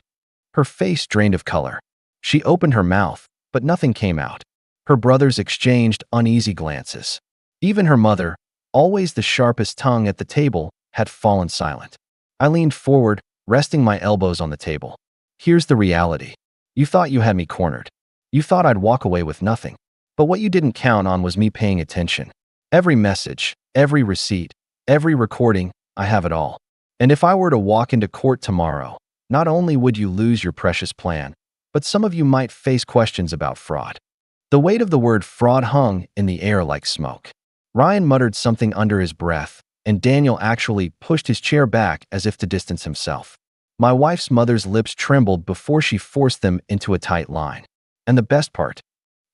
Her face drained of color. She opened her mouth, but nothing came out. Her brothers exchanged uneasy glances. Even her mother, always the sharpest tongue at the table, had fallen silent. I leaned forward, resting my elbows on the table. "Here's the reality. You thought you had me cornered. You thought I'd walk away with nothing. But what you didn't count on was me paying attention. Every message, every receipt, every recording, I have it all. And if I were to walk into court tomorrow, not only would you lose your precious plan, but some of you might face questions about fraud." The weight of the word fraud hung in the air like smoke. Ryan muttered something under his breath, and Daniel actually pushed his chair back as if to distance himself. My wife's mother's lips trembled before she forced them into a tight line. "And the best part,"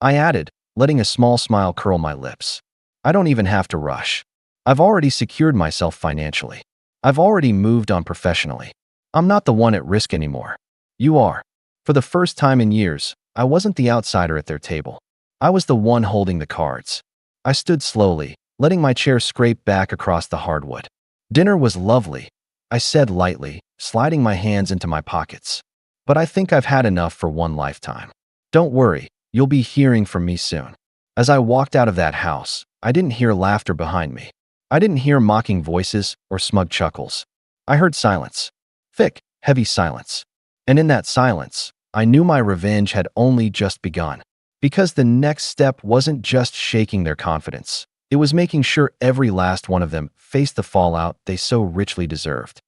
I added, letting a small smile curl my lips, "I don't even have to rush. I've already secured myself financially. I've already moved on professionally. I'm not the one at risk anymore. You are." For the first time in years, I wasn't the outsider at their table. I was the one holding the cards. I stood slowly, letting my chair scrape back across the hardwood. "Dinner was lovely," I said lightly, sliding my hands into my pockets. "But I think I've had enough for one lifetime. Don't worry, you'll be hearing from me soon." As I walked out of that house, I didn't hear laughter behind me. I didn't hear mocking voices or smug chuckles. I heard silence. Thick, heavy silence. And in that silence, I knew my revenge had only just begun. Because the next step wasn't just shaking their confidence. It was making sure every last one of them faced the fallout they so richly deserved.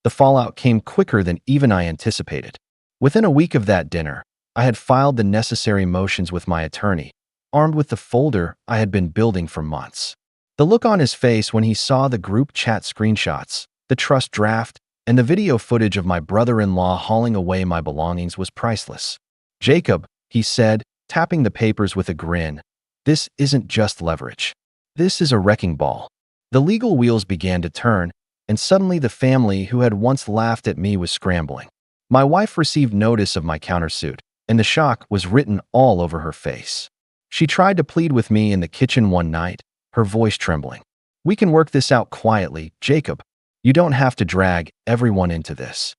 The fallout came quicker than even I anticipated. Within a week of that dinner, I had filed the necessary motions with my attorney, armed with the folder I had been building for months. The look on his face when he saw the group chat screenshots, the trust draft, and the video footage of my brother-in-law hauling away my belongings was priceless. "Jacob," he said, tapping the papers with a grin, "this isn't just leverage. This is a wrecking ball." The legal wheels began to turn, and suddenly the family who had once laughed at me was scrambling. My wife received notice of my countersuit, and the shock was written all over her face. She tried to plead with me in the kitchen one night, her voice trembling. "We can work this out quietly, Jacob. You don't have to drag everyone into this."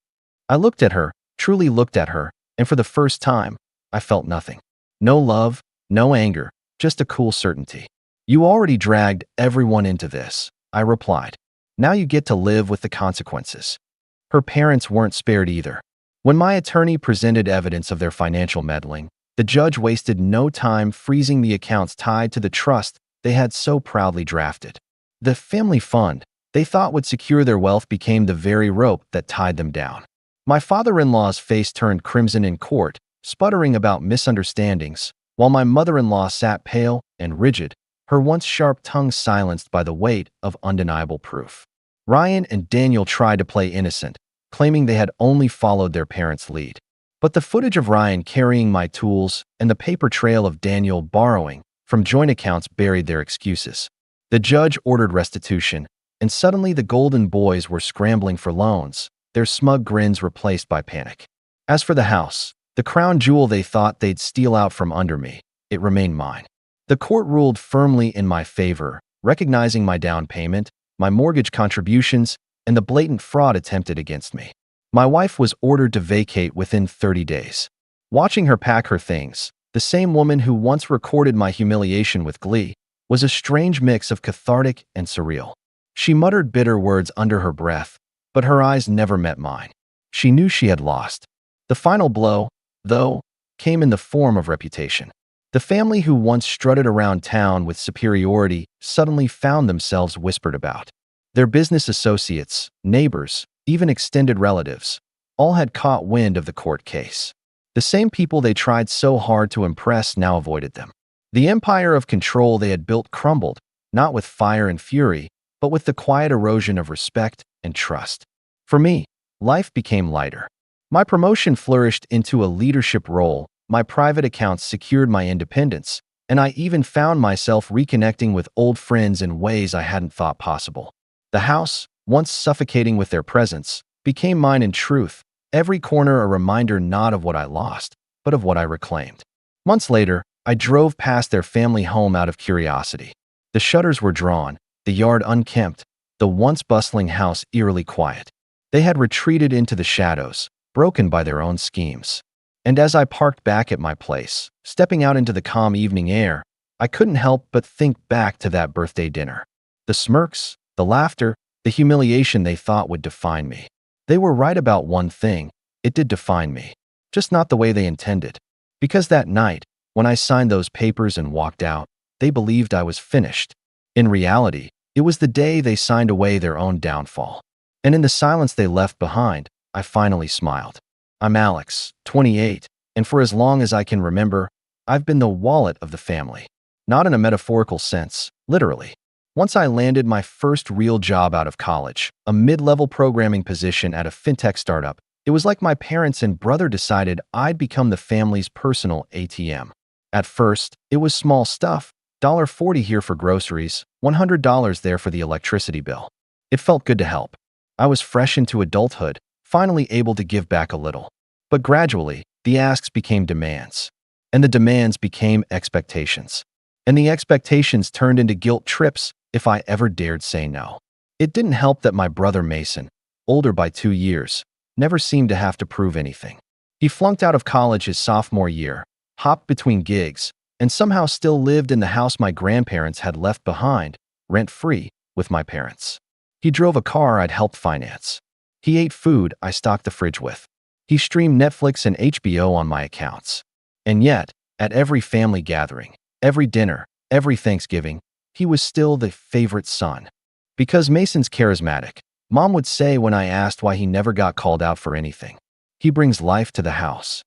I looked at her, truly looked at her, And for the first time, I felt nothing. No love, no anger, just a cool certainty. You already dragged everyone into this, I replied. Now you get to live with the consequences. Her parents weren't spared either. When my attorney presented evidence of their financial meddling, the judge wasted no time freezing the accounts tied to the trust they had so proudly drafted. The family fund they thought would secure their wealth became the very rope that tied them down. My father-in-law's face turned crimson in court, sputtering about misunderstandings, while my mother-in-law sat pale and rigid, her once sharp tongue silenced by the weight of undeniable proof. Ryan and Daniel tried to play innocent, claiming they had only followed their parents' lead. But the footage of Ryan carrying my tools and the paper trail of Daniel borrowing from joint accounts buried their excuses. The judge ordered restitution, and suddenly the Golden Boys were scrambling for loans, their smug grins replaced by panic. As for the house, the crown jewel they thought they'd steal out from under me, it remained mine. The court ruled firmly in my favor, recognizing my down payment, my mortgage contributions, and the blatant fraud attempted against me. My wife was ordered to vacate within 30 days. Watching her pack her things, the same woman who once recorded my humiliation with glee, was a strange mix of cathartic and surreal. She muttered bitter words under her breath, but her eyes never met mine. She knew she had lost. The final blow, though, came in the form of reputation. The family who once strutted around town with superiority suddenly found themselves whispered about. Their business associates, neighbors, even extended relatives, all had caught wind of the court case. The same people they tried so hard to impress now avoided them. The empire of control they had built crumbled, not with fire and fury, but with the quiet erosion of respect and trust. For me, life became lighter. My promotion flourished into a leadership role, my private accounts secured my independence, and I even found myself reconnecting with old friends in ways I hadn't thought possible. The house, once suffocating with their presence, became mine in truth, every corner a reminder not of what I lost, but of what I reclaimed. Months later, I drove past their family home out of curiosity. The shutters were drawn, the yard unkempt, the once bustling house eerily quiet. They had retreated into the shadows, broken by their own schemes. And as I parked back at my place, stepping out into the calm evening air, I couldn't help but think back to that birthday dinner. The smirks, the laughter, the humiliation they thought would define me. They were right about one thing, it did define me. Just not the way they intended. Because that night, when I signed those papers and walked out, they believed I was finished. In reality, it was the day they signed away their own downfall. And in the silence they left behind, I finally smiled. I'm Alex, 28, and for as long as I can remember, I've been the wallet of the family. Not in a metaphorical sense, literally. Once I landed my first real job out of college, a mid-level programming position at a fintech startup, it was like my parents and brother decided I'd become the family's personal ATM. At first, it was small stuff, $1.40 here for groceries, $100 there for the electricity bill. It felt good to help. I was fresh into adulthood, finally able to give back a little. But gradually, the asks became demands. And the demands became expectations. And the expectations turned into guilt trips if I ever dared say no. It didn't help that my brother Mason, older by 2 years, never seemed to have to prove anything. He flunked out of college his sophomore year, hopped between gigs, and somehow still lived in the house my grandparents had left behind, rent-free, with my parents. He drove a car I'd helped finance. He ate food I stocked the fridge with. He streamed Netflix and HBO on my accounts. And yet, at every family gathering, every dinner, every Thanksgiving, he was still the favorite son. Because Mason's charismatic, Mom would say when I asked why he never got called out for anything. He brings life to the house.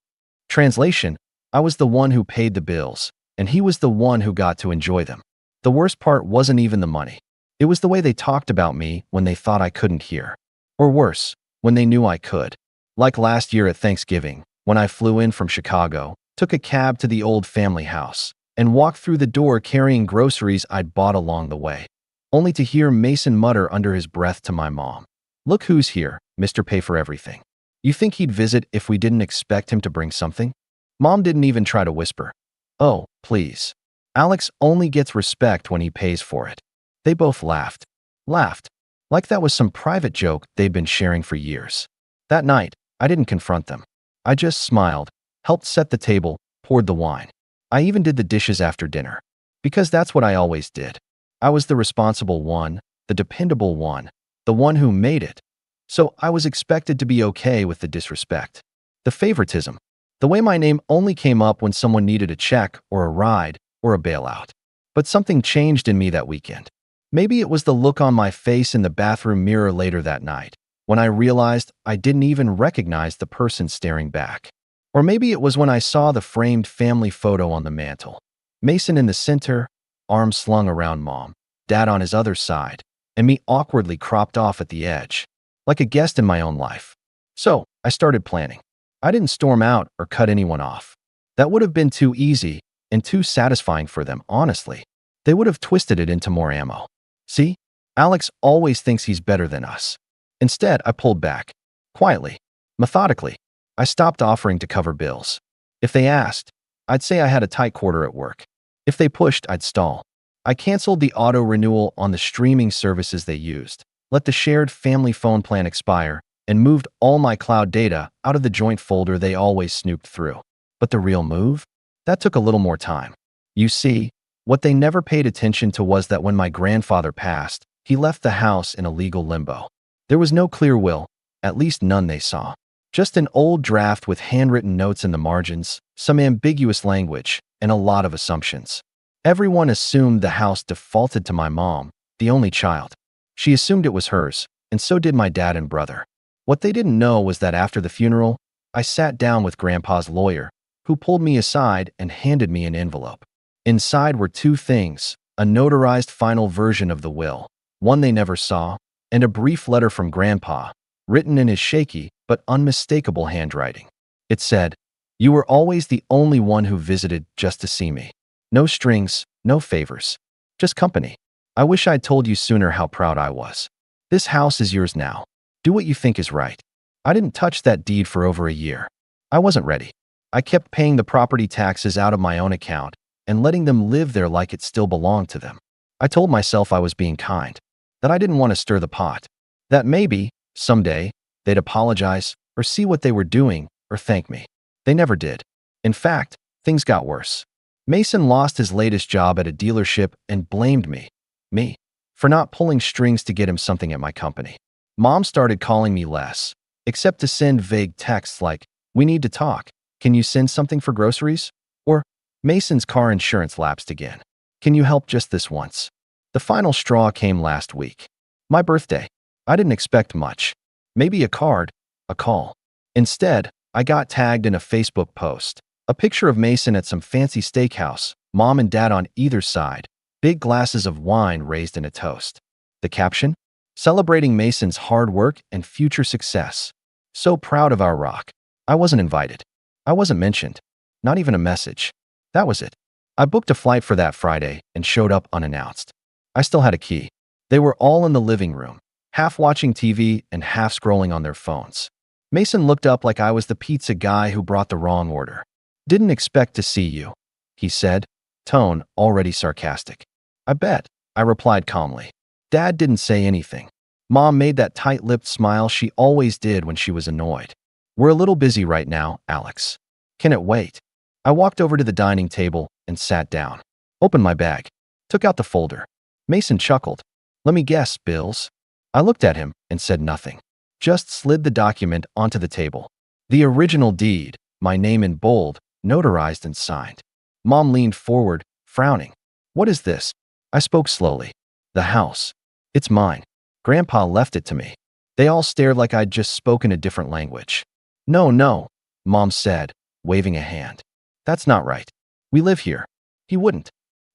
Translation, I was the one who paid the bills, and he was the one who got to enjoy them. The worst part wasn't even the money. It was the way they talked about me when they thought I couldn't hear. Or worse, when they knew I could. Like last year at Thanksgiving, when I flew in from Chicago, took a cab to the old family house, and walked through the door carrying groceries I'd bought along the way, only to hear Mason mutter under his breath to my mom, "Look who's here, Mr. Pay for Everything. You think he'd visit if we didn't expect him to bring something?" Mom didn't even try to whisper, "Oh, please. Alex only gets respect when he pays for it." They both laughed. Laughed. Like that was some private joke they'd been sharing for years. That night, I didn't confront them. I just smiled, helped set the table, poured the wine. I even did the dishes after dinner. Because that's what I always did. I was the responsible one, the dependable one, the one who made it. So I was expected to be okay with the disrespect. The favoritism. The way my name only came up when someone needed a check or a ride or a bailout. But something changed in me that weekend. Maybe it was the look on my face in the bathroom mirror later that night, when I realized I didn't even recognize the person staring back. Or maybe it was when I saw the framed family photo on the mantle. Mason in the center, arms slung around Mom, Dad on his other side, and me awkwardly cropped off at the edge, like a guest in my own life. So I started planning. I didn't storm out or cut anyone off. That would have been too easy and too satisfying for them, honestly. They would have twisted it into more ammo. See, Alex always thinks he's better than us. Instead, I pulled back. Quietly, methodically. I stopped offering to cover bills. If they asked, I'd say I had a tight quarter at work. If they pushed, I'd stall. I canceled the auto renewal on the streaming services they used, let the shared family phone plan expire, and moved all my cloud data out of the joint folder they always snooped through. But the real move? That took a little more time. You see, what they never paid attention to was that when my grandfather passed, he left the house in a legal limbo. There was no clear will, at least none they saw. Just an old draft with handwritten notes in the margins, some ambiguous language, and a lot of assumptions. Everyone assumed the house defaulted to my mom, the only child. She assumed it was hers, and so did my dad and brother. What they didn't know was that after the funeral, I sat down with Grandpa's lawyer, who pulled me aside and handed me an envelope. Inside were two things: a notarized final version of the will, one they never saw, and a brief letter from Grandpa, written in his shaky but unmistakable handwriting. It said, "You were always the only one who visited just to see me. No strings, no favors. Just company. I wish I'd told you sooner how proud I was. This house is yours now. Do what you think is right." I didn't touch that deed for over a year. I wasn't ready. I kept paying the property taxes out of my own account and letting them live there like it still belonged to them. I told myself I was being kind, that I didn't want to stir the pot, that maybe, someday, they'd apologize or see what they were doing or thank me. They never did. In fact, things got worse. Mason lost his latest job at a dealership and blamed me, for not pulling strings to get him something at my company. Mom started calling me less, except to send vague texts like, "We need to talk. Can you send something for groceries?" Or, "Mason's car insurance lapsed again. Can you help just this once?" The final straw came last week. My birthday. I didn't expect much. Maybe a card, a call. Instead, I got tagged in a Facebook post. A picture of Mason at some fancy steakhouse, Mom and Dad on either side, big glasses of wine raised in a toast. The caption? "Celebrating Mason's hard work and future success. So proud of our rock." I wasn't invited. I wasn't mentioned. Not even a message. That was it. I booked a flight for that Friday and showed up unannounced. I still had a key. They were all in the living room, half watching TV and half scrolling on their phones. Mason looked up like I was the pizza guy who brought the wrong order. "Didn't expect to see you," he said, tone already sarcastic. "I bet," I replied calmly. Dad didn't say anything. Mom made that tight-lipped smile she always did when she was annoyed. "We're a little busy right now, Alex. Can it wait?" I walked over to the dining table and sat down. Opened my bag. Took out the folder. Mason chuckled. "Let me guess, bills?" I looked at him and said nothing. Just slid the document onto the table. The original deed, my name in bold, notarized and signed. Mom leaned forward, frowning. "What is this?" I spoke slowly. "The house. It's mine. Grandpa left it to me." They all stared like I'd just spoken a different language. No, Mom said, waving a hand. "That's not right. We live here." "He wouldn't."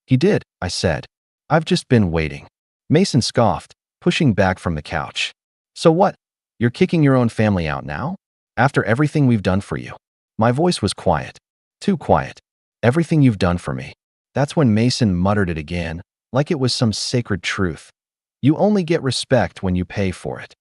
"He did," I said. "I've just been waiting." Mason scoffed, pushing back from the couch. "So what? You're kicking your own family out now? After everything we've done for you?" My voice was quiet. Too quiet. "Everything you've done for me." That's when Mason muttered it again, like it was some sacred truth. "You only get respect when you pay for it."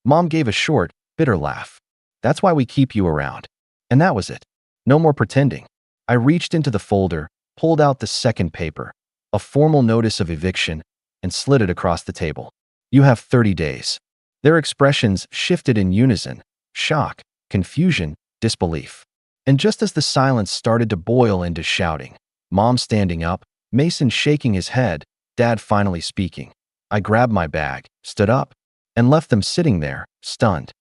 Mom gave a short, bitter laugh. "That's why we keep you around." And that was it. No more pretending. I reached into the folder, pulled out the second paper, a formal notice of eviction, and slid it across the table. "You have 30 days. Their expressions shifted in unison: shock, confusion, disbelief. And just as the silence started to boil into shouting, Mom standing up, Mason shaking his head, Dad finally speaking, I grabbed my bag, stood up, and left them sitting there, stunned.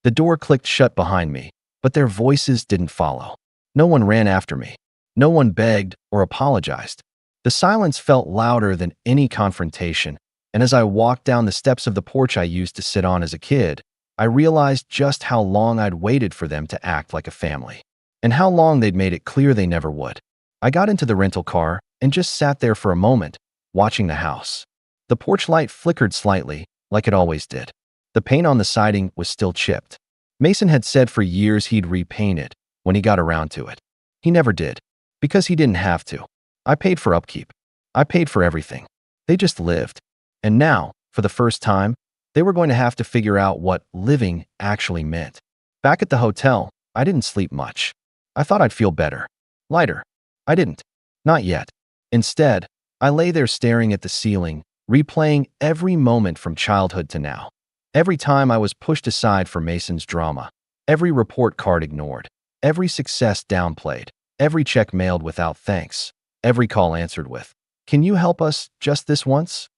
The door clicked shut behind me, but their voices didn't follow. No one ran after me. No one begged or apologized. The silence felt louder than any confrontation, and as I walked down the steps of the porch I used to sit on as a kid, I realized just how long I'd waited for them to act like a family, and how long they'd made it clear they never would. I got into the rental car and just sat there for a moment, watching the house. The porch light flickered slightly, like it always did. The paint on the siding was still chipped. Mason had said for years he'd repaint it when he got around to it. He never did, because he didn't have to. I paid for upkeep. I paid for everything. They just lived. And now, for the first time, they were going to have to figure out what living actually meant. Back at the hotel, I didn't sleep much. I thought I'd feel better, lighter. I didn't. Not yet. Instead, I lay there staring at the ceiling, replaying every moment from childhood to now. Every time I was pushed aside for Mason's drama, every report card ignored, every success downplayed, every check mailed without thanks, every call answered with, "Can you help us just this once?"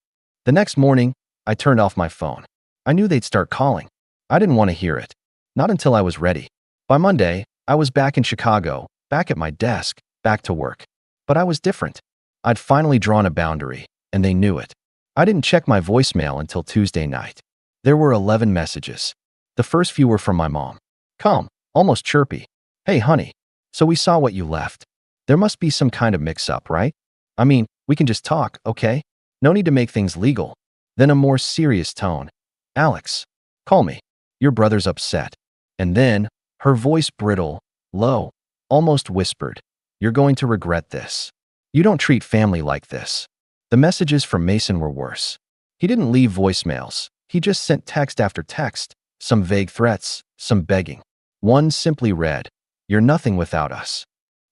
The next morning, I turned off my phone. I knew they'd start calling. I didn't want to hear it. Not until I was ready. By Monday, I was back in Chicago, back at my desk, back to work. But I was different. I'd finally drawn a boundary, and they knew it. I didn't check my voicemail until Tuesday night. There were 11 messages. The first few were from my mom. Calm, almost chirpy. "Hey, honey. So we saw what you left. There must be some kind of mix-up, right? I mean, we can just talk, okay? No need to make things legal." Then a more serious tone. "Alex, call me. Your brother's upset." And then, her voice brittle, low, almost whispered, "You're going to regret this. You don't treat family like this." The messages from Mason were worse. He didn't leave voicemails. He just sent text after text, some vague threats, some begging. One simply read, "You're nothing without us."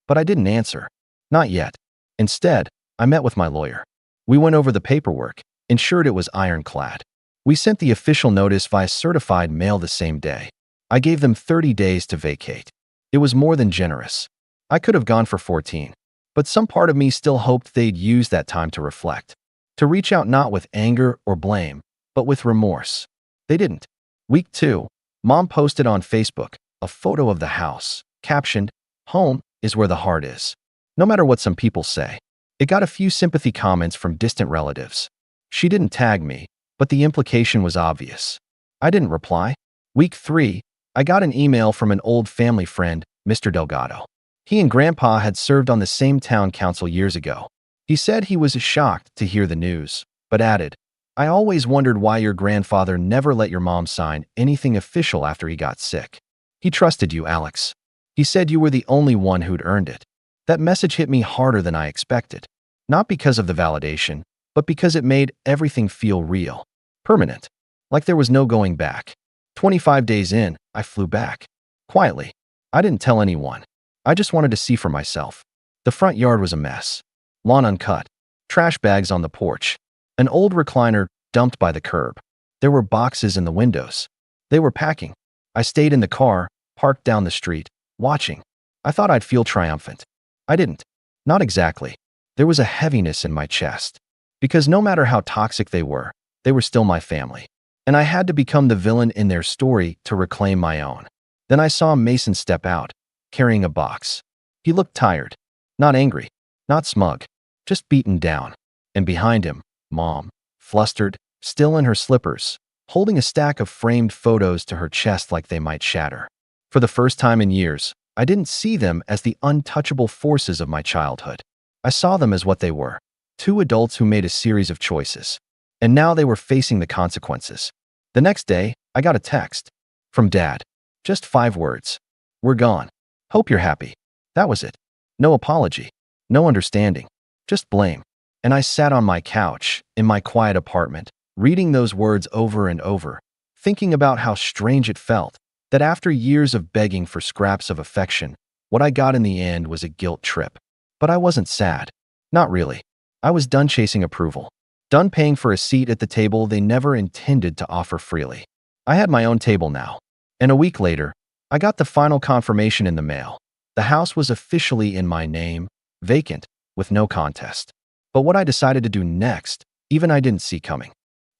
But I didn't answer. Not yet. Instead, I met with my lawyer. We went over the paperwork, ensured it was ironclad. We sent the official notice via certified mail the same day. I gave them 30 days to vacate. It was more than generous. I could have gone for 14. But some part of me still hoped they'd use that time to reflect. To reach out not with anger or blame, but with remorse. They didn't. Week 2, Mom posted on Facebook a photo of the house, captioned, "Home is where the heart is." No matter what some people say. It got a few sympathy comments from distant relatives. She didn't tag me, but the implication was obvious. I didn't reply. Week 3, I got an email from an old family friend, Mr. Delgado. He and Grandpa had served on the same town council years ago. He said he was shocked to hear the news, but added, "I always wondered why your grandfather never let your mom sign anything official after he got sick. He trusted you, Alex. He said you were the only one who'd earned it." That message hit me harder than I expected. Not because of the validation, but because it made everything feel real, permanent, like there was no going back. 25 days in, I flew back. Quietly. I didn't tell anyone. I just wanted to see for myself. The front yard was a mess. Lawn uncut. Trash bags on the porch. An old recliner dumped by the curb. There were boxes in the windows. They were packing. I stayed in the car, parked down the street, watching. I thought I'd feel triumphant. I didn't. Not exactly. There was a heaviness in my chest. Because no matter how toxic they were still my family. And I had to become the villain in their story to reclaim my own. Then I saw Mason step out, carrying a box. He looked tired. Not angry. Not smug. Just beaten down. And behind him, Mom, flustered, still in her slippers, holding a stack of framed photos to her chest like they might shatter. For the first time in years, I didn't see them as the untouchable forces of my childhood. I saw them as what they were, 2 adults who made a series of choices. And now they were facing the consequences. The next day, I got a text. From Dad. Just 5 words. "We're gone. Hope you're happy." That was it. No apology. No understanding. Just blame. And I sat on my couch, in my quiet apartment, reading those words over and over, thinking about how strange it felt that after years of begging for scraps of affection, what I got in the end was a guilt trip. But I wasn't sad. Not really. I was done chasing approval. Done paying for a seat at the table they never intended to offer freely. I had my own table now. And a week later, I got the final confirmation in the mail. The house was officially in my name, vacant, with no contest. But what I decided to do next, even I didn't see coming.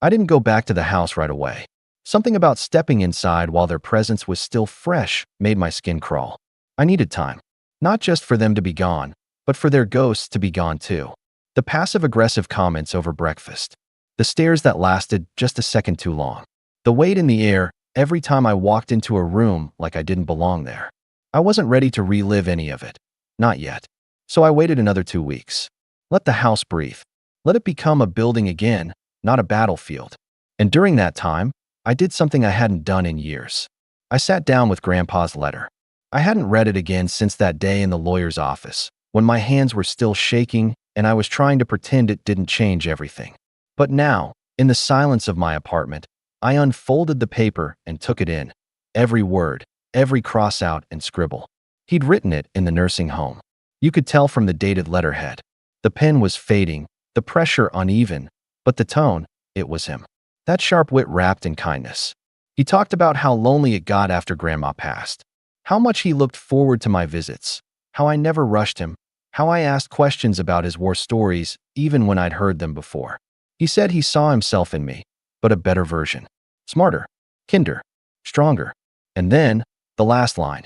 I didn't go back to the house right away. Something about stepping inside while their presence was still fresh made my skin crawl. I needed time. Not just for them to be gone, but for their ghosts to be gone too. The passive-aggressive comments over breakfast. The stares that lasted just a second too long. The weight in the air every time I walked into a room like I didn't belong there. I wasn't ready to relive any of it. Not yet. So I waited another 2 weeks. Let the house breathe. Let it become a building again, not a battlefield. And during that time, I did something I hadn't done in years. I sat down with Grandpa's letter. I hadn't read it again since that day in the lawyer's office, when my hands were still shaking and I was trying to pretend it didn't change everything. But now, in the silence of my apartment, I unfolded the paper and took it in. Every word, every cross-out and scribble. He'd written it in the nursing home. You could tell from the dated letterhead. The pen was fading, the pressure uneven, but the tone, it was him. That sharp wit wrapped in kindness. He talked about how lonely it got after Grandma passed. How much he looked forward to my visits. How I never rushed him. How I asked questions about his war stories, even when I'd heard them before. He said he saw himself in me, but a better version. Smarter, kinder, stronger. And then, the last line.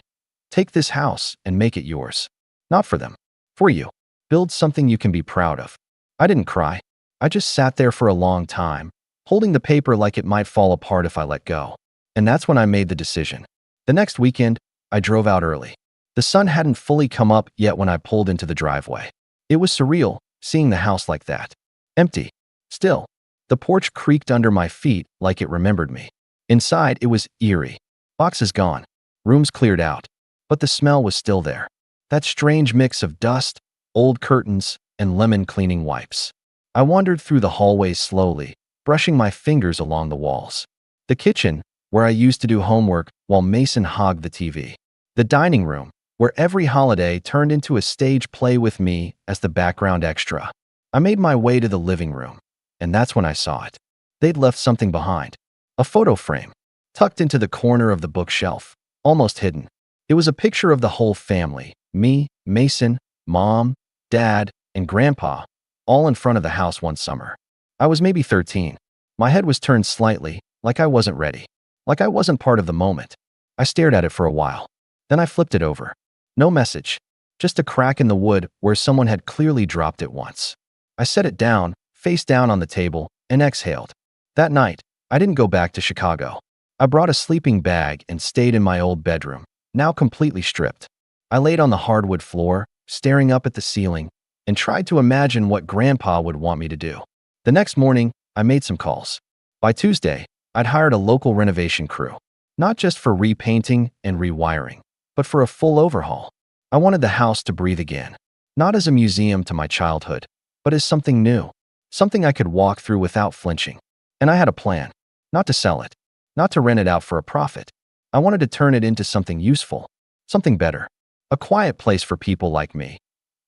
Take this house and make it yours. Not for them. For you. Build something you can be proud of. I didn't cry. I just sat there for a long time, holding the paper like it might fall apart if I let go. And that's when I made the decision. The next weekend, I drove out early. The sun hadn't fully come up yet when I pulled into the driveway. It was surreal, seeing the house like that. Empty. Still. The porch creaked under my feet like it remembered me. Inside, it was eerie. Boxes gone. Rooms cleared out. But the smell was still there. That strange mix of dust, old curtains, and lemon cleaning wipes. I wandered through the hallways slowly, brushing my fingers along the walls. The kitchen, where I used to do homework while Mason hogged the TV. The dining room, where every holiday turned into a stage play with me as the background extra. I made my way to the living room, and that's when I saw it. They'd left something behind. A photo frame, tucked into the corner of the bookshelf, almost hidden. It was a picture of the whole family, me, Mason, Mom, Dad, and Grandpa, all in front of the house one summer. I was maybe 13. My head was turned slightly, like I wasn't ready, like I wasn't part of the moment. I stared at it for a while. Then I flipped it over. No message, just a crack in the wood where someone had clearly dropped it once. I set it down, face down on the table, and exhaled. That night, I didn't go back to Chicago. I brought a sleeping bag and stayed in my old bedroom, now completely stripped. I laid on the hardwood floor, staring up at the ceiling, and tried to imagine what Grandpa would want me to do. The next morning, I made some calls. By Tuesday, I'd hired a local renovation crew, not just for repainting and rewiring, but for a full overhaul. I wanted the house to breathe again, not as a museum to my childhood, but as something new, something I could walk through without flinching. And I had a plan, not to sell it, not to rent it out for a profit. I wanted to turn it into something useful, something better, a quiet place for people like me,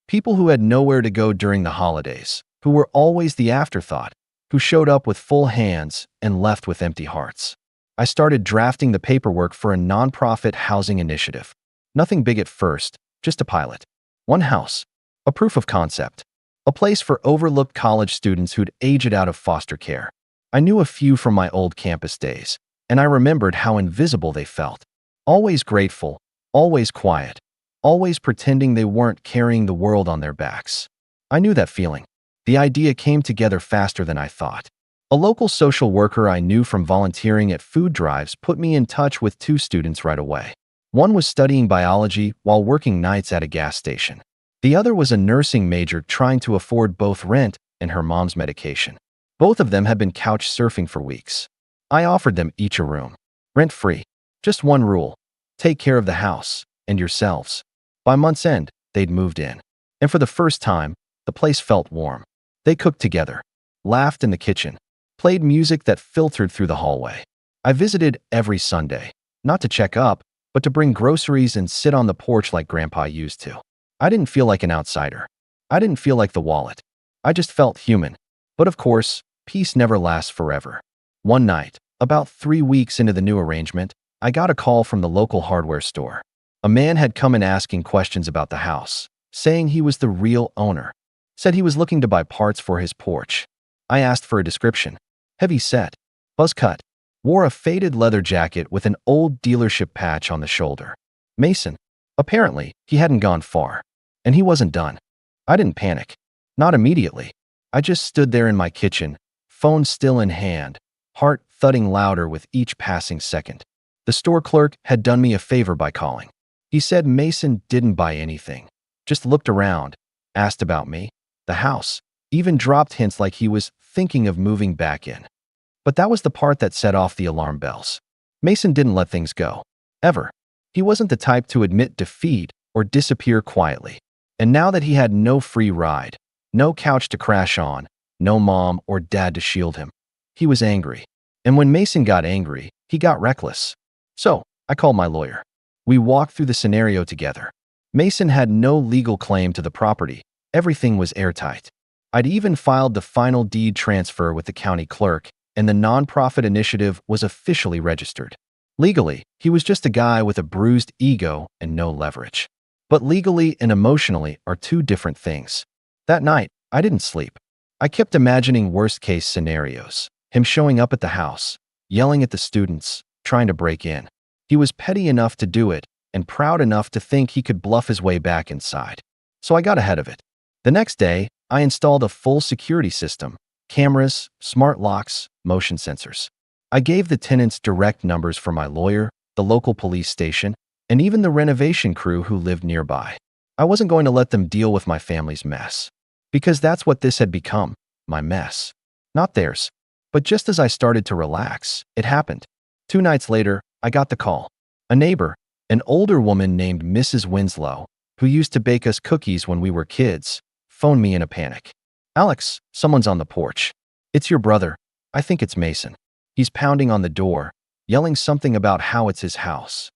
people who had nowhere to go during the holidays, who were always the afterthought, who showed up with full hands and left with empty hearts. I started drafting the paperwork for a nonprofit housing initiative. Nothing big at first, just a pilot. One house, a proof of concept, a place for overlooked college students who'd aged out of foster care. I knew a few from my old campus days, and I remembered how invisible they felt. Always grateful, always quiet, always pretending they weren't carrying the world on their backs. I knew that feeling. The idea came together faster than I thought. A local social worker I knew from volunteering at food drives put me in touch with 2 students right away. One was studying biology while working nights at a gas station. The other was a nursing major trying to afford both rent and her mom's medication. Both of them had been couch surfing for weeks. I offered them each a room, rent-free. Just one rule: take care of the house and yourselves. By month's end, they'd moved in. And for the first time, the place felt warm. They cooked together, laughed in the kitchen, played music that filtered through the hallway. I visited every Sunday, not to check up, but to bring groceries and sit on the porch like Grandpa used to. I didn't feel like an outsider. I didn't feel like the wallet. I just felt human. But of course, peace never lasts forever. One night, about 3 weeks into the new arrangement, I got a call from the local hardware store. A man had come in asking questions about the house, saying he was the real owner. Said he was looking to buy parts for his porch. I asked for a description. Heavy set, buzz cut, wore a faded leather jacket with an old dealership patch on the shoulder. Mason. Apparently, he hadn't gone far. And he wasn't done. I didn't panic. Not immediately. I just stood there in my kitchen, phone still in hand, heart thudding louder with each passing second. The store clerk had done me a favor by calling. He said Mason didn't buy anything, just looked around, asked about me, the house, even dropped hints like he was thinking of moving back in. But that was the part that set off the alarm bells. Mason didn't let things go. Ever. He wasn't the type to admit defeat or disappear quietly. And now that he had no free ride, no couch to crash on, no mom or dad to shield him, he was angry. And when Mason got angry, he got reckless. So, I called my lawyer. We walked through the scenario together. Mason had no legal claim to the property. Everything was airtight. I'd even filed the final deed transfer with the county clerk, and the nonprofit initiative was officially registered. Legally, he was just a guy with a bruised ego and no leverage. But legally and emotionally are two different things. That night, I didn't sleep. I kept imagining worst-case scenarios. Him showing up at the house, yelling at the students, trying to break in. He was petty enough to do it and proud enough to think he could bluff his way back inside. So I got ahead of it. The next day, I installed a full security system, cameras, smart locks, motion sensors. I gave the tenants direct numbers for my lawyer, the local police station, and even the renovation crew who lived nearby. I wasn't going to let them deal with my family's mess. Because that's what this had become, my mess. Not theirs. But just as I started to relax, it happened. 2 nights later, I got the call. A neighbor, an older woman named Mrs. Winslow, who used to bake us cookies when we were kids, phoned me in a panic. "Alex, someone's on the porch. It's your brother. I think it's Mason. He's pounding on the door, yelling something about how it's his house."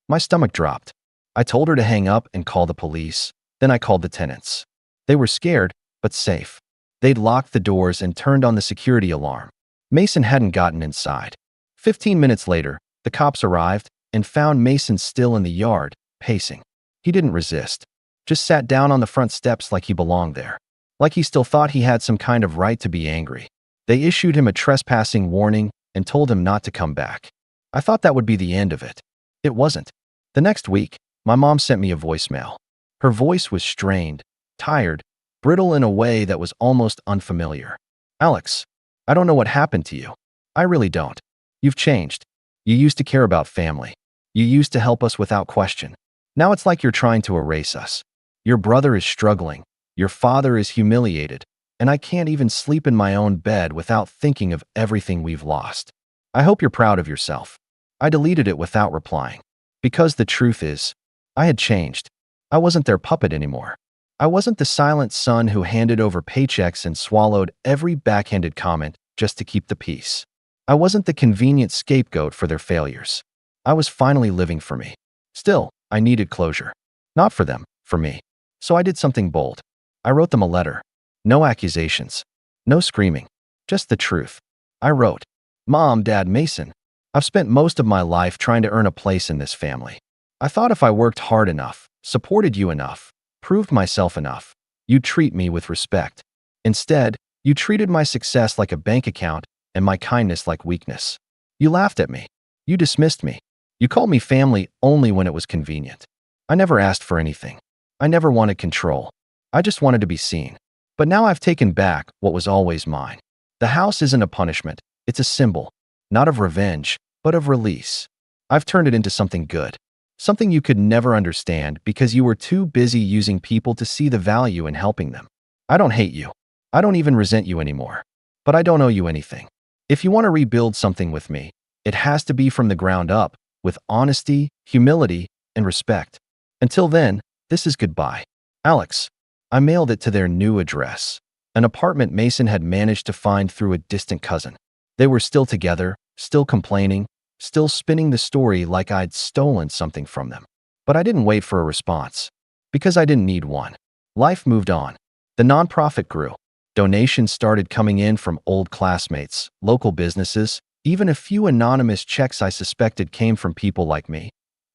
My stomach dropped. I told her to hang up and call the police. Then I called the tenants. They were scared, but safe. They'd locked the doors and turned on the security alarm. Mason hadn't gotten inside. 15 minutes later, the cops arrived and found Mason still in the yard, pacing. He didn't resist. Just sat down on the front steps like he belonged there. Like he still thought he had some kind of right to be angry. They issued him a trespassing warning and told him not to come back. I thought that would be the end of it. It wasn't. The next week, my mom sent me a voicemail. Her voice was strained, tired, brittle in a way that was almost unfamiliar. "Alex, I don't know what happened to you. I really don't. You've changed. You used to care about family. You used to help us without question. Now it's like you're trying to erase us. Your brother is struggling. Your father is humiliated. And I can't even sleep in my own bed without thinking of everything we've lost. I hope you're proud of yourself." I deleted it without replying. Because the truth is, I had changed. I wasn't their puppet anymore. I wasn't the silent son who handed over paychecks and swallowed every backhanded comment just to keep the peace. I wasn't the convenient scapegoat for their failures. I was finally living for me. Still, I needed closure. Not for them, for me. So I did something bold. I wrote them a letter. No accusations. No screaming. Just the truth. I wrote, "Mom, Dad, Mason, I've spent most of my life trying to earn a place in this family. I thought if I worked hard enough, supported you enough, proved myself enough, you'd treat me with respect. Instead, you treated my success like a bank account and my kindness like weakness. You laughed at me. You dismissed me. You called me family only when it was convenient. I never asked for anything. I never wanted control. I just wanted to be seen. But now I've taken back what was always mine. The house isn't a punishment. It's a symbol, not of revenge, but of release. I've turned it into something good. Something you could never understand because you were too busy using people to see the value in helping them. I don't hate you. I don't even resent you anymore. But I don't owe you anything. If you want to rebuild something with me, it has to be from the ground up, with honesty, humility, and respect. Until then, this is goodbye. Alex." I mailed it to their new address, an apartment Mason had managed to find through a distant cousin. They were still together, still complaining, still spinning the story like I'd stolen something from them. But I didn't wait for a response, because I didn't need one. Life moved on. The nonprofit grew. Donations started coming in from old classmates, local businesses, even a few anonymous checks I suspected came from people like me.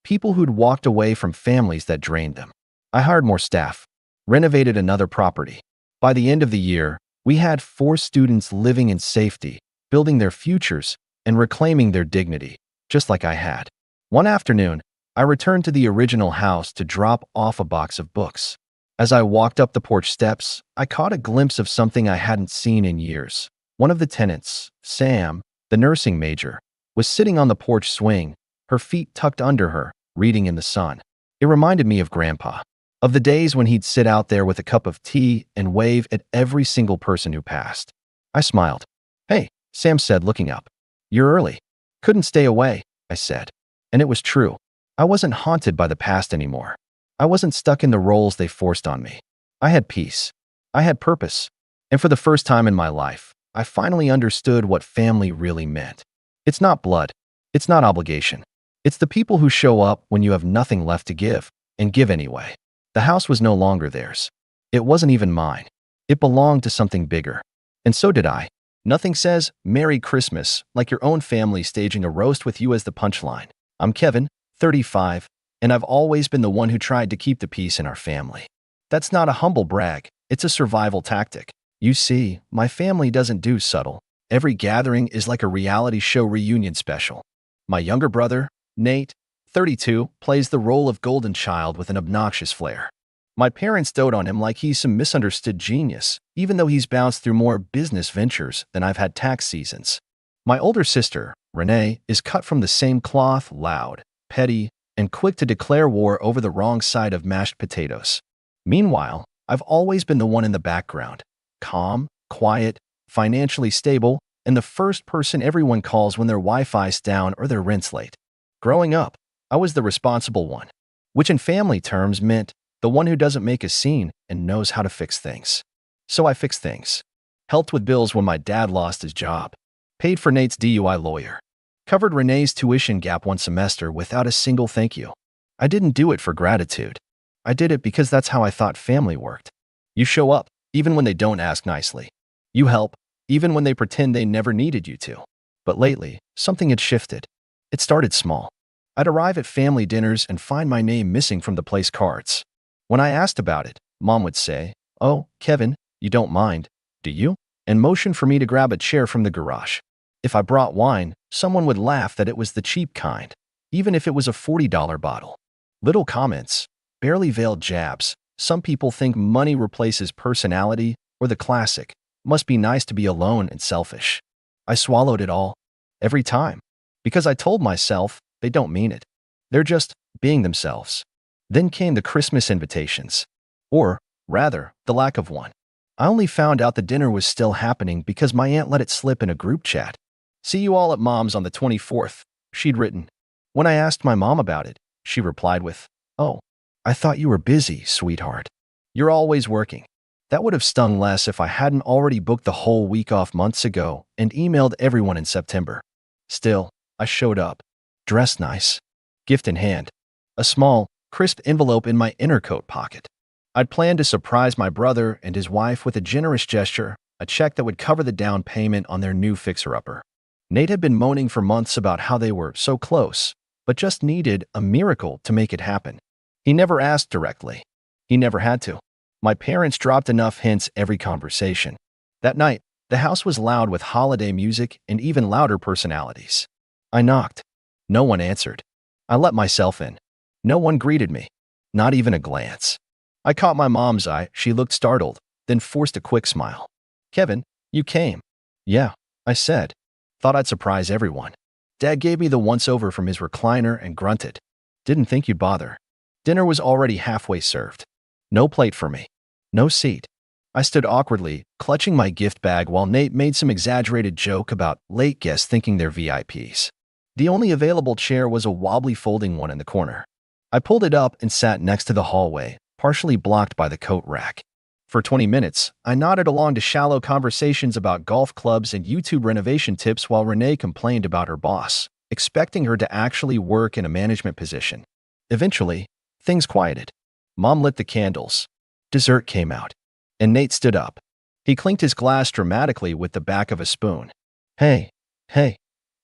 People who'd walked away from families that drained them. I hired more staff, renovated another property. By the end of the year, we had 4 students living in safety, building their futures, and reclaiming their dignity, just like I had. One afternoon, I returned to the original house to drop off a box of books. As I walked up the porch steps, I caught a glimpse of something I hadn't seen in years. One of the tenants, Sam, the nursing major, was sitting on the porch swing, her feet tucked under her, reading in the sun. It reminded me of Grandpa, of the days when he'd sit out there with a cup of tea and wave at every single person who passed. I smiled. "Hey," Sam said, looking up. "You're early." "Couldn't stay away," I said. And it was true. I wasn't haunted by the past anymore. I wasn't stuck in the roles they forced on me. I had peace. I had purpose. And for the first time in my life, I finally understood what family really meant. It's not blood. It's not obligation. It's the people who show up when you have nothing left to give, and give anyway. The house was no longer theirs. It wasn't even mine. It belonged to something bigger. And so did I. Nothing says Merry Christmas like your own family staging a roast with you as the punchline. I'm Kevin, 35, and I've always been the one who tried to keep the peace in our family. That's not a humble brag. It's a survival tactic. You see, my family doesn't do subtle. Every gathering is like a reality show reunion special. My younger brother, Nate, 32, plays the role of golden child with an obnoxious flair. My parents dote on him like he's some misunderstood genius, even though he's bounced through more business ventures than I've had tax seasons. My older sister, Renee, is cut from the same cloth, loud, petty, and quick to declare war over the wrong side of mashed potatoes. Meanwhile, I've always been the one in the background, calm, quiet, financially stable, and the first person everyone calls when their Wi-Fi's down or their rent's late. Growing up, I was the responsible one, which in family terms meant the one who doesn't make a scene and knows how to fix things. So I fixed things. Helped with bills when my dad lost his job. Paid for Nate's DUI lawyer. Covered Renee's tuition gap one semester without a single thank you. I didn't do it for gratitude. I did it because that's how I thought family worked. You show up, even when they don't ask nicely. You help, even when they pretend they never needed you to. But lately, something had shifted. It started small. I'd arrive at family dinners and find my name missing from the place cards. When I asked about it, Mom would say, "Oh, Kevin, you don't mind, do you?" and motion for me to grab a chair from the garage. If I brought wine, someone would laugh that it was the cheap kind, even if it was a $40 bottle. Little comments, barely veiled jabs. Some people think money replaces personality, or the classic, "Must be nice to be alone and selfish." I swallowed it all, every time, because I told myself they don't mean it. They're just being themselves. Then came the Christmas invitations, or rather, the lack of one. I only found out the dinner was still happening because my aunt let it slip in a group chat. "See you all at Mom's on the 24th, she'd written. When I asked my mom about it, she replied with, "Oh, I thought you were busy, sweetheart. You're always working." That would have stung less if I hadn't already booked the whole week off months ago and emailed everyone in September. Still, I showed up, dressed nice, gift in hand, a small, crisp envelope in my inner coat pocket. I'd planned to surprise my brother and his wife with a generous gesture, a check that would cover the down payment on their new fixer-upper. Nate had been moaning for months about how they were so close, but just needed a miracle to make it happen. He never asked directly. He never had to. My parents dropped enough hints every conversation. That night, the house was loud with holiday music and even louder personalities. I knocked. No one answered. I let myself in. No one greeted me. Not even a glance. I caught my mom's eye. She looked startled, then forced a quick smile. "Kevin, you came." "Yeah," I said. Thought I'd surprise everyone. Dad gave me the once-over from his recliner and grunted. "Didn't think you'd bother." Dinner was already halfway served. No plate for me. No seat. I stood awkwardly, clutching my gift bag while Nate made some exaggerated joke about late guests thinking they're VIPs. The only available chair was a wobbly folding one in the corner. I pulled it up and sat next to the hallway, partially blocked by the coat rack. For 20 minutes, I nodded along to shallow conversations about golf clubs and YouTube renovation tips while Renee complained about her boss, expecting her to actually work in a management position. Eventually, things quieted. Mom lit the candles. Dessert came out, and Nate stood up. He clinked his glass dramatically with the back of a spoon. Hey,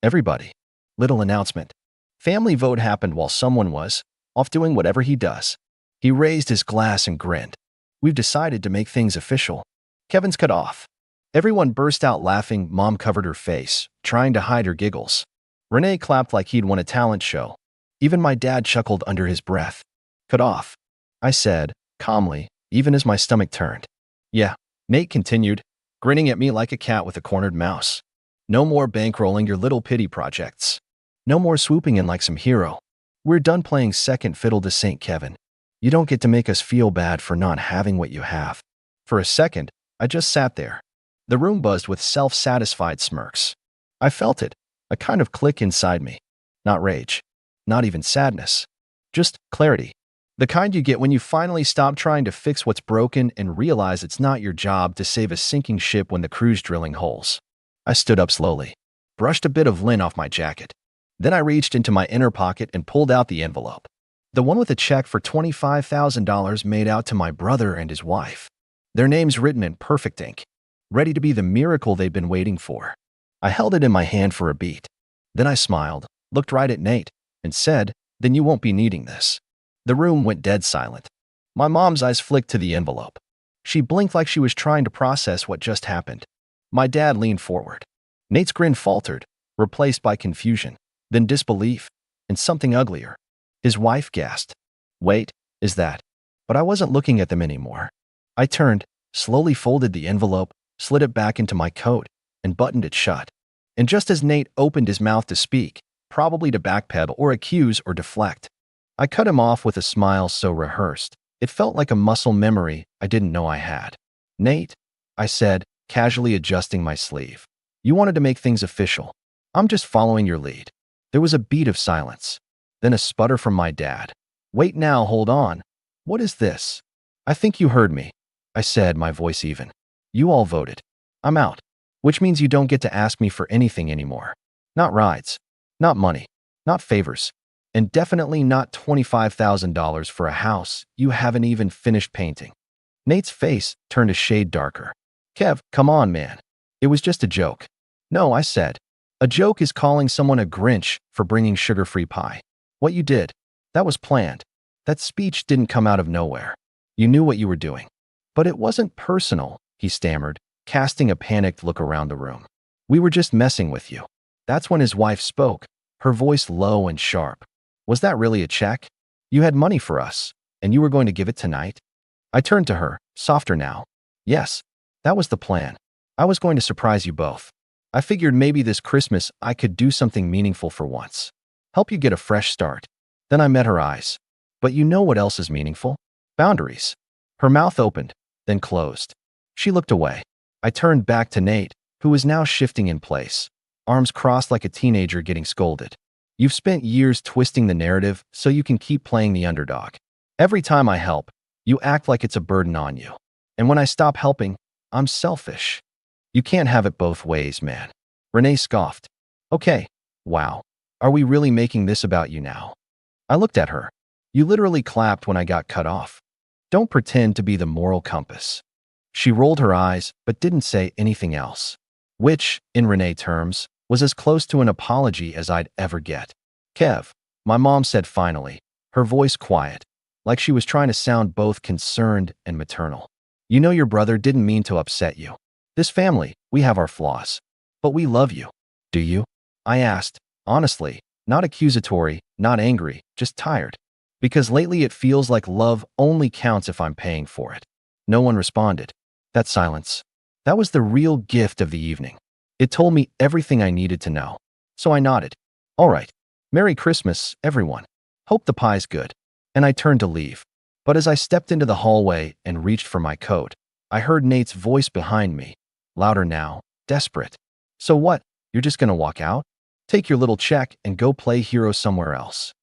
everybody. Little announcement. Family vote happened while someone was off doing whatever he does. He raised his glass and grinned. We've decided to make things official. Kevin's cut off. Everyone burst out laughing. Mom covered her face, trying to hide her giggles. Renee clapped like he'd won a talent show. Even my dad chuckled under his breath. Cut off, I said, calmly, even as my stomach turned. Yeah, Nate continued, grinning at me like a cat with a cornered mouse. No more bankrolling your little pity projects. No more swooping in like some hero. We're done playing second fiddle to St. Kevin. You don't get to make us feel bad for not having what you have. For a second, I just sat there. The room buzzed with self-satisfied smirks. I felt it, a kind of click inside me. Not rage. Not even sadness. Just clarity. The kind you get when you finally stop trying to fix what's broken and realize it's not your job to save a sinking ship when the crew's drilling holes. I stood up slowly, brushed a bit of lint off my jacket. Then I reached into my inner pocket and pulled out the envelope. The one with a check for $25,000 made out to my brother and his wife. Their names written in perfect ink, ready to be the miracle they'd been waiting for. I held it in my hand for a beat. Then I smiled, looked right at Nate, and said, "Then you won't be needing this." The room went dead silent. My mom's eyes flicked to the envelope. She blinked like she was trying to process what just happened. My dad leaned forward. Nate's grin faltered, replaced by confusion, then disbelief, and something uglier. His wife gasped. "Wait, is that?" But I wasn't looking at them anymore. I turned, slowly folded the envelope, slid it back into my coat, and buttoned it shut. And just as Nate opened his mouth to speak, probably to backpedal or accuse or deflect, I cut him off with a smile so rehearsed, it felt like a muscle memory I didn't know I had. "Nate," I said, casually adjusting my sleeve. "You wanted to make things official. I'm just following your lead." There was a beat of silence, then a sputter from my dad. "Wait now, hold on. What is this?" "I think you heard me," I said, my voice even. "You all voted. I'm out. Which means you don't get to ask me for anything anymore. Not rides, not money, not favors, and definitely not $25,000 for a house you haven't even finished painting." Nate's face turned a shade darker. "Kev, come on, man. It was just a joke." "No," I said. "A joke is calling someone a Grinch for bringing sugar-free pie. What you did, that was planned. That speech didn't come out of nowhere. You knew what you were doing." "But it wasn't personal," he stammered, casting a panicked look around the room. "We were just messing with you." That's when his wife spoke, her voice low and sharp. "Was that really a check? You had money for us, and you were going to give it tonight?" I turned to her, softer now. "Yes, that was the plan. I was going to surprise you both. I figured maybe this Christmas I could do something meaningful for once. Help you get a fresh start." Then I met her eyes. "But you know what else is meaningful? Boundaries." Her mouth opened, then closed. She looked away. I turned back to Nate, who was now shifting in place, arms crossed like a teenager getting scolded. "You've spent years twisting the narrative so you can keep playing the underdog. Every time I help, you act like it's a burden on you. And when I stop helping, I'm selfish. You can't have it both ways, man." Renee scoffed. "Okay, wow. Are we really making this about you now?" I looked at her. "You literally clapped when I got cut off. Don't pretend to be the moral compass." She rolled her eyes, but didn't say anything else, which, in Renee terms, was as close to an apology as I'd ever get. "Kev," my mom said finally, her voice quiet, like she was trying to sound both concerned and maternal. "You know your brother didn't mean to upset you. This family, we have our flaws. But we love you. Do you?" I asked, honestly, not accusatory, not angry, just tired. Because lately it feels like love only counts if I'm paying for it. No one responded. That silence, that was the real gift of the evening. It told me everything I needed to know. So I nodded. "All right. Merry Christmas, everyone. Hope the pie's good." And I turned to leave. But as I stepped into the hallway and reached for my coat, I heard Nate's voice behind me, louder now, desperate. "So what? You're just gonna walk out? Take your little check and go play hero somewhere else."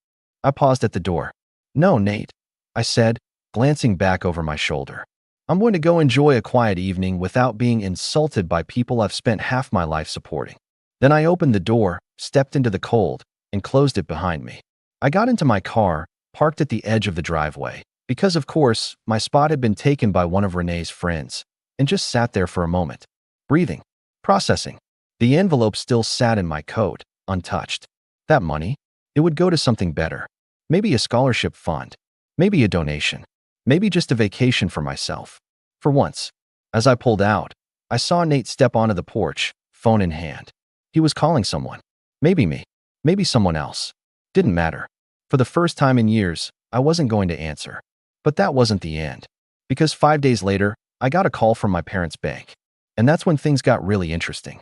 I paused at the door. "No, Nate," I said, glancing back over my shoulder. "I'm going to go enjoy a quiet evening without being insulted by people I've spent half my life supporting." Then I opened the door, stepped into the cold, and closed it behind me. I got into my car, parked at the edge of the driveway, because of course, my spot had been taken by one of Renee's friends, and just sat there for a moment, breathing, processing. The envelope still sat in my coat, untouched. That money? It would go to something better. Maybe a scholarship fund. Maybe a donation. Maybe just a vacation for myself. For once, as I pulled out, I saw Nate step onto the porch, phone in hand. He was calling someone. Maybe me. Maybe someone else. Didn't matter. For the first time in years, I wasn't going to answer. But that wasn't the end. Because 5 days later, I got a call from my parents' bank. And that's when things got really interesting.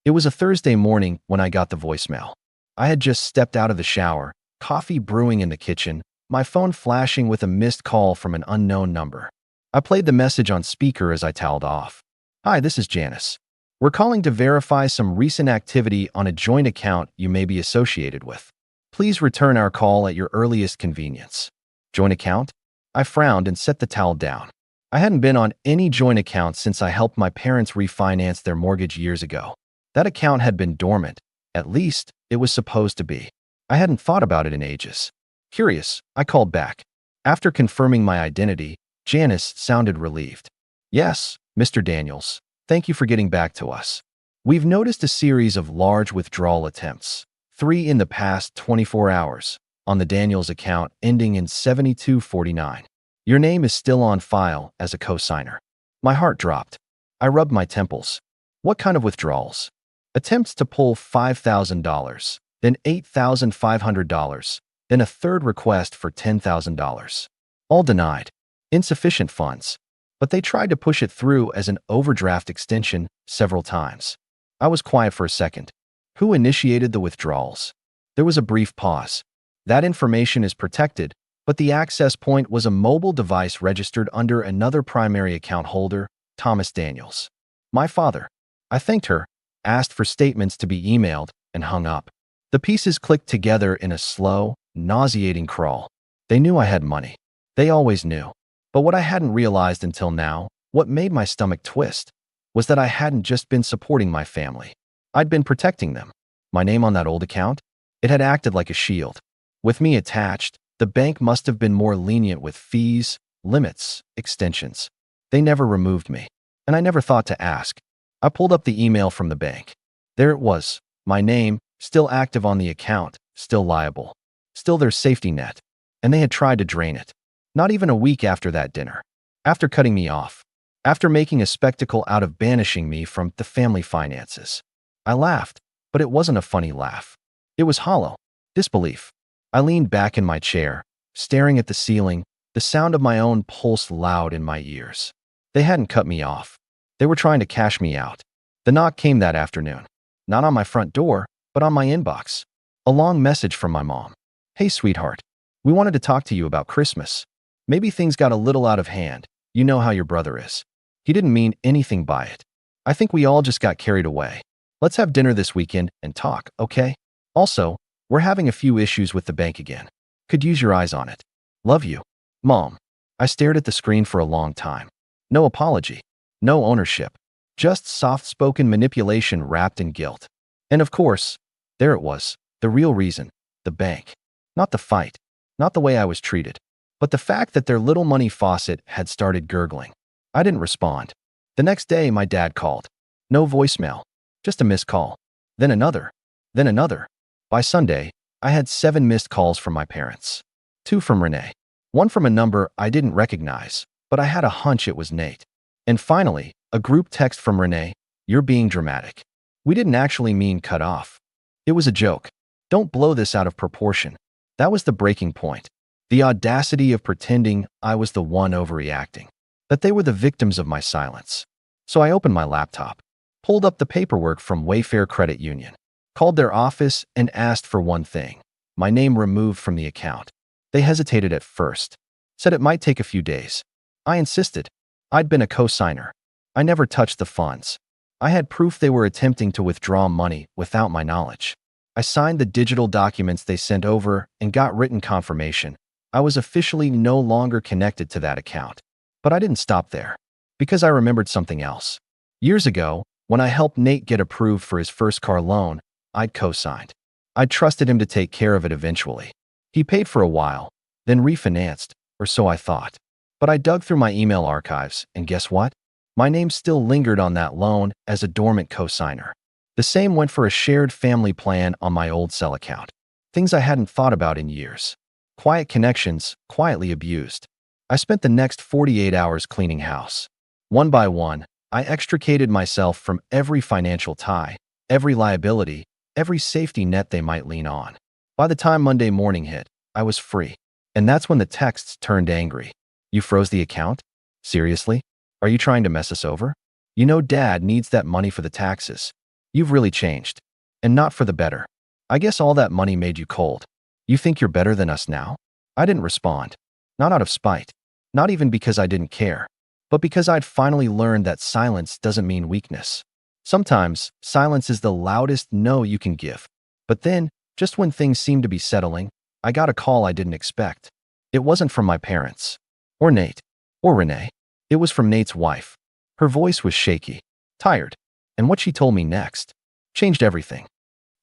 It was a Thursday morning when I got the voicemail. I had just stepped out of the shower, coffee brewing in the kitchen, my phone flashing with a missed call from an unknown number. I played the message on speaker as I toweled off. "Hi, this is Janice. We're calling to verify some recent activity on a joint account you may be associated with. Please return our call at your earliest convenience." Joint account? I frowned and set the towel down. I hadn't been on any joint account since I helped my parents refinance their mortgage years ago. That account had been dormant. At least, it was supposed to be. I hadn't thought about it in ages. Curious, I called back. After confirming my identity, Janice sounded relieved. "Yes, Mr. Daniels, thank you for getting back to us. We've noticed a series of large withdrawal attempts, 3 in the past 24 hours, on the Daniels account ending in 7249. Your name is still on file as a co-signer." My heart dropped. I rubbed my temples. What kind of withdrawals? Attempts to pull $5,000, then $8,500, then a third request for $10,000. All denied. Insufficient funds. But they tried to push it through as an overdraft extension several times. I was quiet for a second. Who initiated the withdrawals? There was a brief pause. That information is protected, but the access point was a mobile device registered under another primary account holder, Thomas Daniels. My father. I thanked her, asked for statements to be emailed, and hung up. The pieces clicked together in a slow, nauseating crawl. They knew I had money. They always knew. But what I hadn't realized until now, what made my stomach twist, was that I hadn't just been supporting my family. I'd been protecting them. My name on that old account? It had acted like a shield. With me attached, the bank must have been more lenient with fees, limits, extensions. They never removed me, and I never thought to ask. I pulled up the email from the bank. There it was, my name, still active on the account, still liable, still their safety net, and they had tried to drain it. Not even a week after that dinner. After cutting me off. After making a spectacle out of banishing me from the family finances. I laughed, but it wasn't a funny laugh. It was hollow. Disbelief. I leaned back in my chair, staring at the ceiling, the sound of my own pulse loud in my ears. They hadn't cut me off. They were trying to cash me out. The knock came that afternoon. Not on my front door, but on my inbox. A long message from my mom. "Hey, sweetheart. We wanted to talk to you about Christmas. Maybe things got a little out of hand. You know how your brother is. He didn't mean anything by it. I think we all just got carried away. Let's have dinner this weekend and talk, okay? Also, we're having a few issues with the bank again. Could use your eyes on it. Love you, Mom." I stared at the screen for a long time. No apology. No ownership. Just soft-spoken manipulation wrapped in guilt. And of course, there it was, the real reason, the bank. Not the fight, not the way I was treated, but the fact that their little money faucet had started gurgling. I didn't respond. The next day, my dad called. No voicemail, just a missed call. Then another. Then another. By Sunday, I had 7 missed calls from my parents. 2 from Renee. 1 from a number I didn't recognize, but I had a hunch it was Nate. And finally, a group text from Renee, "You're being dramatic. We didn't actually mean cut off. It was a joke. Don't blow this out of proportion." That was the breaking point. The audacity of pretending I was the one overreacting. That they were the victims of my silence. So I opened my laptop, pulled up the paperwork from Wayfair Credit Union, called their office and asked for one thing: my name removed from the account. They hesitated at first, said it might take a few days. I insisted. I'd been a co-signer. I never touched the funds. I had proof they were attempting to withdraw money without my knowledge. I signed the digital documents they sent over and got written confirmation. I was officially no longer connected to that account. But I didn't stop there, because I remembered something else. Years ago, when I helped Nate get approved for his first car loan, I'd co-signed. I'd trusted him to take care of it eventually. He paid for a while, then refinanced, or so I thought. But I dug through my email archives, and guess what? My name still lingered on that loan as a dormant co-signer. The same went for a shared family plan on my old cell account. Things I hadn't thought about in years. Quiet connections, quietly abused. I spent the next 48 hours cleaning house. One by one, I extricated myself from every financial tie, every liability, every safety net they might lean on. By the time Monday morning hit, I was free. And that's when the texts turned angry. You froze the account? Seriously? Are you trying to mess us over? You know Dad needs that money for the taxes. You've really changed. And not for the better. I guess all that money made you cold. You think you're better than us now? I didn't respond. Not out of spite. Not even because I didn't care. But because I'd finally learned that silence doesn't mean weakness. Sometimes, silence is the loudest no you can give. But then, just when things seemed to be settling, I got a call I didn't expect. It wasn't from my parents. Or Nate. Or Renee. It was from Nate's wife. Her voice was shaky. Tired. And what she told me next changed everything.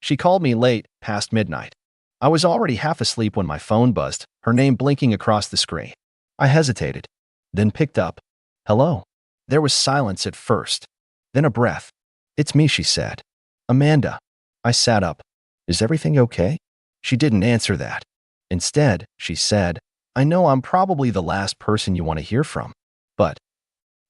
She called me late, past midnight. I was already half asleep when my phone buzzed, her name blinking across the screen. I hesitated, then picked up. Hello. There was silence at first. Then a breath. It's me, she said. Amanda. I sat up. Is everything okay? She didn't answer that. Instead, she said, I know I'm probably the last person you want to hear from. But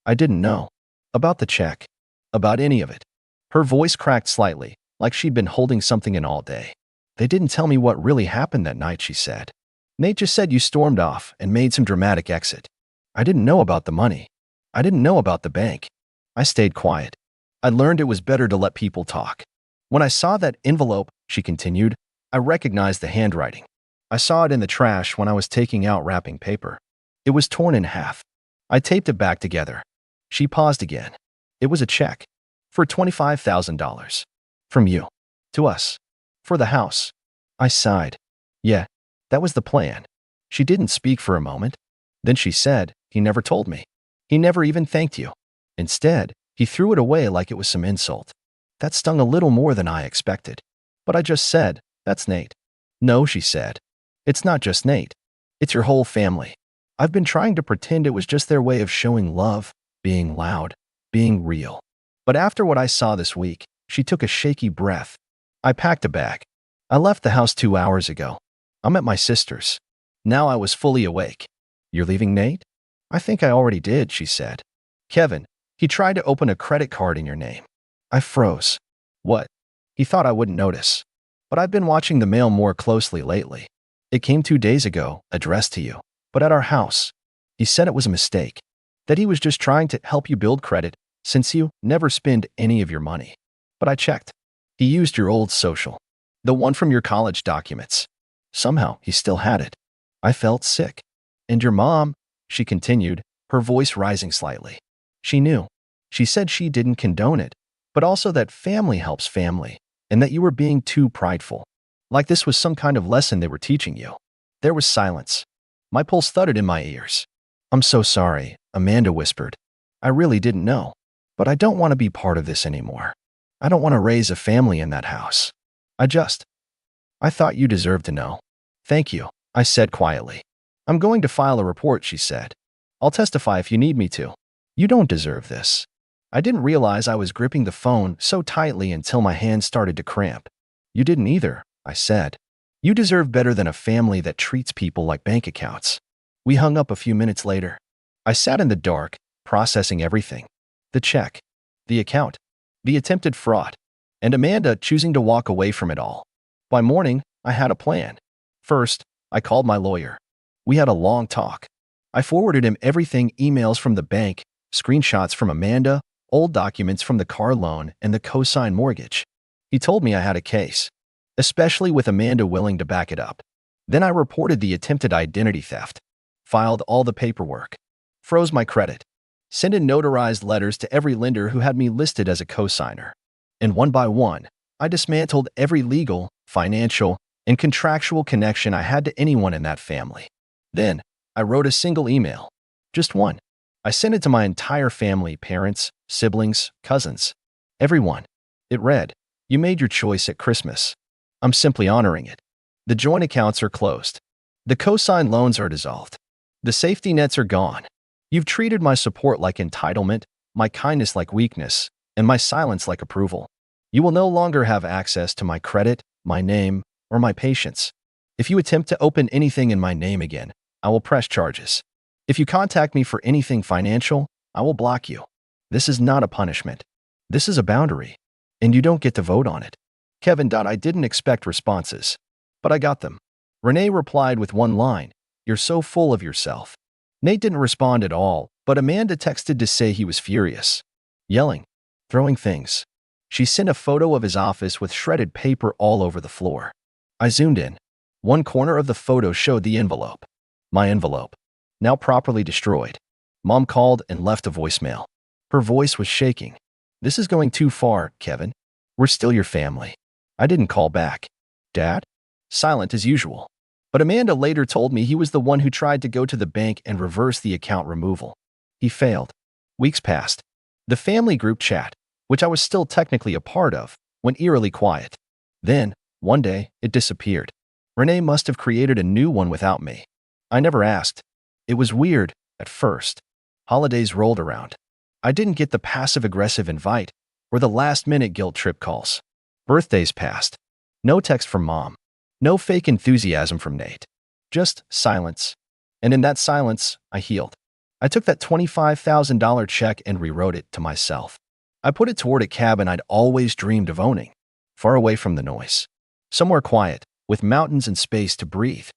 I didn't know. About the check. About any of it. Her voice cracked slightly, like she'd been holding something in all day. They didn't tell me what really happened that night, she said. Nate just said you stormed off and made some dramatic exit. I didn't know about the money. I didn't know about the bank. I stayed quiet. I learned it was better to let people talk. When I saw that envelope, she continued, I recognized the handwriting. I saw it in the trash when I was taking out wrapping paper. It was torn in half. I taped it back together. She paused again. It was a check. For $25,000. From you. To us. For the house. I sighed. Yeah, that was the plan. She didn't speak for a moment. Then she said, he never told me. He never even thanked you. Instead, he threw it away like it was some insult. That stung a little more than I expected. But I just said, that's Nate. No, she said. It's not just Nate. It's your whole family. I've been trying to pretend it was just their way of showing love, being loud, being real. But after what I saw this week, she took a shaky breath. I packed a bag. I left the house 2 hours ago. I'm at my sister's. Now I was fully awake. You're leaving Nate? I think I already did, she said. Kevin, he tried to open a credit card in your name. I froze. What? He thought I wouldn't notice. But I've been watching the mail more closely lately. It came 2 days ago, addressed to you, but at our house. He said it was a mistake. That he was just trying to help you build credit since you never spend any of your money. But I checked. He used your old social. The one from your college documents. Somehow, he still had it. I felt sick. And your mom, she continued, her voice rising slightly. She knew. She said she didn't condone it, but also that family helps family, and that you were being too prideful. Like this was some kind of lesson they were teaching you. There was silence. My pulse thudded in my ears. I'm so sorry, Amanda whispered. I really didn't know. But I don't want to be part of this anymore. I don't want to raise a family in that house. I thought you deserved to know. Thank you, I said quietly. I'm going to file a report, she said. I'll testify if you need me to. You don't deserve this. I didn't realize I was gripping the phone so tightly until my hands started to cramp. You didn't either, I said. You deserve better than a family that treats people like bank accounts. We hung up a few minutes later. I sat in the dark, processing everything. The check, the account, the attempted fraud, and Amanda choosing to walk away from it all. By morning, I had a plan. First, I called my lawyer. We had a long talk. I forwarded him everything, emails from the bank, screenshots from Amanda, old documents from the car loan and the co-signed mortgage. He told me I had a case, especially with Amanda willing to back it up. Then I reported the attempted identity theft, filed all the paperwork, froze my credit, sent in notarized letters to every lender who had me listed as a co-signer. And one by one, I dismantled every legal, financial, and contractual connection I had to anyone in that family. Then, I wrote a single email. Just one. I sent it to my entire family, parents, siblings, cousins. Everyone. It read, you made your choice at Christmas. I'm simply honoring it. The joint accounts are closed. The co-signed loans are dissolved. The safety nets are gone. You've treated my support like entitlement, my kindness like weakness, and my silence like approval. You will no longer have access to my credit, my name, or my patience. If you attempt to open anything in my name again, I will press charges. If you contact me for anything financial, I will block you. This is not a punishment. This is a boundary, and you don't get to vote on it. Kevin. I didn't expect responses, but I got them. Renee replied with one line, "You're so full of yourself." Nate didn't respond at all, but Amanda texted to say he was furious. Yelling, throwing things. She sent a photo of his office with shredded paper all over the floor. I zoomed in. One corner of the photo showed the envelope. My envelope. Now properly destroyed. Mom called and left a voicemail. Her voice was shaking. "This is going too far, Kevin. We're still your family." I didn't call back. "Dad?" Silent as usual. But Amanda later told me he was the one who tried to go to the bank and reverse the account removal. He failed. Weeks passed. The family group chat, which I was still technically a part of, went eerily quiet. Then, one day, it disappeared. Renee must have created a new one without me. I never asked. It was weird, at first. Holidays rolled around. I didn't get the passive-aggressive invite or the last-minute guilt trip calls. Birthdays passed. No text from Mom. No fake enthusiasm from Nate. Just silence. And in that silence, I healed. I took that $25,000 check and rewrote it to myself. I put it toward a cabin I'd always dreamed of owning, far away from the noise. Somewhere quiet, with mountains and space to breathe.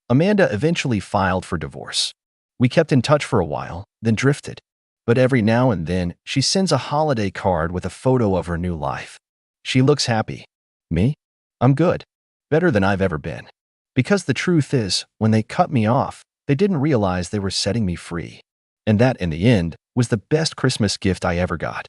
Amanda eventually filed for divorce. We kept in touch for a while, then drifted. But every now and then, she sends a holiday card with a photo of her new life. She looks happy. Me? I'm good. Better than I've ever been. Because the truth is, when they cut me off, they didn't realize they were setting me free. And that, in the end, was the best Christmas gift I ever got.